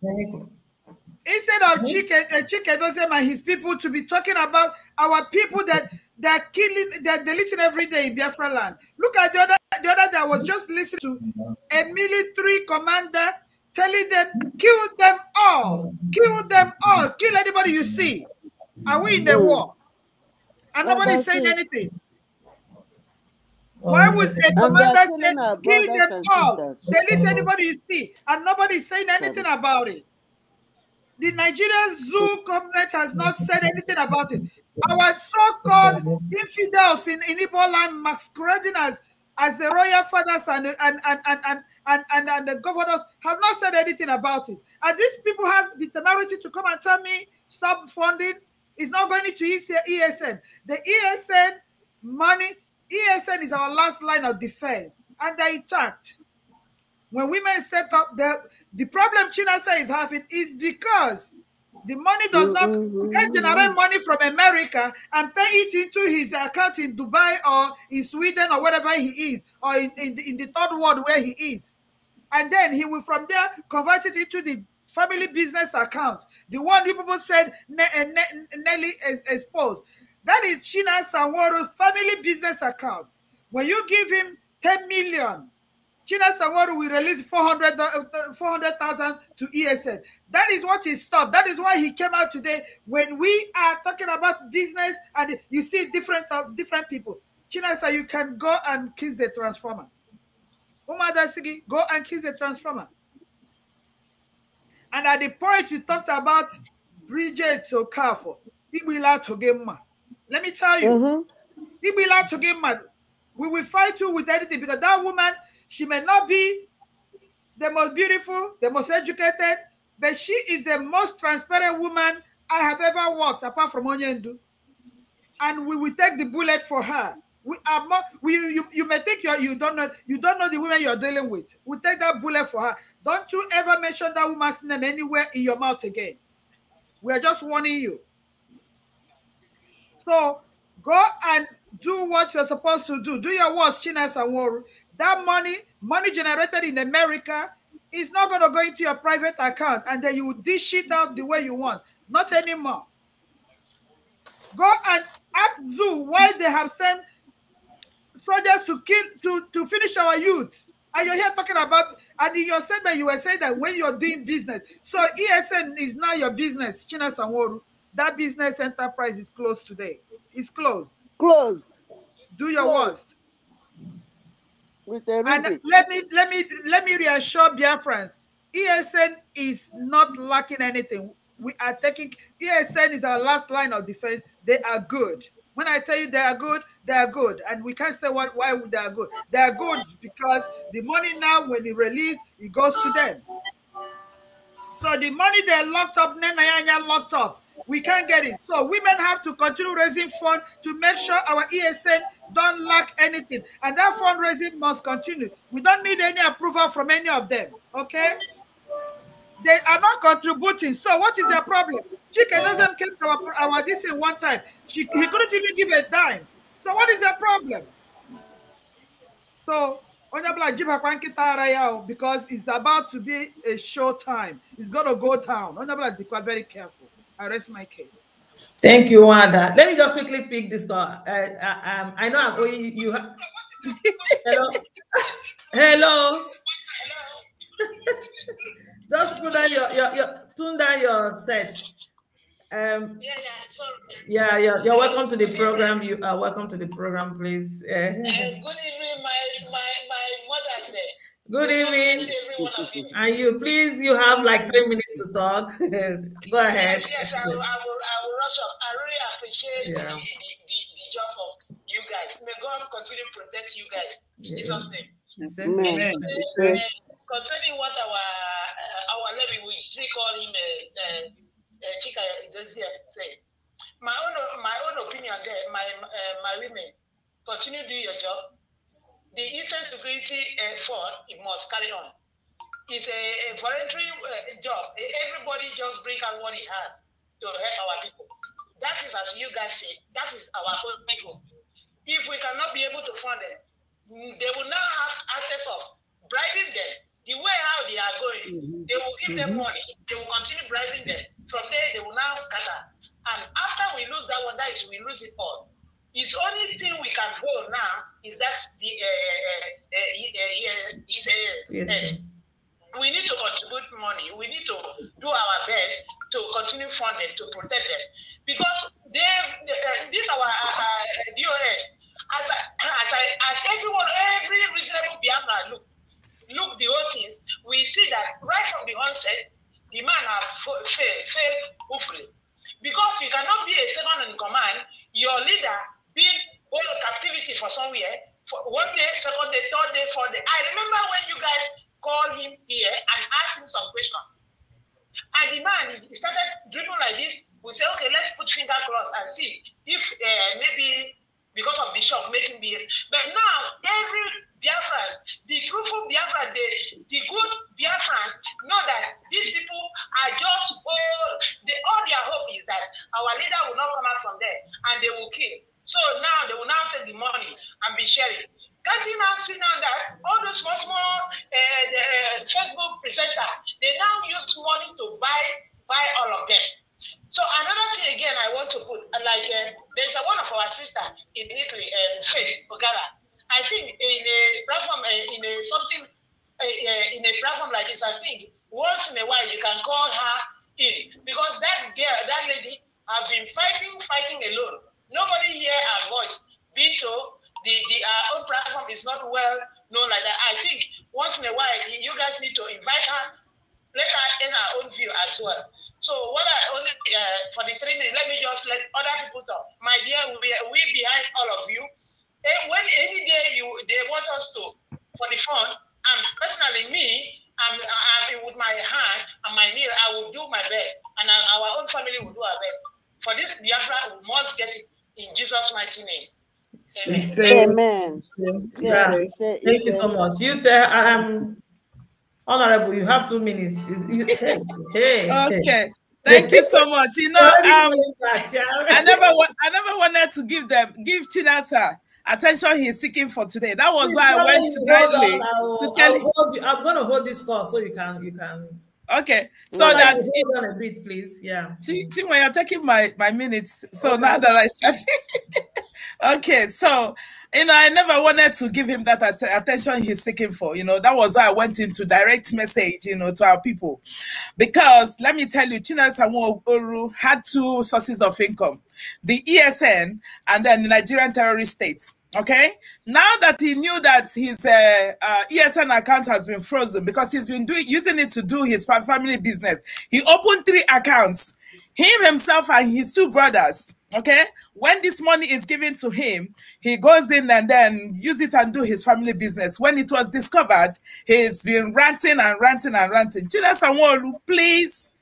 instead of Chike and his people to be talking about our people that they're killing, they're deleting every day in Biafra land. Look at the other day, I was just listening to a military commander telling them, kill them all, kill anybody you see. Are we in the war? And nobody's saying anything. Why was a commander saying, kill them all, delete anybody you see, and nobody's saying anything about it? The Nigerian zoo government has not said anything about it. Our so-called infidels in Igbo land masquerading as the royal fathers and the governors have not said anything about it. And these people have the temerity to come and tell me, stop funding. It's not going to ESN. The ESN money, ESN is our last line of defense, and they're intact. When women step up, the problem Chinasa is having is because the money does not generate money from America and pay it into his account in Dubai or in Sweden or wherever he is, or in the third world where he is. And then he will from there convert it into the family business account. The one you people said Nelly is exposed. That is Chinasa Nworu's family business account. When you give him 10 million, Chinasa Nworu will release 400,000 to ESN. That is what he stopped. That is why he came out today when we are talking about business and you see different people. Chinasa, you can go and kiss the transformer. Umar Dasigi, go and kiss the transformer. And at the point you talked about Bridget Okafor, let me tell you, We will fight you with anything, because that woman, she may not be the most beautiful, the most educated, but she is the most transparent woman I have ever worked, apart from Onyendu. And we will take the bullet for her. We are more, you may think you don't know the women you're dealing with. We take that bullet for her. Don't you ever mention that woman's name anywhere in your mouth again. We are just warning you. So go and do what you're supposed to do. Do your worst, Chinasa Nworu. That money generated in America is not going to go into your private account, and then you will dish it out the way you want. Not anymore. Go and ask Zoo why they have sent soldiers to kill to finish our youth. And you're here talking about, and in your statement you were saying that when you're doing business, so ESN is now your business, Chinasa Nworu. That business enterprise is closed today. It's closed. Closed. Do your worst. With a and let me reassure Biafrans, ESN is not lacking anything. We are taking, ESN is our last line of defense. They are good. When I tell you they are good, they are good. And we can't say why they are good. They are good because the money now, when it released, it goes to them. So the money they're locked up, Nenayanya locked up, we can't get it. So women have to continue raising funds to make sure our ESN don't lack anything. And that fundraising must continue. We don't need any approval from any of them, okay? They are not contributing. So what is their problem? Chike doesn't came to our this thing one time. He couldn't even give a dime. So what is their problem? So because it's about to be a show time. It's going to go down. Be very careful. I rest my case. Thank you, Wanda. Let me just quickly pick this call. I know I'm going. You have. Hello. Hello. Just put down your tune down your set. Yeah, you're welcome to the program. You are welcome to the program, please. Good evening, my mother there. Good evening. And you, please, you have like 3 minutes to talk. Go ahead. Yes, I will rush up. I really appreciate the job of you guys. May God continue to protect you guys. Concerning what our lady, we still call him Chika say. My own opinion there, my women, continue to do your job. The Eastern Security Fund, it must carry on. It's a voluntary job. Everybody just bring out what he has to help our people. That is, as you guys say, that is our own people. If we cannot be able to fund them, they will now have access of bribing them. The way how they are going, they will give them money. They will continue bribing them. From there, they will now scatter. And after we lose that one, that is, we lose it all. It's only thing we can hold now is that the we need to contribute money. We need to do our best to continue funding to protect them, because this our DOS as everyone, every reasonable Biafra look the whole things. We see that right from the onset, the man have failed awfully, because you cannot be a second in command. Your leader being all captivity for somewhere, for 1 day, 2nd day, 3rd day, 4th day. I remember when you guys called him here and asked him some questions. And the man, he started dribbling like this. We say, okay, let's put finger cross and see if maybe because of the shock, make him behave. But now, every Biafrans, the truthful Biafrans, the good Biafrans know that these people are just all their hope is that our leader will not come out from there and they will kill. So now they will now take the money and be sharing. Can't you now see now that all those small Facebook presenter, they now use money to buy all of them. So another thing again I want to put, like there's one of our sister in Italy, Faith Ogara. I think in a platform, in a platform like this, I think once in a while you can call her in, because that girl, that lady, have been fighting alone. Nobody hear her voice. Being told the own platform is not well known like that. I think once in a while you guys need to invite her, let her in her own view as well. So what I only for the 3 minutes, let me just let other people talk. My dear, we behind all of you. when any day they want us to for the fun, personally me, I'm with my hand and my knee, I will do my best, and our own family will do our best. For this Biafra, we must get it in Jesus' mighty name. Amen. Yeah. Thank you so much. You Honorable, you have 2 minutes. Okay. Thank you so much. You know, I never wanted to give Chinasa attention he's seeking for today. That was why I went to Bradley to tell him. I'm going to hold this call so you can. Okay, so that hold on a bit, please. Yeah. Chinwe, you're taking my minutes. So now that I start. Okay, so you know, I never wanted to give him that attention he's seeking for. You know, that was why I went into direct message, you know, to our people. Because let me tell you, Chinasa Nworu had 2 sources of income: the ESN and then the Nigerian terrorist state. Okay, now that he knew that his ESN account has been frozen because he's been using it to do his family business, he opened 3 accounts. Him, himself, and his 2 brothers. Okay, when this money is given to him, he goes in and then use it and do his family business. When it was discovered, he's been ranting and ranting and ranting. Chinasa Nworu, please,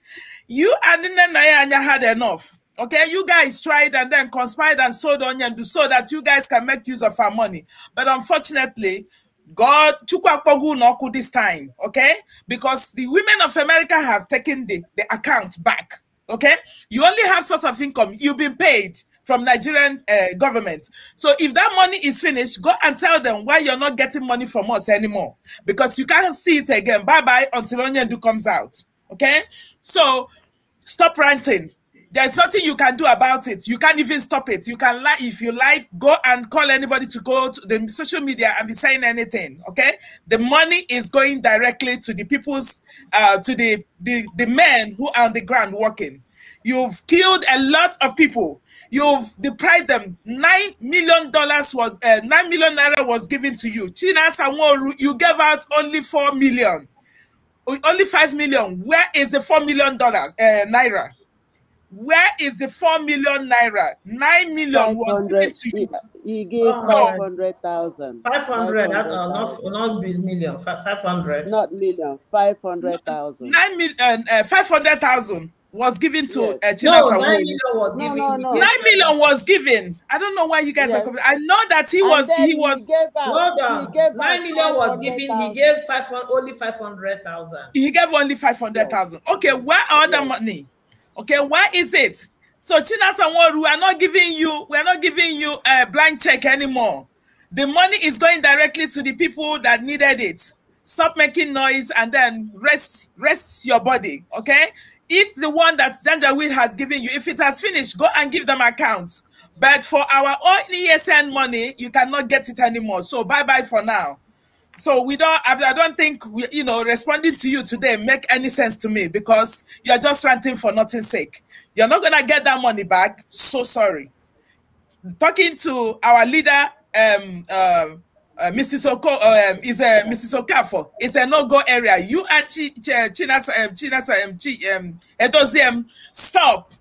you and Naya had enough. Okay, you guys tried and then conspired and sold onion so that you guys can make use of our money. But unfortunately, God Chukwapogu Noku this time, okay? Because the women of America have taken the account back. Okay, you only have source of income. You've been paid from Nigerian government. So if that money is finished, go and tell them why you're not getting money from us anymore, because you can't see it again. Bye-bye until Onyendu comes out. Okay, so stop ranting. There's nothing you can do about it. You can't even stop it. You can lie if you like. Go and call anybody to go to the social media and be saying anything. Okay, the money is going directly to the people's, to the men who are on the ground working. You've killed a lot of people. You've deprived them. $9 million was 9 million naira was given to you. Chinasa Nworu, you gave out only 4 million, only 5 million. Where is the $4 million naira? Where is the 4 million naira? 9 million was given to you. He gave 500,000. 500, not million. 500. Not million. 500,000. 500,000 was given to Chinasa. No, 9 million was given. No. 9 million was given. I don't know why you guys are coming. I know that he was. He gave out. 9 million was given. He gave only 500,000. He gave only 500,000. Okay, where are the money? Okay, where is it? So Chinasa Nworu, we are not giving you a blank check anymore. The money is going directly to the people that needed it. Stop making noise and then rest your body. Okay, eat the one that Janjaweed has given you. If it has finished, go and give them accounts. But for our own ESN money, you cannot get it anymore. So bye for now. So I don't think responding to you today make any sense to me, because you're just ranting for nothing's sake. You're not gonna get that money back. So sorry. Talking to our leader, Mrs. Okafor, it's a no-go area. You and Edoziem, stop.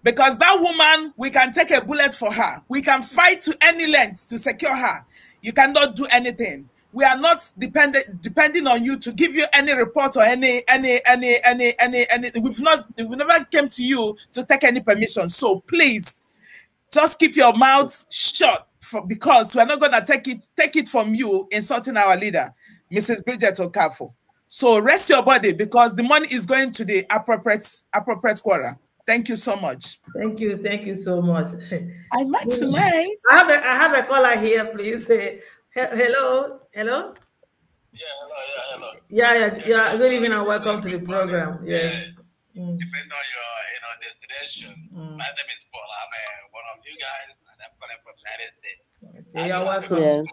Because that woman, we can take a bullet for her. We can fight to any length to secure her. You cannot do anything. We are not depending on you to give you any report or any. We've never came to you to take any permission. So please, just keep your mouth shut, because we're not gonna take it from you insulting our leader, Mrs. Bridget Okafor. So rest your body, because the money is going to the appropriate quarter. Thank you so much. Thank you so much. I maximize. I have a caller here, please. Hello. Yeah, hello. Yeah. Good evening and welcome to the program. Yes. Depending on your destination. My name is Paul. I'm one of you guys, and I'm calling from the United States. Okay, you're welcome. Yeah.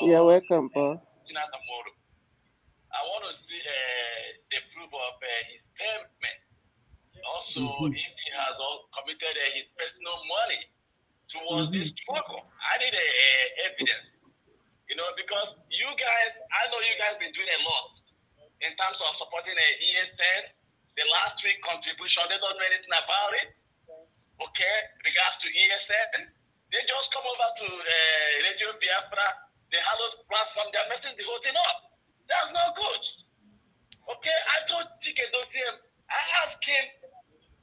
You're welcome, Paul. I want to see the proof of his payment. Also, if he has committed his personal money towards this struggle. I need evidence. Because you guys, I know you guys been doing a lot in terms of supporting the ESN. The last week contribution, they don't know anything about it. Okay, regards to ESN, They just come over to Radio Biafra, the hallowed platform, they're messing the whole thing up. That's not good. Okay, I told Chike Dosiem, I asked him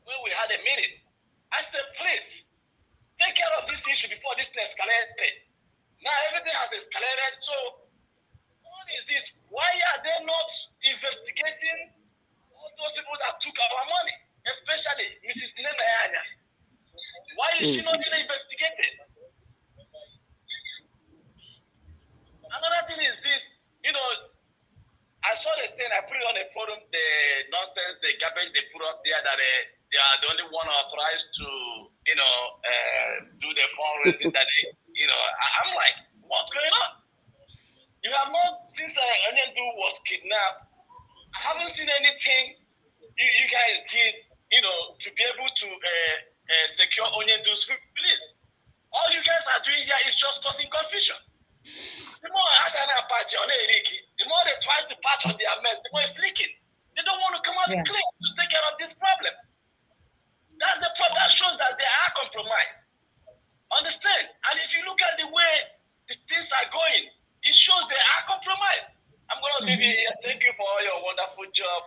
when we had a meeting, I said, please, take care of this issue before this escalated. Now everything has escalated, so what is this? Why are they not investigating all those people that took our money, especially Mrs. Nenayanya? Why is she not being investigated? Another thing is this, I saw the thing, I put it on a forum, the nonsense, the garbage they put up there that they are the only one authorized to, do the fundraising that I'm like, what's going on? You have not, since Onyendu was kidnapped, I haven't seen anything you guys did, to be able to secure Onyendu's release. All you guys are doing here is just causing confusion. The more the more they try to patch on their mess, the more it's leaking. They don't want to come out clean to take care of this problem. That's the problem. That shows that they are compromised. Understand? And if you look at the way the things are going, it shows they are compromised. I'm going to leave you here. Thank you for all your wonderful job.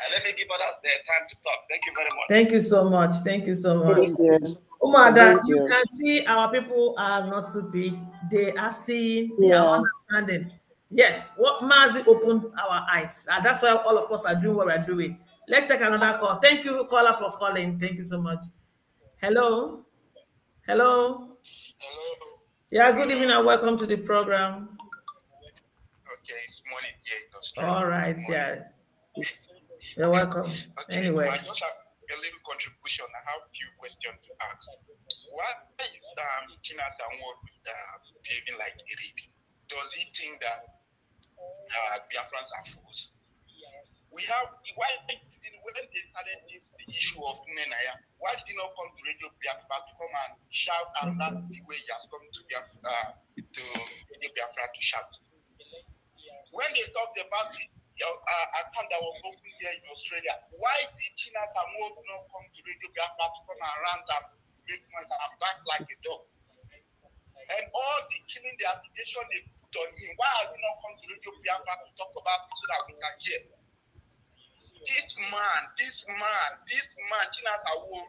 And let me give others their time to talk. Thank you very much. Thank you so much. Thank you so much. Umada, you can see our people are not stupid. They are seeing, they are understanding. Yes, what Mazi opened our eyes. And that's why all of us are doing what we're doing. Let's take another call. Thank you, caller, for calling. Thank you so much. Hello? Hello? Hello. Yeah, good evening and welcome to the program. Okay, it's morning here. All right, yeah. You're welcome. Okay, anyway. I just have a little contribution. I have a few questions to ask. Why is China Samuel behaving like a rabbit? Does he think that Biafrans are fools? We have, when they started the issue of Nenaya, why did he not come to Radio Biafra to come and shout and that's the way he has come to Radio Biafra to shout? When they talked about the account that was open here in Australia, why did China Samuel not come to Radio Biafra to come and rant and make noise and back like a dog? And all the killing, the accusation they put on him, why has he not come to Radio Biafra to talk about it so that we can hear? This man, China Samuel,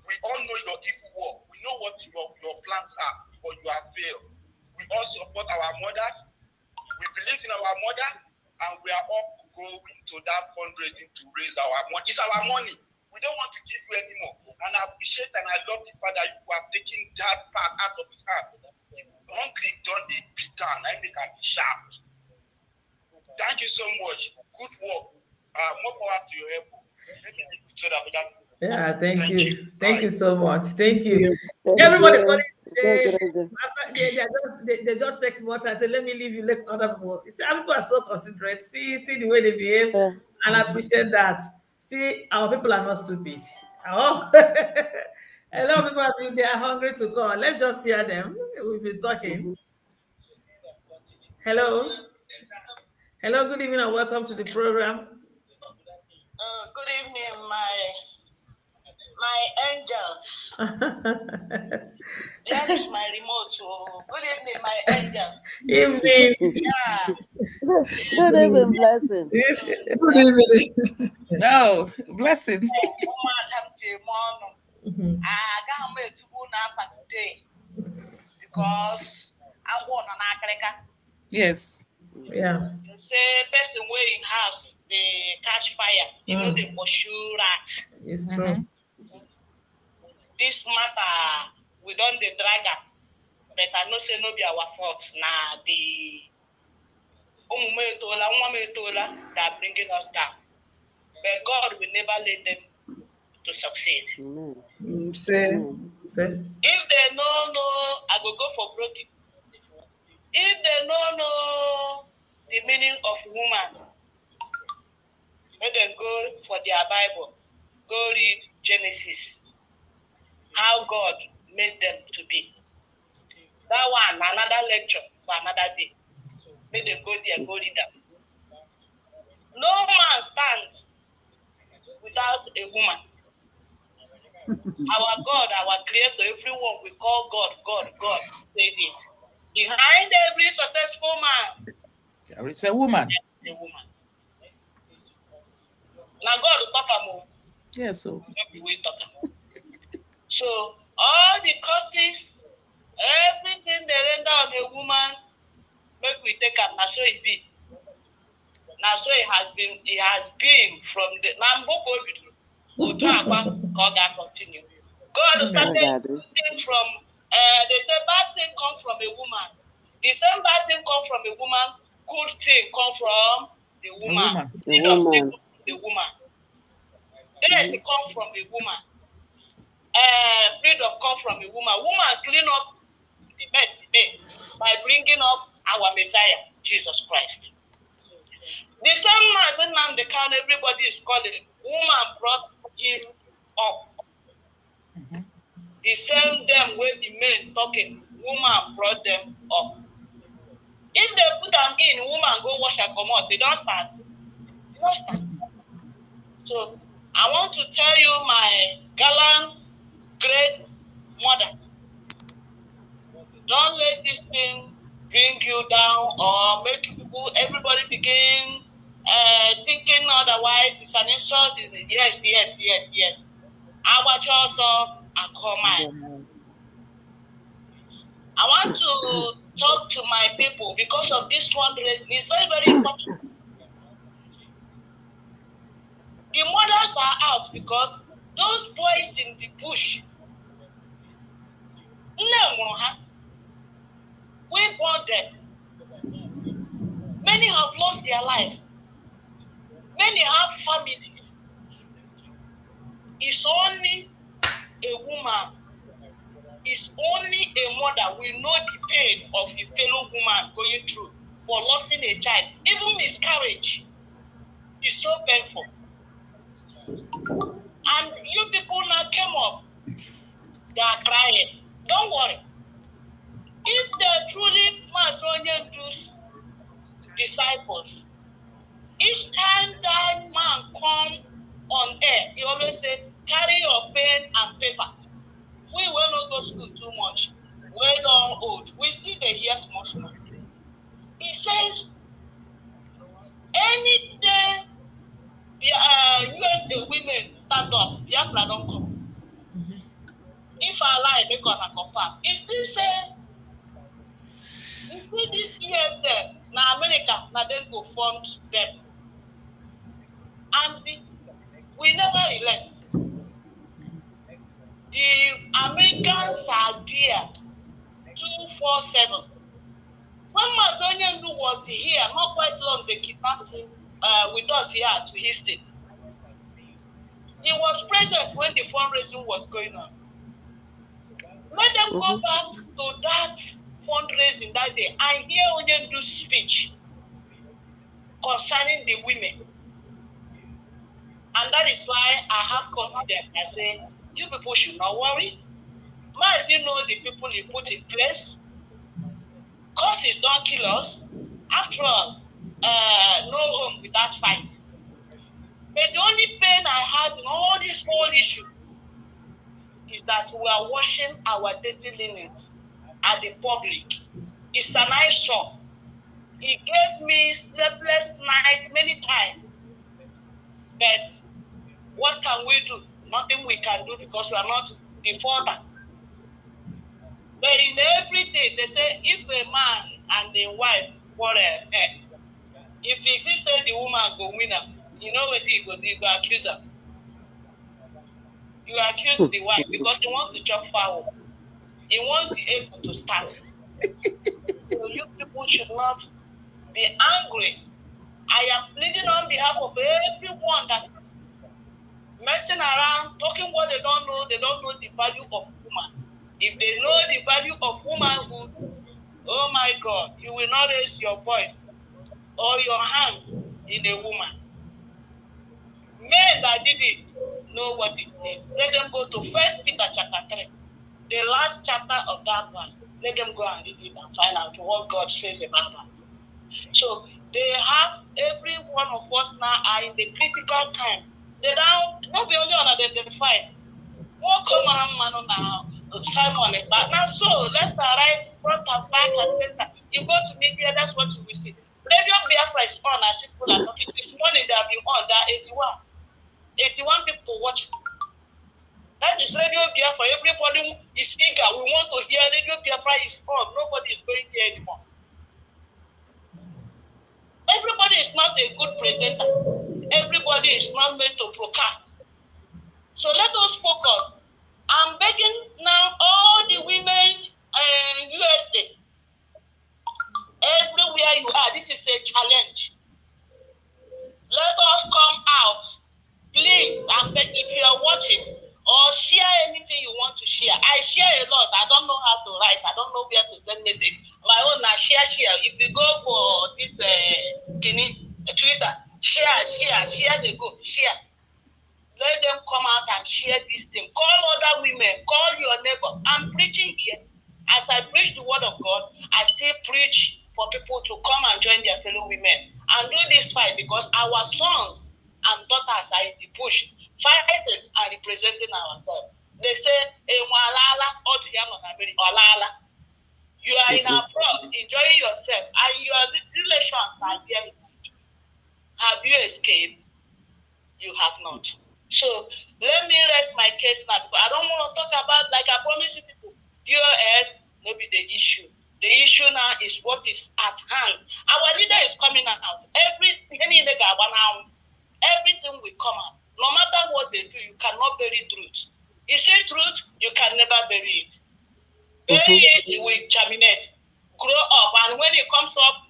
we all know your evil work. We know what your plans are, but you have failed. We all support our mothers. We believe in our mothers, and we are all going to that fundraising to raise our money. It's our money. We don't want to give you anymore. And I appreciate and I love the fact that you have taken that part out of his hand. It's hungry, don't they beat down, and they can be sharp. Thank you so much. Good work. More power to your elbow. Yeah, thank you. Thank you so much. Thank you. Everybody calling they just text me and say, let me leave you, let other people. See, people are so considerate. See the way they behave, and I appreciate that. See, our people are not stupid. Oh, a lot of people they are hungry to go. Let's just hear them. We've been talking. Hello. Hello, good evening and welcome to the program. Good evening, my angels. That is my remote. Good evening, my angels. Evening. Yeah. Good evening, blessing. Good evening. No, blessing. Because I want an Africa. Yes. Yeah. Say person where in house they catch fire, you know they pursue rat. It's true. This matter we don't the drag up, but I know say no be our fault. Nah, the that bringing us down. But God will never let them to succeed. If they know, I will go for broken. If they know the meaning of woman, let them go for their Bible. Go read Genesis. How God made them to be. That one, another lecture for another day. Let them go there, go read them. No man stands without a woman. Our God, our creator, everyone we call God said it. Behind every successful man, there is a woman. there is a woman. Now God will talk about. Yes, so. We talk about. So all the causes, everything they render on a woman, make we take up. Now so it be. Now so it has been from the Namboko God continue. God started from they say bad thing come from a woman. The same bad thing come from a woman, good thing come from the woman. The woman. Death come from a woman. Freedom come from a woman. Woman clean up the mess today by bringing up our Messiah, Jesus Christ. The same man, now the count everybody is calling, woman brought him up. The same them with the men talking, woman brought them up. If they put them in, woman go wash and come out, they don't start. They don't start. So I want to tell you, my gallant, great mother, don't let this thing bring you down or make people, everybody begin thinking otherwise. It's an insult. Yes. Our choice and command. I want to talk to my people because of this fundraising. It's very, very important. The mothers are out because those boys in the bush, we born them. Many have lost their life. Many have families. It's only a woman. It's only a mother will know the pain of a fellow woman going through for losing a child. Even miscarriage is so painful. And you people now came up, they are crying. Don't worry. If they truly Macedonian disciples, each time that man come on air, he always say, carry your pen and paper. We will not go to school too much. We don't old. We still they hear small. He says, any day the USA women stand up, Biafra don't come. If I lie, they gonna confirm. He still say, you see this ESL, now America, now they go fund them. And we never relent. The Americans are there 247. When Macedonian was here, not quite long, they kidnapped him with us here at Houston. He was present when the fundraising was going on. Let them go back to that fundraising that day and hear Onyendu's speech concerning the women. And that is why I have confidence. I say, you people should not worry. Might you know the people you put in place? Causes don't kill us. After all, no home without fight. But the only pain I have in all this whole issue is that we are washing our dirty linens at the public. It's a nice job. It gave me sleepless nights many times. But what can we do? Nothing we can do because we are not the father. But in every day, they say if a man and a wife quarrel, if he sees the woman go win her, you know what he go do? You go accuse her. You accuse the wife because he wants to chop fowl. He wants the able to start. So you people should not be angry. I am pleading on behalf of everyone that messing around, talking what they don't know the value of woman. If they know the value of womanhood, oh my God, you will not raise your voice or your hand in a woman. Men that did it know what it is. Let them go to 1 Peter chapter 3, the last chapter of that verse. Let them go and read it and find out what God says about that. So they have, every one of us now are in the critical time. They don't be only unidentified. Simon now. So left and right, front and back and center. You go to media, that's what you will see. Radio Biafra is on as people are talking. This morning they have been on. There are 81 people watching. That is Radio Biafra. Everybody is eager. We want to hear Radio Biafra is on. Nobody is going here anymore. Everybody is not a good presenter. Everybody is not meant to broadcast. So let us focus. I'm begging now all the women in USA, everywhere you are, this is a challenge. Let us come out, please. I'm begging, if you are watching or share anything you want to share. I share a lot. I don't know how to write. I don't know where to send message. My own now share. If you go for this Twitter, share the go, share. Let them come out and share this thing. Call other women. Call your neighbor. I'm preaching here. As I preach the word of God, I still preach for people to come and join their fellow women and do this fight, because our sons and daughters are in the bush fighting and representing ourselves. They say, you are in abroad, enjoying yourself, and your relations are there. Have you escaped? You have not. So let me rest my case now, because I don't want to talk about, like I promised you people, DOS will be the issue. The issue now is what is at hand. Our leader is coming out. Everything will come out. No matter what they do, you cannot bury truth. You say truth, you can never bury it. Bury it, it will germinate, grow up, and when it comes up,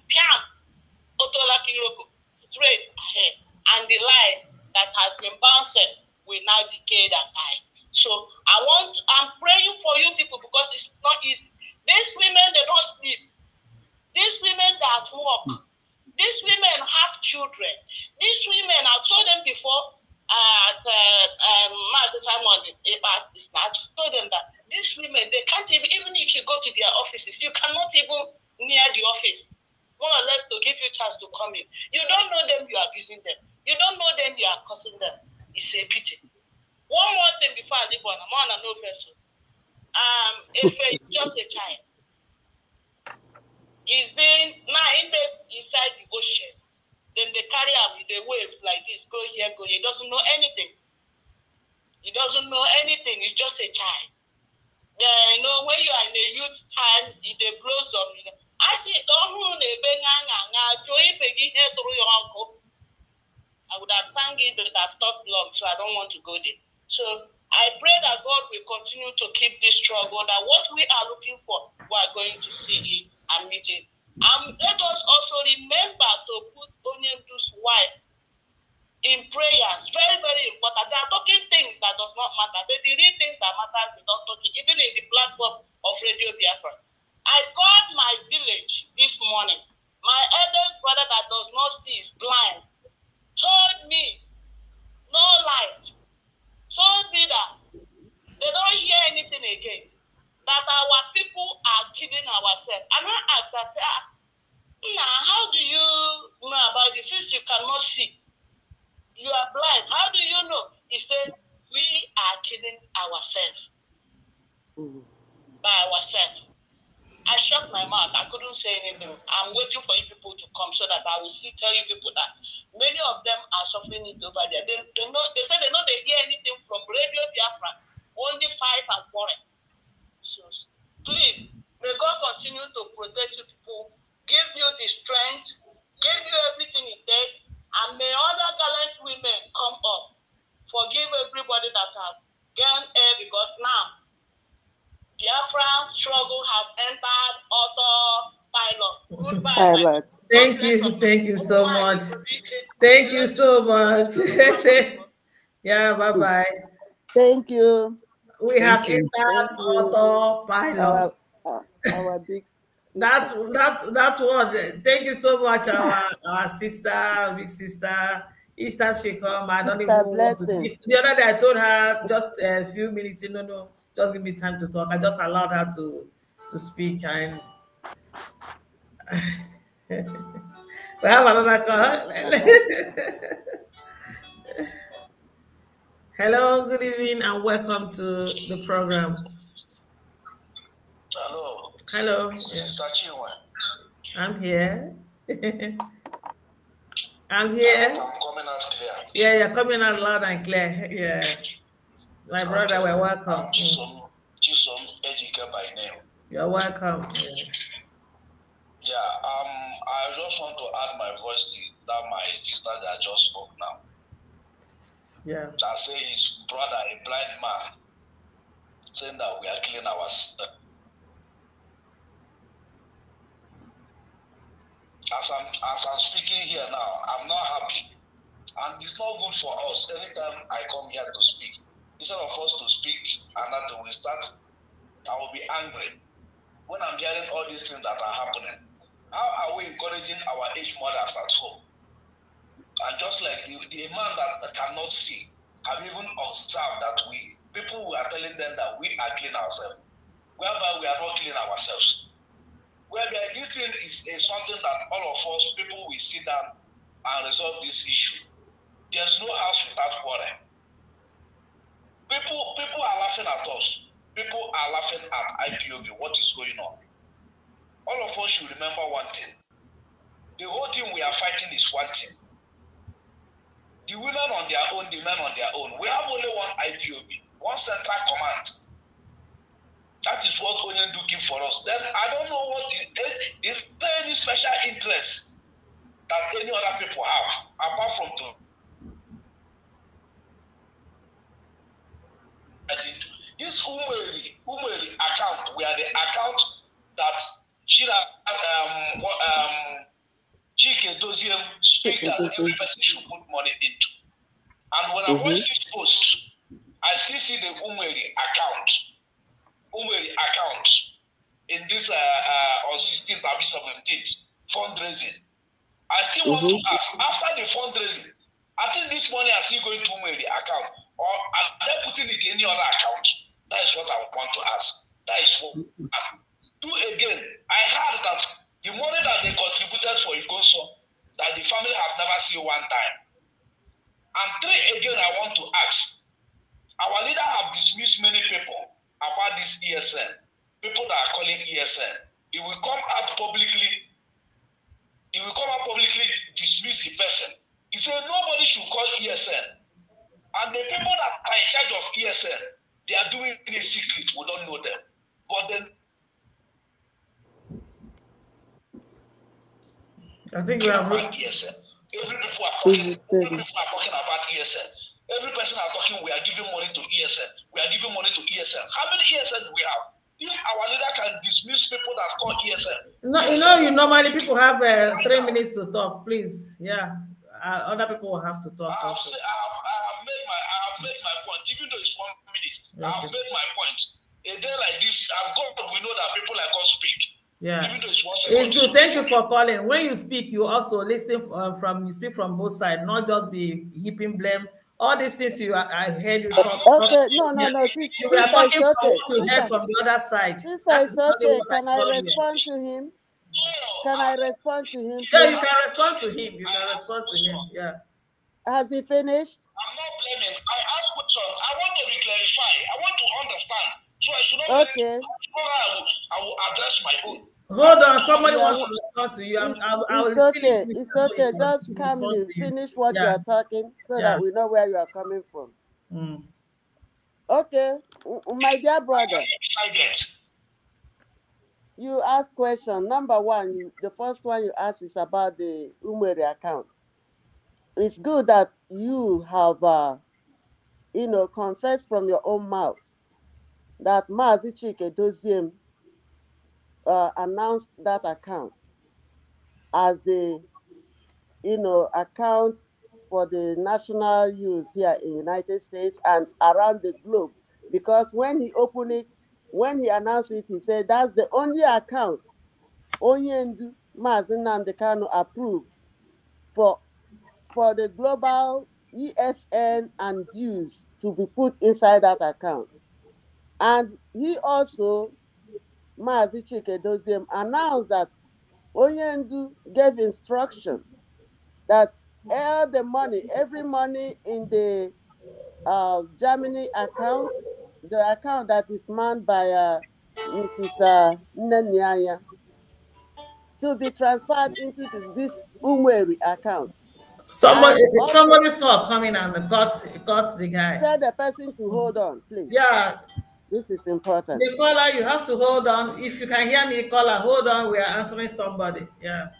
straight ahead. And the lie that has been bouncing will now decay and die. So I'm praying for you people, because it's not easy. These women, they don't sleep. These women that work. These women have children. These women, I told them before at Master Simon, I told them that these women, they can't even if you go to their offices, you cannot even near the office, more or less, to give you a chance to come in. You don't know them, you are abusing them. You don't know them, you are cursing them. It's a pity. One more thing before I leave on, I'm on no vessel. If it's just a child, he's been now inside the ocean. Then they carry him with the waves like this, go here, go here. He doesn't know anything. He doesn't know anything. He's just a child. You know, when you are in a youth time, it blows up. I see it all. I would have sang it, but I've talked long, so I don't want to go there. So I pray that God will continue to keep this struggle, that what we are looking for, we are going to see it and meet it. Let us also remember to put Onyemdu's wife in prayers. Very, very important. They are talking things that does not matter. But the real things that matter, they don't talk it, even in the platform of Radio Biafra. I called my village this morning. My eldest brother that does not see is blind. Told me, no light. Told me that they don't hear anything again. That our people are kidding ourselves. And I asked, I said, how do you know about this since you cannot see? You are blind. How do you know? He said, we are kidding ourselves. By ourselves. I shut my mouth. I couldn't say anything. I'm waiting for you people to come so that I will still tell you people that many of them are suffering it over there. They say they know they hear anything from Radio Biafra. Only fight and quarrel. So please, may God continue to protect you people, give you the strength, give you everything it takes, and may other gallant women come up. Forgive everybody that have gone air, because now Biafra struggle has entered autopilot. Goodbye. Thank you so much. Thank you so much. Yeah, bye-bye. Thank you. We have entered autopilot. Our big That's what. Thank you so much, our sister, big sister. Each time she come, I don't even want to. The other day I told her just a few minutes, no, just give me time to talk. I just allowed her to speak, and we have another call. Hello, good evening, and welcome to the program. Hello. Hello. Sister Chinwe. I'm here. I'm here. I'm coming out clear. Yeah, you're coming out loud and clear. Yeah. My brother, we're welcome. Chisom Ejike by name. You're welcome. Yeah, I just want to add my voice to that my sister that just spoke now. Yeah. I say his brother, a blind man, saying that we are killing ourselves. As I'm speaking here now, I'm not happy. And it's not good for us. Anytime I come here to speak, instead of us to speak and that we start, I will be angry when I'm hearing all these things that are happening. How are we encouraging our age mothers at home? And just like the man that cannot see, have even observed that people are telling them that we are killing ourselves, whereby we are not killing ourselves. Whereby this thing is something that all of us, people will sit down and resolve this issue. There's no house without quarrel. People are laughing at us. People are laughing at IPOB, what is going on. All of us should remember one thing. The whole thing we are fighting is one thing. The women on their own, the men on their own. We have only one IPOB, one central command. That is what Onyendu keep for us. Then I don't know what is there any special interest that any other people have, apart from this Umeri account, we are the account that Chike Doziem speak that every person should put money into. And when I watch this post, I still see the Umeri account in this on 16th or 17th fundraising. I still want to ask, after the fundraising, I think this money are still going to Umeri account, or are they putting it in any other account? That is what I want to ask. That is what. Two again, I heard that the money that they contributed for Igonso, that the family have never seen one time. And three again, I want to ask. Our leader have dismissed many people about this ESN. People that are calling ESN. He will come out publicly. He will come out publicly dismiss the person. He said nobody should call ESN. And the people that are in charge of ESN, they are doing it in secret. We don't know them. But then I think we have ESN. Every people are talking about ESN. Every person are talking, we are giving money to ESN. We are giving money to ESN. How many ESN do we have? If our leader can dismiss people that call ESN. No, you normally people have 3 minutes to talk, please. Yeah. Other people will have to talk. I have made my point. Even though it's 1 minute, I have made my point. A day like this, God, we know that people like us speak. Yeah, even though it's 1 second. It's good. Thank you for calling. When you speak, you also listen you speak from both sides, not just be heaping blame. All these things I heard you talk. Okay, no. You are talking from what you heard from the other side. Sister, it's okay. Can I respond to him? Can I respond to him? Yeah, you can respond to him. You can respond to him. Yeah. Has he finished? I'm not blaming. I ask questions. I want to be clarified. I want to understand. So I should not. Okay. I will address my own. Hold on, somebody wants to respond to you. It's okay. It's okay. Just calmly finish what you are talking so that we know where you are coming from. Okay, my dear brother. You ask question. Number one, the first one you ask is about the Umeri account. It's good that you have, confessed from your own mouth that Mazi Chike Doziem announced that account as the, account for the national use here in the United States and around the globe. Because when he opened it, when he announced it, he said that's the only account Onyendu Mazi Nnamdi Kanu approved for the global ESN and dues to be put inside that account. And he also, Mazi Chike Doziem, announced that Onyendu gave instruction that all the money, every money in the Germany account, the account that is manned by Mrs. Nanyanya, to be transferred into this Umweri account. Somebody's call coming and got the guy. Tell the person to hold on, please. Yeah. This is important. The caller, you have to hold on. If you can hear me, caller, hold on. We are answering somebody. Yeah.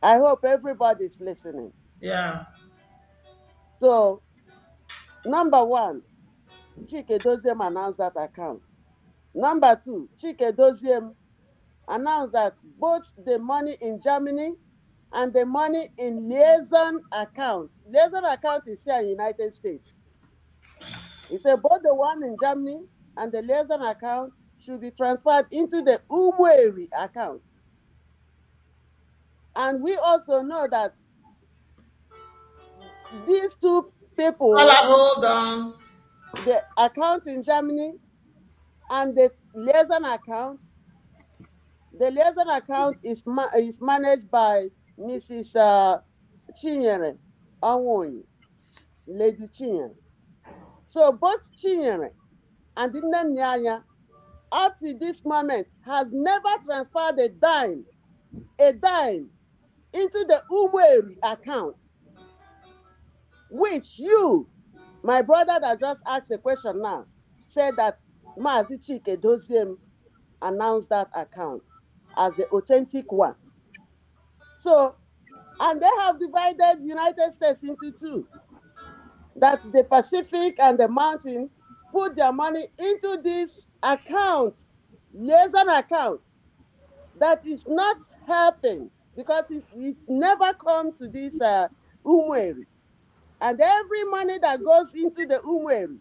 I hope everybody's listening. Yeah. So, number one, Chike Doziem announced that account. Number two, Chike Doziem announced that both the money in Germany and the money in liaison accounts. Liaison account is here in the United States. He said both the one in Germany and the liaison account should be transferred into the Umweri account. And we also know that these two people, hold on, the account in Germany and the liaison account, the liaison account is managed by Mrs. Chinyere Onwonyi, Lady Chinyere. So both Chinyere and Nnennyanya, up to this moment, has never transferred a dime into the Umweri account, which you, my brother that just asked a question now, said that Mazi Chike Doziem announced that account as the authentic one. So, and they have divided the United States into two. That the Pacific and the mountain put their money into this account, liaison account, that is not helping because it never come to this Umweri. And every money that goes into the Umweri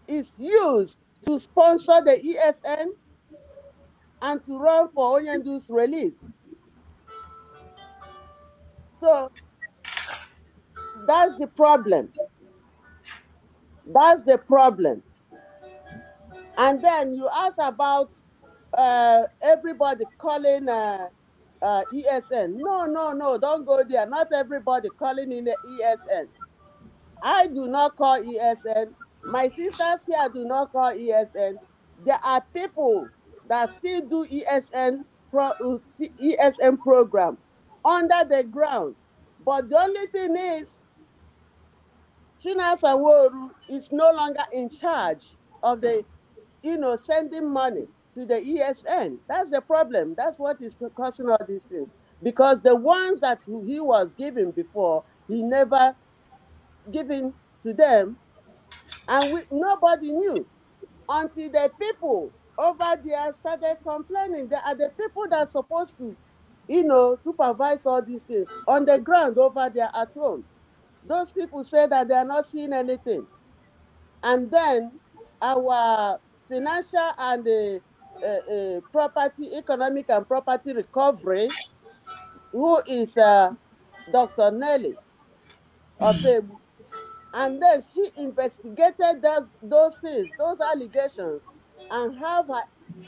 is used to sponsor the ESN and to run for Onyendu's release. So that's the problem. That's the problem. And then you ask about everybody calling ESN. No, don't go there. Not everybody calling in the ESN. I do not call ESN. My sisters here do not call ESN. There are people that still do ESN program under the ground. But the only thing is, Chinasa Nworu is no longer in charge of the, sending money to the ESN. That's the problem. That's what is causing all these things. Because the ones that he was giving before, he never given to them, and nobody knew until the people over there started complaining. They are the people that are supposed to, supervise all these things on the ground over there at home. Those people say that they are not seeing anything. And then our financial and economic and property recovery, who is Dr. Nelly Ofebu, and then she investigated those things, those allegations, and have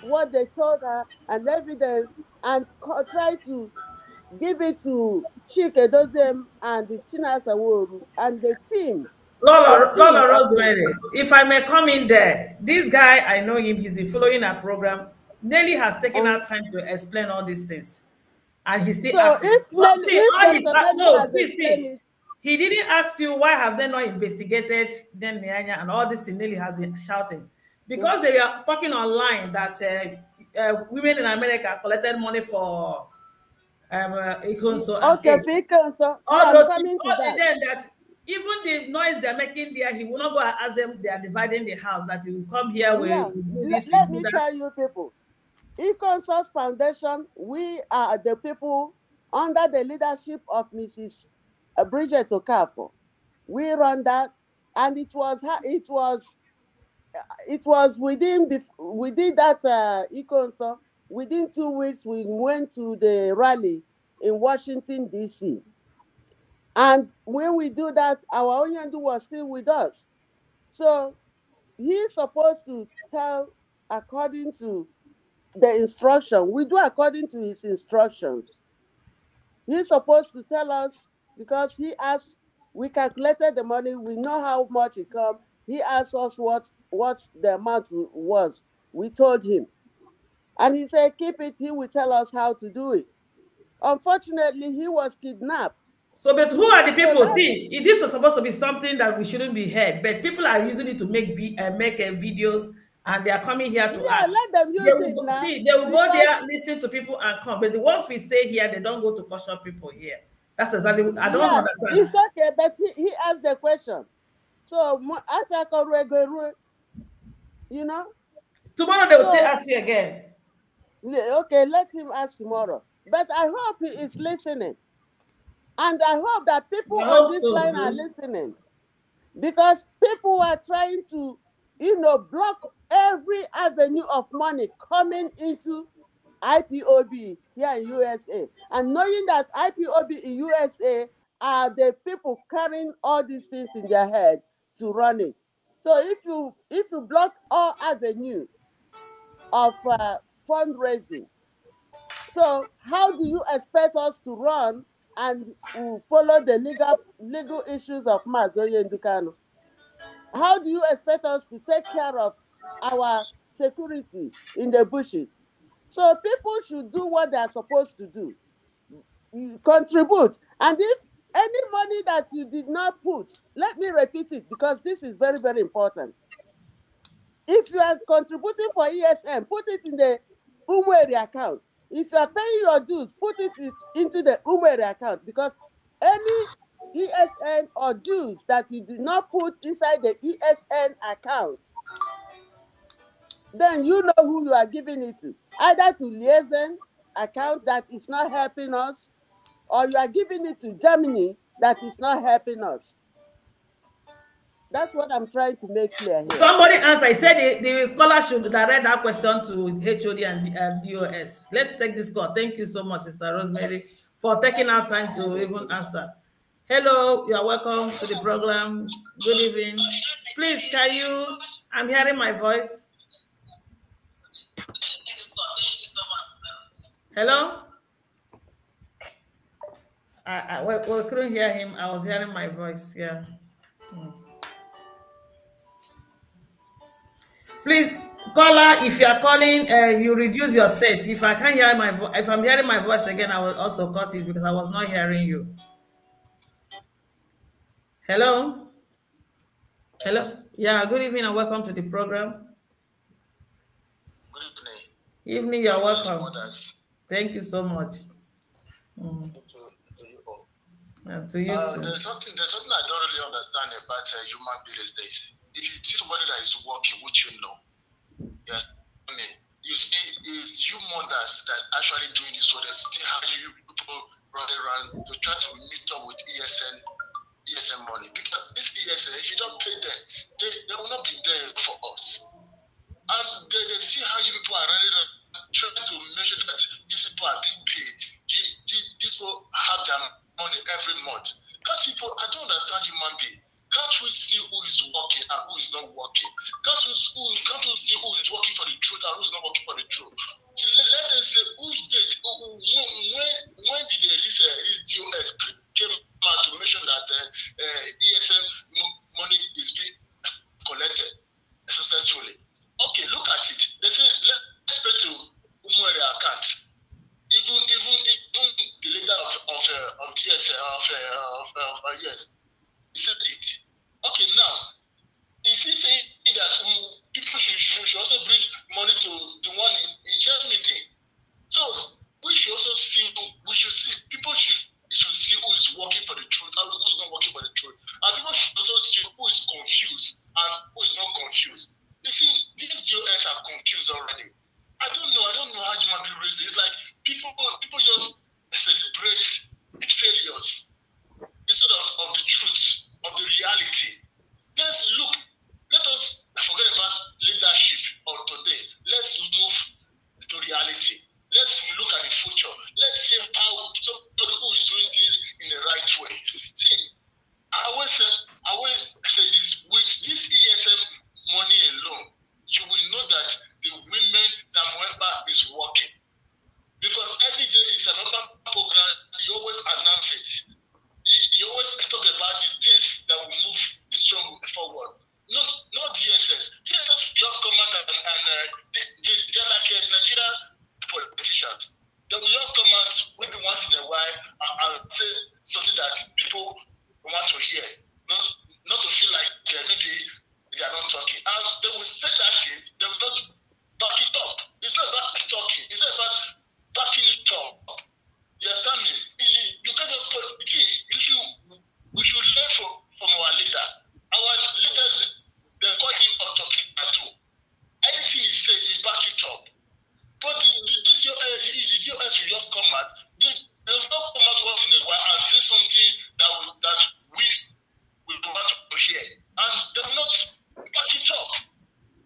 what they told her and evidence, and try to give it to Chike Doziem and the Chinasa Nworu and the team. Lola Rosemary, if I may come in there, this guy, I know him, he's been following our program. Nelly has taken our time to explain all these things. And he still asking. He didn't ask you why have they not investigated then Nyanya and all this thing. Nelly has been shouting. Because they are talking online that women in America collected money for Ikonso. Okay, Ikonso. All those things, that even the noise they're making there, he will not go and ask them they are dividing the house, that he will come here with this. Let me tell you people, Ikonso's Foundation, we are the people under the leadership of Mrs. Bridget Okafor. We run that, and it was within we did that Ikonso. Within 2 weeks, we went to the rally in Washington, D.C. And when we do that, our Onyendu was still with us. So he's supposed to tell according to the instruction. We do according to his instructions. He's supposed to tell us, because he asked, we calculated the money, we know how much it comes. He asked us what the amount was. We told him. And he said, keep it, he will tell us how to do it. Unfortunately, he was kidnapped. So, but who are the people? See, it is supposed to be something that we shouldn't be heard, but people are using it to make videos, and they are coming here to ask. Let them use it now. See, they will go there, listen to people, and come. But the ones we say here, they don't go to caution people here. That's exactly what I don't understand. It's okay, but he asked the question. So, you know? Tomorrow they will still ask you again. Okay, let him ask tomorrow. But I hope he is listening. And I hope that people on this line are listening. Because people are trying to, block every avenue of money coming into IPOB here in USA. And knowing that IPOB in USA are the people carrying all these things in their head to run it. So if you block all avenue of fundraising, so how do you expect us to run and follow the legal issues of Mazoye Ndukano? How do you expect us to take care of our security in the bushes? So people should do what they are supposed to do. Contribute. And if any money that you did not put, let me repeat it because this is very, very important. If you are contributing for ESM, put it in the Umweri account. If you are paying your dues, put it into the Umweri account because any ESN or dues that you did not put inside the ESN account, then you know who you are giving it to. Either to Liaison account that is not helping us, or you are giving it to Germany that is not helping us. That's what I'm trying to make clear here. Somebody answer. I said the caller should direct that question to HOD and DOS. Let's take this call. Thank you so much, Sister Rosemary, for taking our time to even answer. Hello, you are welcome to the program. Good evening. Please, I'm hearing my voice. Hello? We couldn't hear him. I was hearing my voice. Yeah. Please, caller, if you are calling, you reduce your set. If I can't hear my voice, if I'm hearing my voice again, I will also cut it because I was not hearing you. Hello? Hello? Yeah, good evening and welcome to the program. Good evening. Evening, you're welcome. Thank you so much. To you all. And to you too. There's something I don't really understand about human being these days. If you see somebody that is working, which you know, yes, you see, it's you mothers that actually doing this, so they see how you people run around to try to meet up with ESN money. Because this ESN, if you don't pay them, they will not be there for us. And they see how you people are really trying to measure that these people are being paid. These people have their money every month. Can't people, I don't understand human being. Can't we see who is working and who is not working? Can't we see who is working for the truth and who is not working for the truth? Let us say when did this DOS came out to make sure that ESM money is being collected successfully? Okay, look at it. They say let's pay to Nigerian politicians, they will just come out maybe once in a while and say something that people want to hear, not to feel like maybe they are not talking. And they will say that thing, they will not back it up. It's not about talking, it's not about backing it up. You understand me? You can't just go, we should learn from our leader. Our leaders, they call him talking tattoo. Anything he says, he back it up. But the DOS will just come out. They will not come out once in a while and say something that we want to hear. And they will not back it up.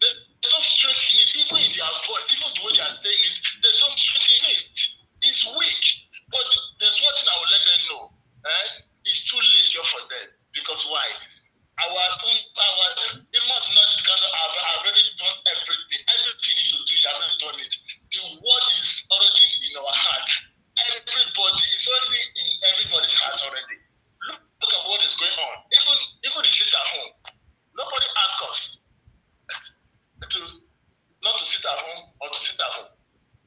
They don't straighten it, even in their voice, even the way they are saying it, they don't straighten it. It's weak. But there's one thing I will let them know. It's too late here for them. Because why? It must not because I've already done everything. Everything you need to do, you have already done it. The word is already in our heart. Everybody is already in everybody's heart already. Look at what is going on. Even the sit at home. Nobody asks us not to sit at home or to sit at home.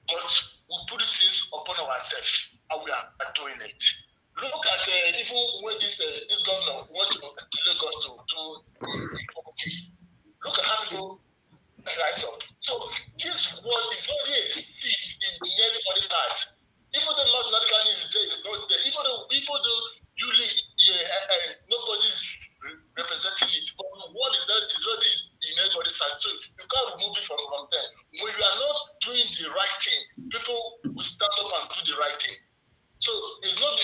But we put things upon ourselves and we are doing it. Look at even when this governor went to Lagos to do office. Look at how people rise up. So this word is only a seed in everybody's heart. Even the North American is there, even though you live, nobody's representing it. But the word is already in everybody's heart. So you can't remove it from them. When you are not doing the right thing, people will stand up and do the right thing. So it's not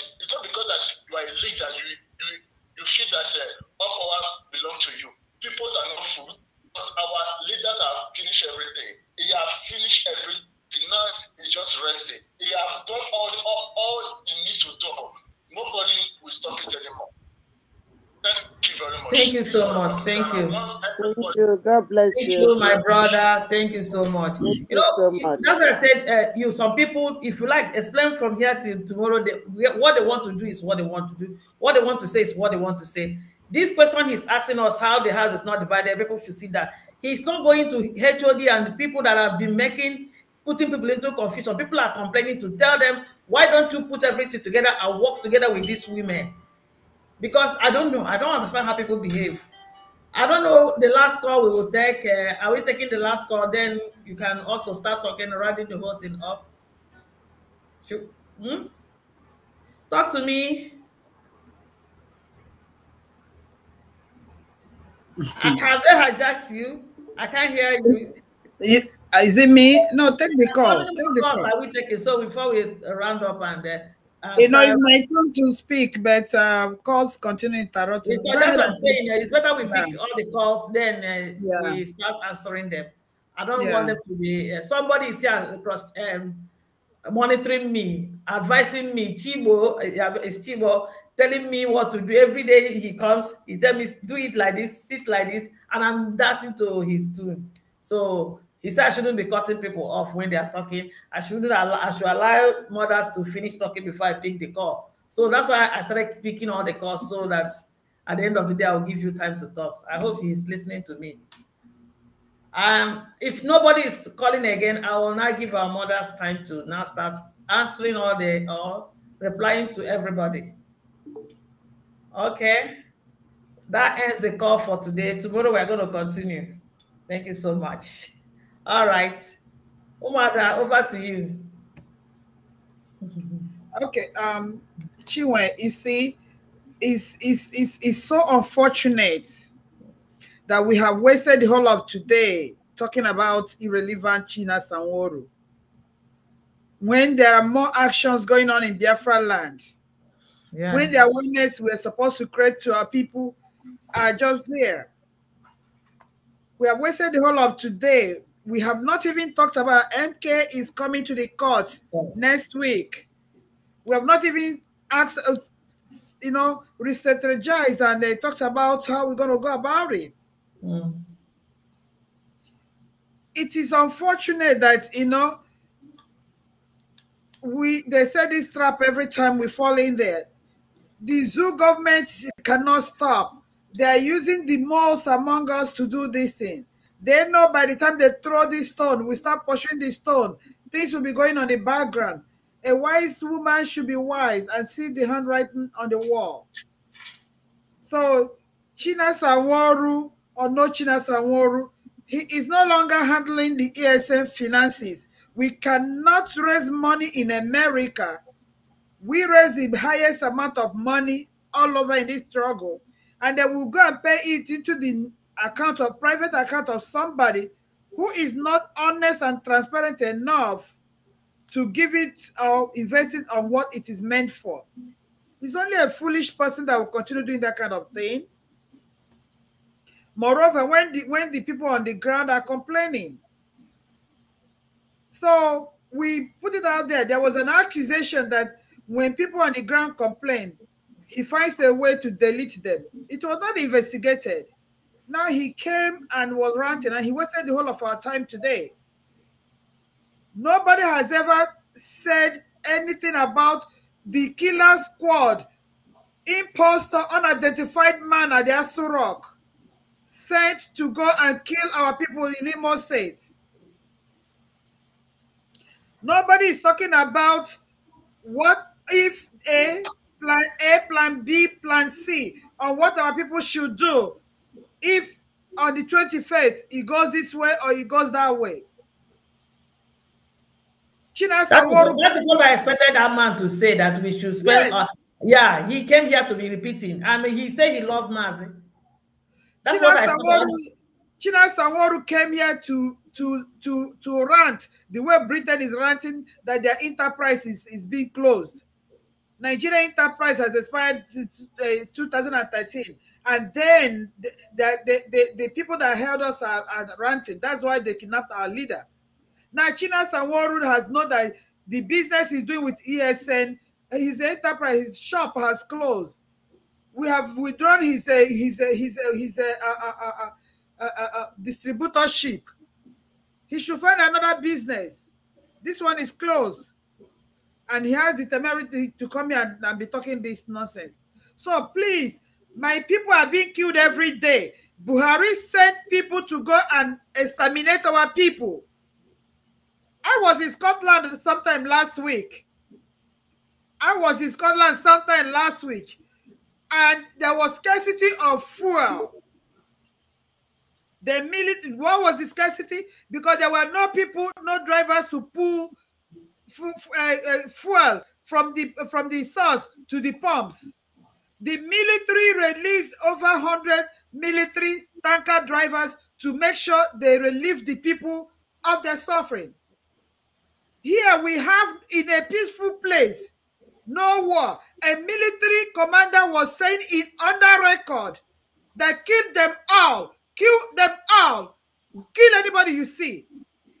because that you are a leader, you feel that all power belongs to you. People are not fooled because our leaders have finished everything. He have finished everything. Now he's just resting. He have done all he needs to do. Nobody will stop it anymore. Thank you very much. Thank you so much. Thank you. Thank you. God bless Thank you. you, my brother. Thank you so much. Thank you so much. That's what I said. Some people, if you like, explain from here till tomorrow. What they want to do is what they want to do. What they want to say is what they want to say. This question he's asking us how the house is not divided. People should see that he's not going to HOD and the people that have been putting people into confusion. People are complaining to tell them, why don't you put everything together and work together with these women? Because I don't know. I don't understand how people behave. I don't know the last call we will take. Are we taking the last call? Then you can also start talking, rounding the whole thing up. Talk to me. Have they hijacked you? I can't hear you. Is it me? No, take the call. Take the call. Are we taking? So before we round up and it's my turn to speak, but calls continue interrupting. That's what I'm saying. It's better we pick all the calls, then we start answering them. I don't want them to be somebody is here across monitoring me, advising me. Chibo is Chibo telling me what to do. Every day he comes, he tells me do it like this, sit like this, and I'm dancing to his tune. So he said I shouldn't be cutting people off when they are talking. I should allow mothers to finish talking before I pick the call. So that's why I started picking all the calls so that at the end of the day, I'll give you time to talk. I hope he's listening to me. If nobody is calling again, I will now give our mothers time to now start answering or replying to everybody. Okay. That ends the call for today. Tomorrow we're going to continue. Thank you so much. All right. Umada, over to you. Okay. Chinwe, you see, it's so unfortunate that we have wasted the whole of today talking about irrelevant China Sanwo-Olu when there are more actions going on in Biafra land. Yeah. When the awareness we're supposed to create to our people are just there. We have wasted the whole of today. We have not even talked about MK is coming to the court next week. We have not even asked, re-strategized, and they talked about how we're going to go about it. It is unfortunate that, they set this trap every time we fall in there. The zoo government cannot stop. They are using the malls among us to do this thing. They know by the time they throw this stone, we start pushing the stone, things will be going on in the background. A wise woman should be wise and see the handwriting on the wall. So China Sanwo-Olu or no China Sanwo-Olu, he is no longer handling the ESN finances. We cannot raise money in America. We raise the highest amount of money all over in this struggle, and then we'll go and pay it into the account of private account of somebody who is not honest and transparent enough to give it or invest it on what it is meant for. It's only a foolish person that will continue doing that kind of thing. Moreover, when the people on the ground are complaining. So we put it out there. There was an accusation that when people on the ground complain, he finds a way to delete them. It was not investigated. Now he came and was ranting, and he wasted the whole of our time today. Nobody has ever said anything about the killer squad, imposter, unidentified man at the Aso Rock, sent to go and kill our people in Imo State. Nobody is talking about what if plan A, plan B, plan C, on what our people should do if on the 21st it goes this way or it goes that way. That is what I expected that man to say, that we should spend. Yes. Yeah, he came here to be repeating. I mean, he said he loved Mazi. That's what I expected. China Sanwo-Olu came here to rant the way Britain is ranting that their enterprise is being closed. Nigerian enterprise has expired since 2013, and then the people that held us are ranting. That's why they kidnapped our leader. Now China Sanwo-Olu has known that the business he's doing with ESN, his enterprise, his shop has closed. We have withdrawn his distributorship. He should find another business. This one is closed. And he has the temerity to come here and be talking this nonsense. So please, my people are being killed every day. Buhari sent people to go and exterminate our people. I was in Scotland sometime last week. And there was scarcity of fuel. What was the scarcity? Because there were no people, no drivers to pull fuel from the source to the pumps. The military released over 100 military tanker drivers to make sure they relieve the people of their suffering. Here we have, in a peaceful place, no war, a military commander was saying on the record that kill them all, kill anybody you see.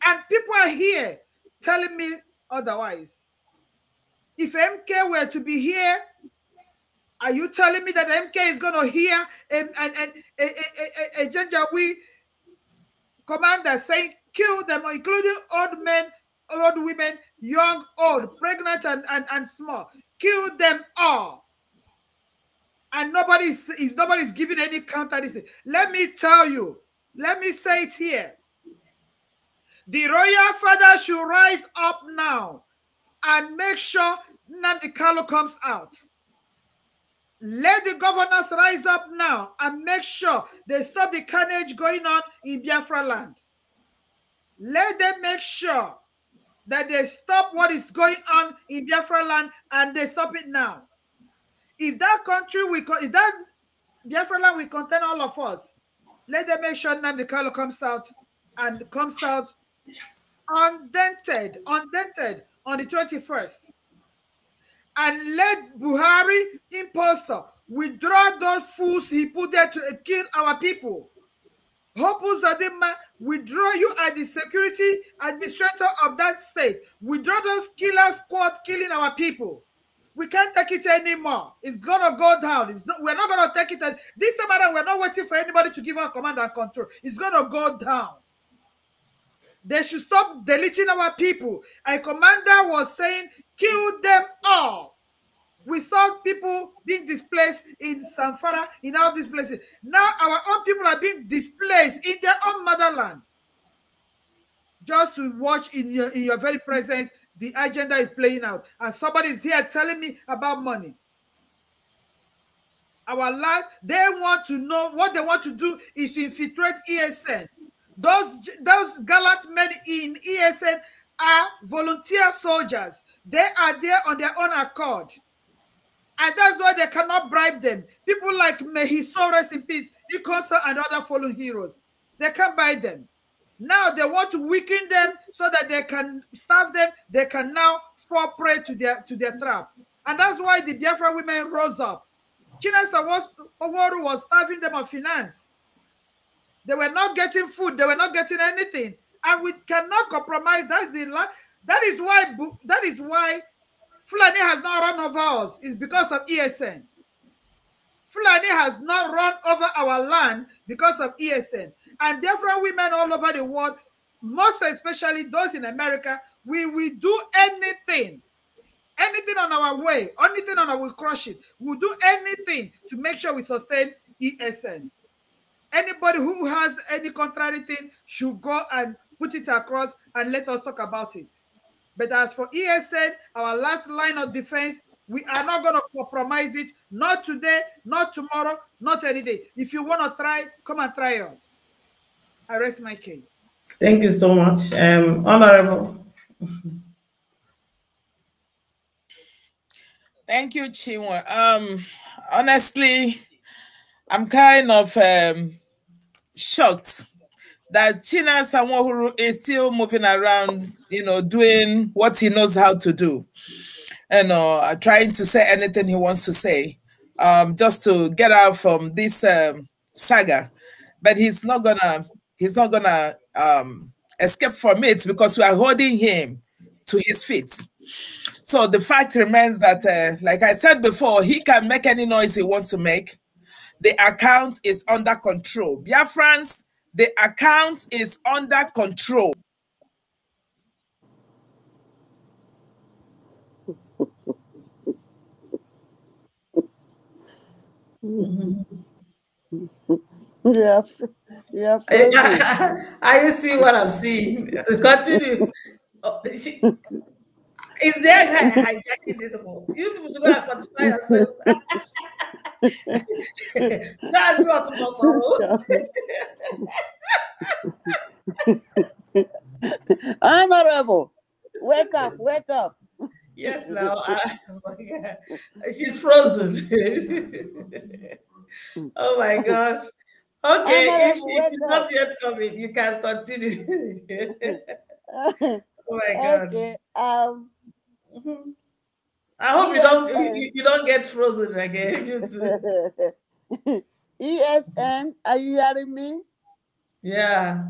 And people are here telling me otherwise. If MK were to be here, are you telling me that MK is going to hear a Janjaweed commander saying kill them, including old men, old women, young, old, pregnant and small, kill them all? And nobody's giving any counter. Let me tell you, let me say it here. The royal father should rise up now and make sure Nnamdi Kanu comes out. Let the governors rise up now and make sure they stop the carnage going on in Biafra land. Let them make sure that they stop what is going on in Biafra land, and they stop it now. If that country, if that Biafra land will contain all of us, let them make sure Nnamdi Kanu comes out, and comes out undented on the 21st. And let Buhari, imposter, withdraw those fools he put there to kill our people. Hope Uzodinma, withdraw you as the security administrator of that state. Withdraw those killer squad killing our people. We can't take it anymore. It's gonna go down. We're not gonna take it. This time around, we're not waiting for anybody to give us command and control. It's gonna go down. They should stop deleting our people. A commander was saying, kill them all. We saw people being displaced in Zamfara, in all these places. Now our own people are being displaced in their own motherland. Just to watch in your very presence, the agenda is playing out. And somebody is here telling me about money. Our lives, they want to know, what they want to do is to infiltrate ESN. Those gallant men in ESN are volunteer soldiers. They are there on their own accord. And that's why they cannot bribe them. People like may his soul rest in peace, Ikonsa and other fallen heroes. They can't buy them. Now they want to weaken them so that they can starve them. They can now fall prey to their trap. And that's why the Biafra women rose up. Chinasa Oworu was starving them of finance. They were not getting food. They were not getting anything. And we cannot compromise. That is why Fulani has not run over us. It's because of ESN. Fulani has not run over our land because of ESN. And therefore, women all over the world, most especially those in America, we will do anything. Anything on our way, anything on our way, we'll crush it. We'll do anything to make sure we sustain ESN. Anybody who has any contrary thing should go and put it across and let us talk about it. But as for ESN, our last line of defense, we are not going to compromise it. Not today, not tomorrow, not any day. If you want to try, come and try us. I rest my case. Thank you so much, Honorable. Thank you, Chinwe. Honestly, I'm kind of shocked that Chinasa Nwohuru is still moving around, doing what he knows how to do. Trying to say anything he wants to say, just to get out from this saga. But he's not gonna escape from it because we are holding him to his feet. So the fact remains that, like I said before, he can make any noise he wants to make. The account is under control. Biafrans, the account is under control. Yeah. Are you seeing what I'm seeing? Continue. Is there a guy hijacking this whole? You people should go and fortify yourself. That's Honorable, wake up, wake up. Yes, now. Oh my God. She's frozen. Oh my gosh. Okay, if she's not yet coming, you can continue. Oh my God. Okay. I hope you don't get frozen again. You too. ESN, are you hearing me? Yeah.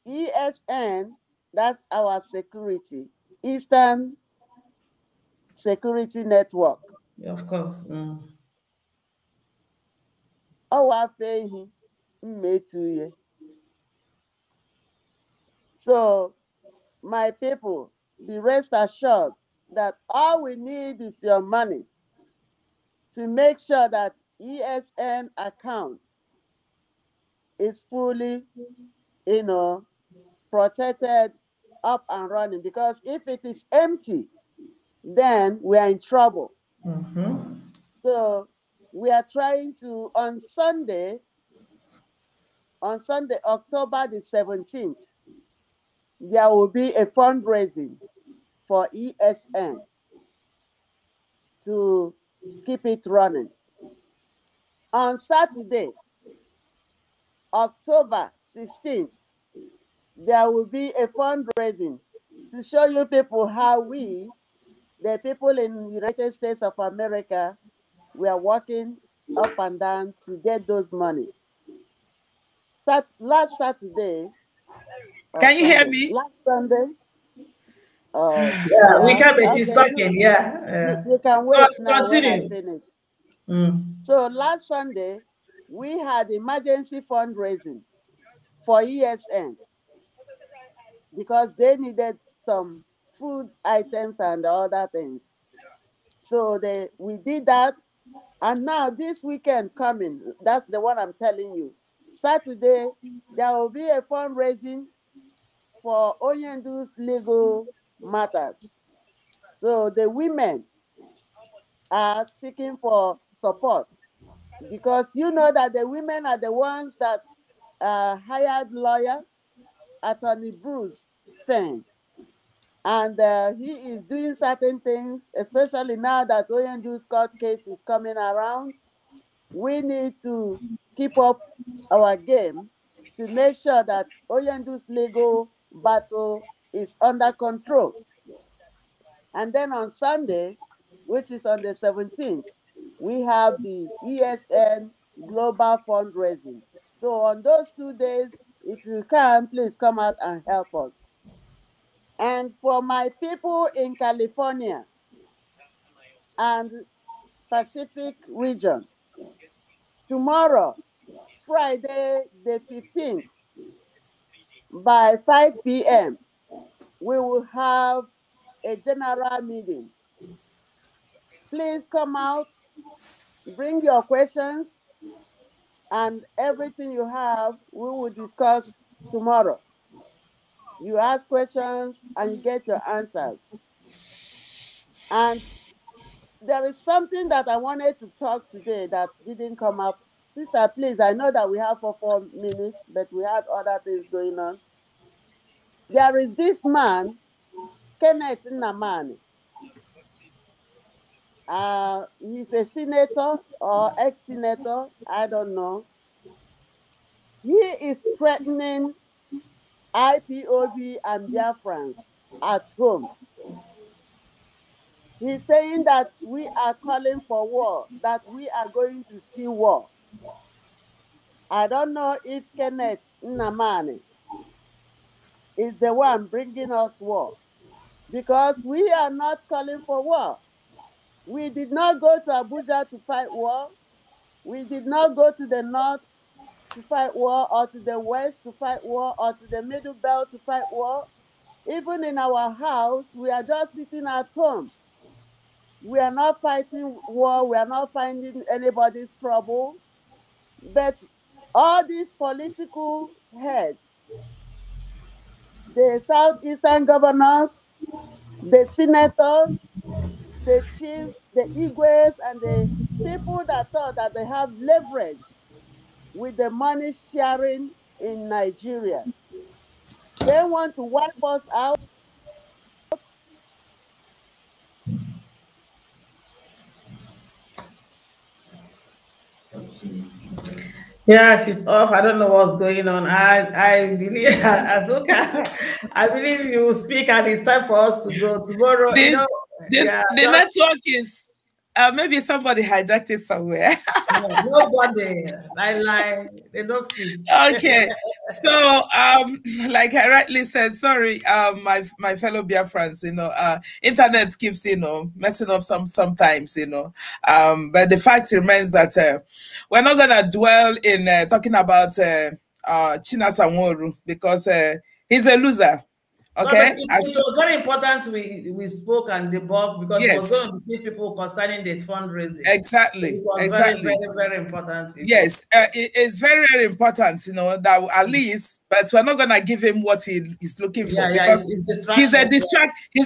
ESN, that's our security, Eastern Security Network. Yeah, of course. So, my people, be rest assured that all we need is your money to make sure that ESN account is fully, protected, up and running. Because if it is empty, then we are in trouble. So we are trying to, on Sunday, October the 17th, there will be a fundraising for ESN to keep it running. On Saturday, October 16th, there will be a fundraising to show you people how we, the people in the United States of America, we are working up and down to get those money. Last Saturday. Can you hear me? Last Sunday. Yeah, we can, but she's talking. Yeah. You can wait now continue. when I finish. So last Sunday, we had emergency fundraising for ESN because they needed some food items and other things. So we did that. And now this weekend coming, that's the one I'm telling you. Saturday, there will be a fundraising for Onyendu's legal matters. So the women are seeking for support, because you know that the women are the ones that hired lawyer, Attorney Bruce Feng. And he is doing certain things, especially now that Oyendu's court case is coming around. We need to keep up our game to make sure that Oyendu's legal battle is under control. And then on Sunday, which is on the 17th, we have the ESN Global Fundraising. So on those 2 days, if you can, please come out and help us. And for my people in California and Pacific region, tomorrow, Friday the 15th, by 5 p.m., we will have a general meeting. Please come out, bring your questions, and everything you have, we will discuss tomorrow. You ask questions and you get your answers. And there is something that I wanted to talk today that didn't come up. Sister, please, I know that we have for 4 minutes, but we had other things going on. There is this man, Kenneth Nnamani. He's a senator or ex-senator, I don't know. He is threatening IPOB and Biafrans at home. He's saying that we are calling for war, that we are going to see war. I don't know if Kenneth Nnamani is the one bringing us war, because we are not calling for war. We did not go to Abuja to fight war. We did not go to the north to fight war, or to the west to fight war, or to the middle belt to fight war. Even in our house, we are just sitting at home. We are not fighting war. We are not finding anybody's trouble. But all these political heads, the southeastern governors, the senators, the chiefs, the Igwes, and the people that thought that they have leverage with the money sharing in Nigeria, they want to wipe us out. Yeah, she's off. I don't know what's going on. I believe, Azuka, I believe you speak and it's time for us to go tomorrow. The network is maybe somebody hijacked it somewhere. Nobody. I they don't fit. Okay. So like I rightly said, sorry, my fellow Biafrans, internet keeps, messing up sometimes, but the fact remains that we're not gonna dwell in talking about Chinasa Nworu, because he's a loser. Okay, no, it was very important we spoke and debunked, because it was going to see people concerning this fundraising. Exactly. It was exactly. very, very, very important. Yes, it is very, very important, that at least, but we're not gonna give him what he's looking for, because he's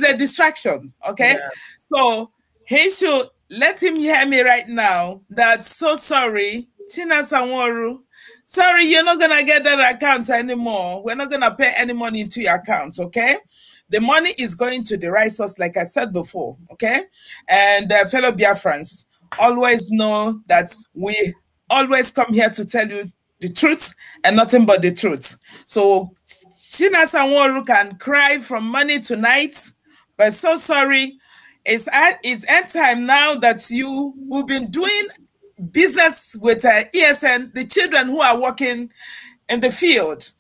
a distraction. Okay, so he should let him hear me right now. That's so sorry, Chinasa Nworu. Sorry, you're not going to get that account anymore. We're not going to pay any money into your account, okay? The money is going to the right source, like I said before, okay? And fellow Biafrans, always know that we always come here to tell you the truth and nothing but the truth. So Chinasa Nworu can cry from money tonight, but so sorry. It's end time now that who've been doing business with ESN, the children who are working in the field,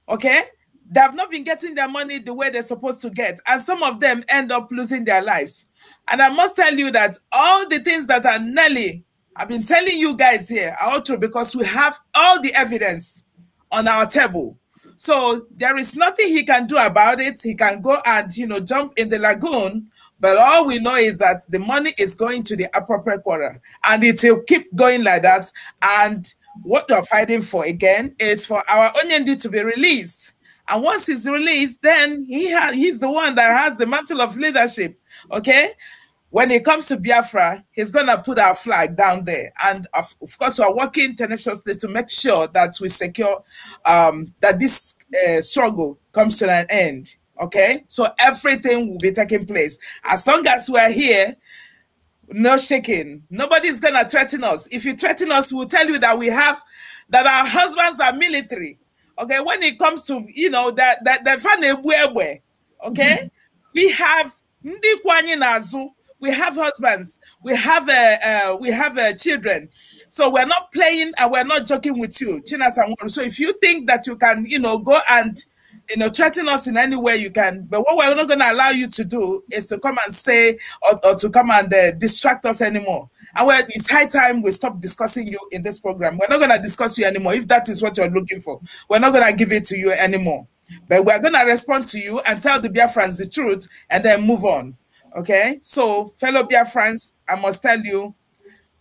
okay? They have not been getting their money the way they're supposed to get, and some of them end up losing their lives. And I must tell you that all the things that are Nelly, I've been telling you guys here, are all true, because we have all the evidence on our table. So there is nothing he can do about it. He can go and, you know, jump in the lagoon, but all we know is that the money is going to the appropriate quarter, and it will keep going like that. And what they're fighting for again is for our Onyendi to be released. And once he's released, then he's the one that has the mantle of leadership. Okay. When it comes to Biafra, he's going to put our flag down there. And of course, we're working tenaciously to make sure that we secure that this struggle comes to an end. Okay? So everything will be taking place. As long as we're here, no shaking. Nobody's going to threaten us. If you threaten us, we'll tell you that that our husbands are military. Okay? When it comes to, you know, okay? We have we have husbands, we have children, so we're not playing and we're not joking with you, So if you think that you can, you know, go and, you know, threaten us in any way, you can. But what we're not going to allow you to do is to come and say or to come and distract us anymore. And it's high time we stop discussing you in this program. We're not going to discuss you anymore. If that is what you're looking for, we're not going to give it to you anymore. But we're going to respond to you and tell the Biafrans the truth and then move on. Okay, so fellow Biafrans, I must tell you,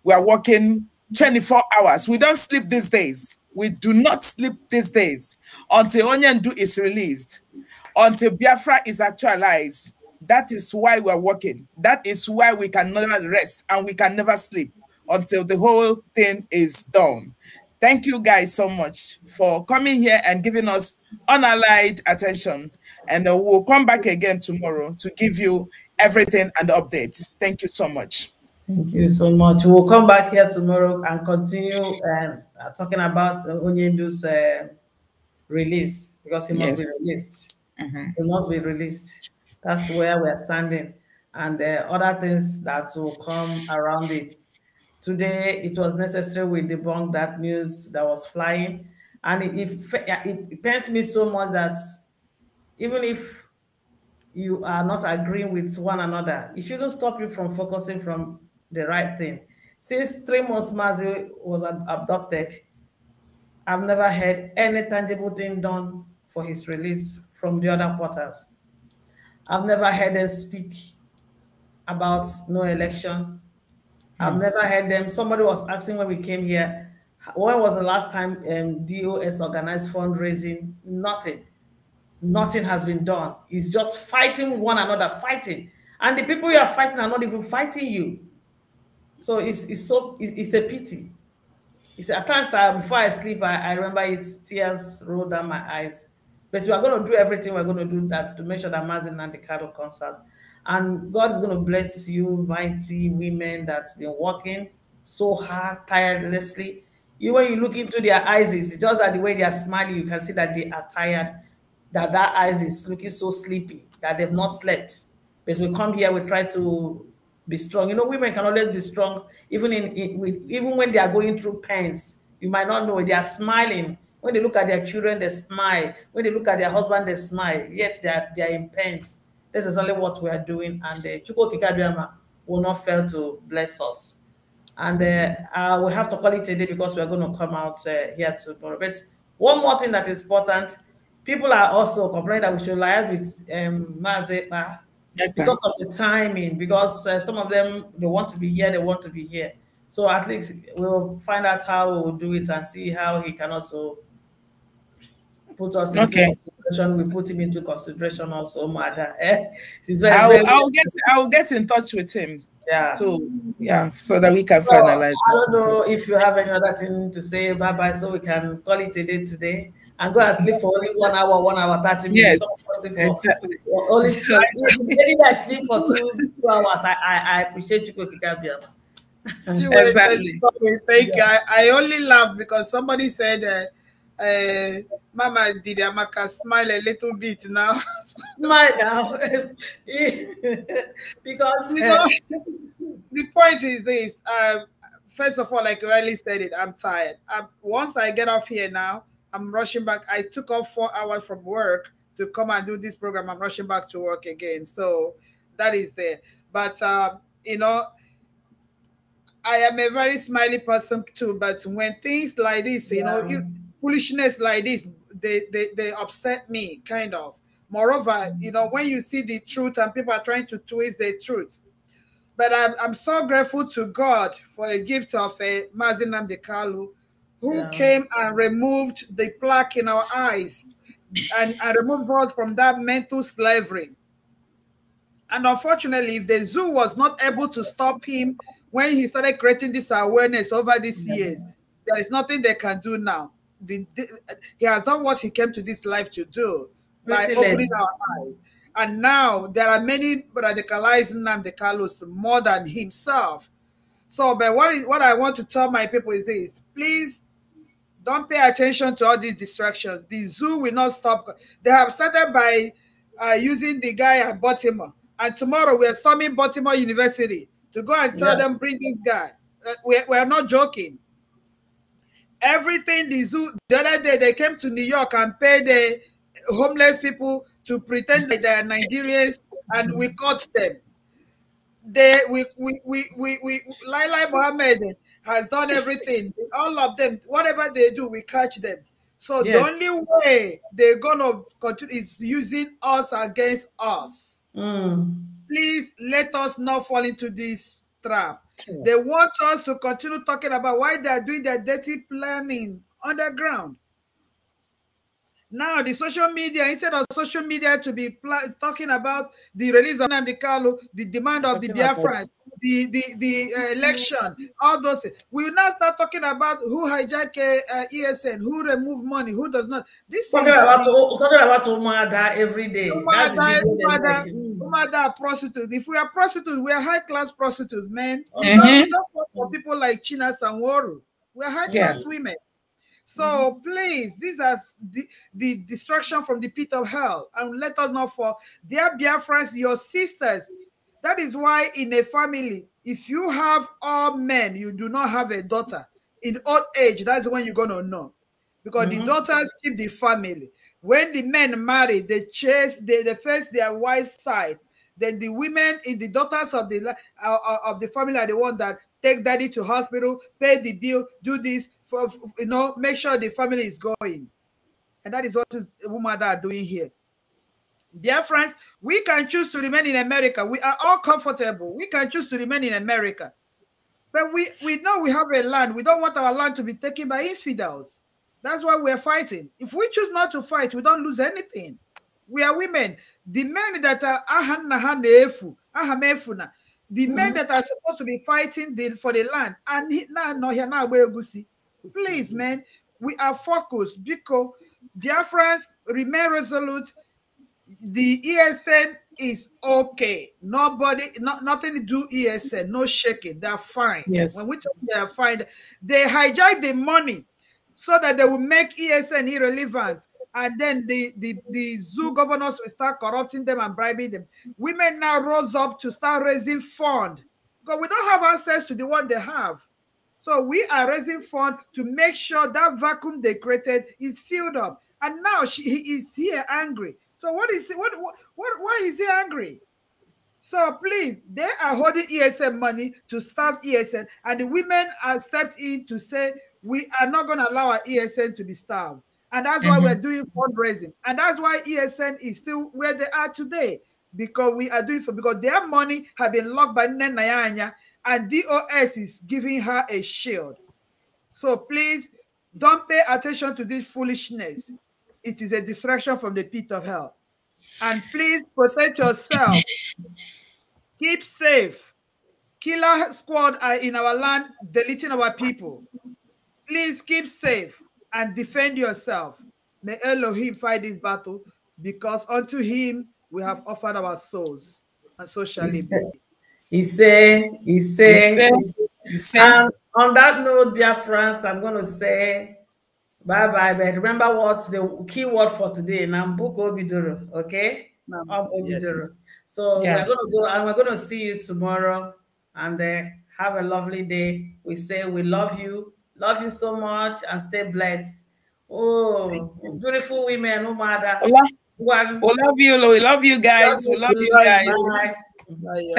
we are working 24 hours. We don't sleep these days. We do not sleep these days until Onyendu is released, until Biafra is actualized. That is why we're working. That is why we can never rest and we can never sleep until the whole thing is done. Thank you guys so much for coming here and giving us unallied attention. And we'll come back again tomorrow to give you everything and updates. Thank you so much. Thank you so much. We'll come back here tomorrow and continue talking about Onyendu's release, because he must be released. He must be released. That's where we're standing. And other things that will come around it. Today, it was necessary we debunk that news that was flying. And it pains me so much that even if you are not agreeing with one another, it shouldn't stop you from focusing from the right thing. Since 3 months Mazi was abducted, I've never heard any tangible thing done for his release from the other quarters. I've never heard them speak about no election. I've never heard them. Somebody was asking when we came here, when was the last time DOS organized fundraising? Nothing. Nothing has been done. It's just fighting one another, fighting. And the people you are fighting are not even fighting you. So it's a pity. At times, before I sleep, I remember tears roll down my eyes. But we are going to do everything we're going to do that to make sure that Mazi Nnamdi Kanu comes out. And God is going to bless you, mighty women that's been working so hard, tirelessly. You, when you look into their eyes, it's just that the way they are smiling, you can see that they are tired, that eyes is looking so sleepy, that they've not slept. But we come here, we try to be strong. You know, women can always be strong, even even when they are going through pains. You might not know, they are smiling. When they look at their children, they smile. When they look at their husband, they smile. Yet they are in pains. This is only what we are doing, and Chukwu Okike Abiama will not fail to bless us. And we have to call it a day because we are going to come out here tomorrow. But one more thing that is important, people are also complaining that we should liaise with Mazi because of the timing, because some of them, they want to be here, they want to be here. So at least we'll find out how we will do it and see how he can also put us into consideration. We put him into consideration also, Mother. I'll get in touch with him. Yeah. So that we can finalize. I don't know if you have any other thing to say. Bye-bye, so we can call it a day today and go and sleep for only 1 hour, 30 minutes. Yes, exactly. Only maybe I sleep for 2 hours. I appreciate you, Chukwu Okike Abiama. Exactly. Thank you. I only laugh because somebody said, Mama Didiamaka, smile a little bit now. Smile now. Because the point is this. First of all, like Riley said it, I'm tired. Once I get off here now, I'm rushing back. I took off 4 hours from work to come and do this program. I'm rushing back to work again. So that is there. But, you know, I am a very smiley person too. But when things like this, you know, foolishness like this they upset me, kind of. Moreover, you know, when you see the truth and people are trying to twist the truth. But I'm so grateful to God for the gift of Mazi Nnamdi Kanu, who came and removed the plaque in our eyes and removed us from that mental slavery. And unfortunately, if the zoo was not able to stop him when he started creating this awareness over these years, there is nothing they can do now. He has done what he came to this life to do by opening our eyes. And now there are many radicalized Nnamdi Kanus more than himself. So, but what I want to tell my people is this: please don't pay attention to all these distractions. The zoo will not stop. They have started by using the guy at Baltimore, and tomorrow we are storming Baltimore University to go and tell them, bring this guy. We are not joking. Everything the zoo, the other day they came to New York and paid the homeless people to pretend that they are Nigerians, and we caught them. Laila Mohammed has done everything. All of them, whatever they do, we catch them. So the only way they're gonna continue is using us against us. Please let us not fall into this trap. They want us to continue talking about why they are doing their dirty planning underground. Now the social media, instead of social media to be talking about the release of Nnamdi Kanu, the demand of the Biafrans, the election, all those things, we will now start talking about who hijacked ESN, who removed money, who does not. This talking about Umada every day. Umada prostitutes. If we are prostitutes, we are high class prostitutes, man. We don't fall for people like China Sanworu. We are high class women. So please, these are the destruction from the pit of hell, and let us not fall. Dear Biafrans, your sisters. That is why in a family, if you have all men, you do not have a daughter. In old age, that's when you're going to know. Because the daughters keep the family. When the men marry, they chase, they face their wife's side. Then the women in the daughters of the family are the ones that take daddy to hospital, pay the bill, do this, for make sure the family is going. And that is what women are doing here. Dear friends, we can choose to remain in America. We are all comfortable. We can choose to remain in America. But we know we have a land. We don't want our land to be taken by infidels. That's why we're fighting. If we choose not to fight, we don't lose anything. We are women. The men that are the men that are supposed to be fighting for the land, and please, man, we are focused because Biafrans remain resolute. The ESN is okay. Nothing to do ESN, no shaking. They're fine. Yes. When we talk, they are fine. They hijack the money so that they will make ESN irrelevant. And then the zoo governors will start corrupting them and bribing them. Women now rose up to start raising funds because we don't have access to the one they have. So we are raising funds to make sure that vacuum they created is filled up. And now he is here angry. So what is why is he angry? So please, they are holding ESN money to starve ESN, and the women are stepped in to say we are not going to allow our ESN to be starved. And that's why we're doing fundraising. And that's why ESN is still where they are today. Because we are doing because their money have been locked by Nayanya, and DOS is giving her a shield. So please don't pay attention to this foolishness. It is a distraction from the pit of hell. And please protect yourself. Keep safe. Killer squad are in our land, deleting our people. Please keep safe and defend yourself. May Elohim fight this battle, because unto him we have offered our souls, and so shall it be. He say. And on that note, dear friends, I'm going to say bye-bye. But remember what's the key word for today? Nambuko Bidoro, okay? Yes. So we're going to go, and we're going to see you tomorrow. And have a lovely day. We say we love you. Love you so much, and stay blessed. Oh, beautiful women, no matter. We love you, guys. We love you guys. Bye.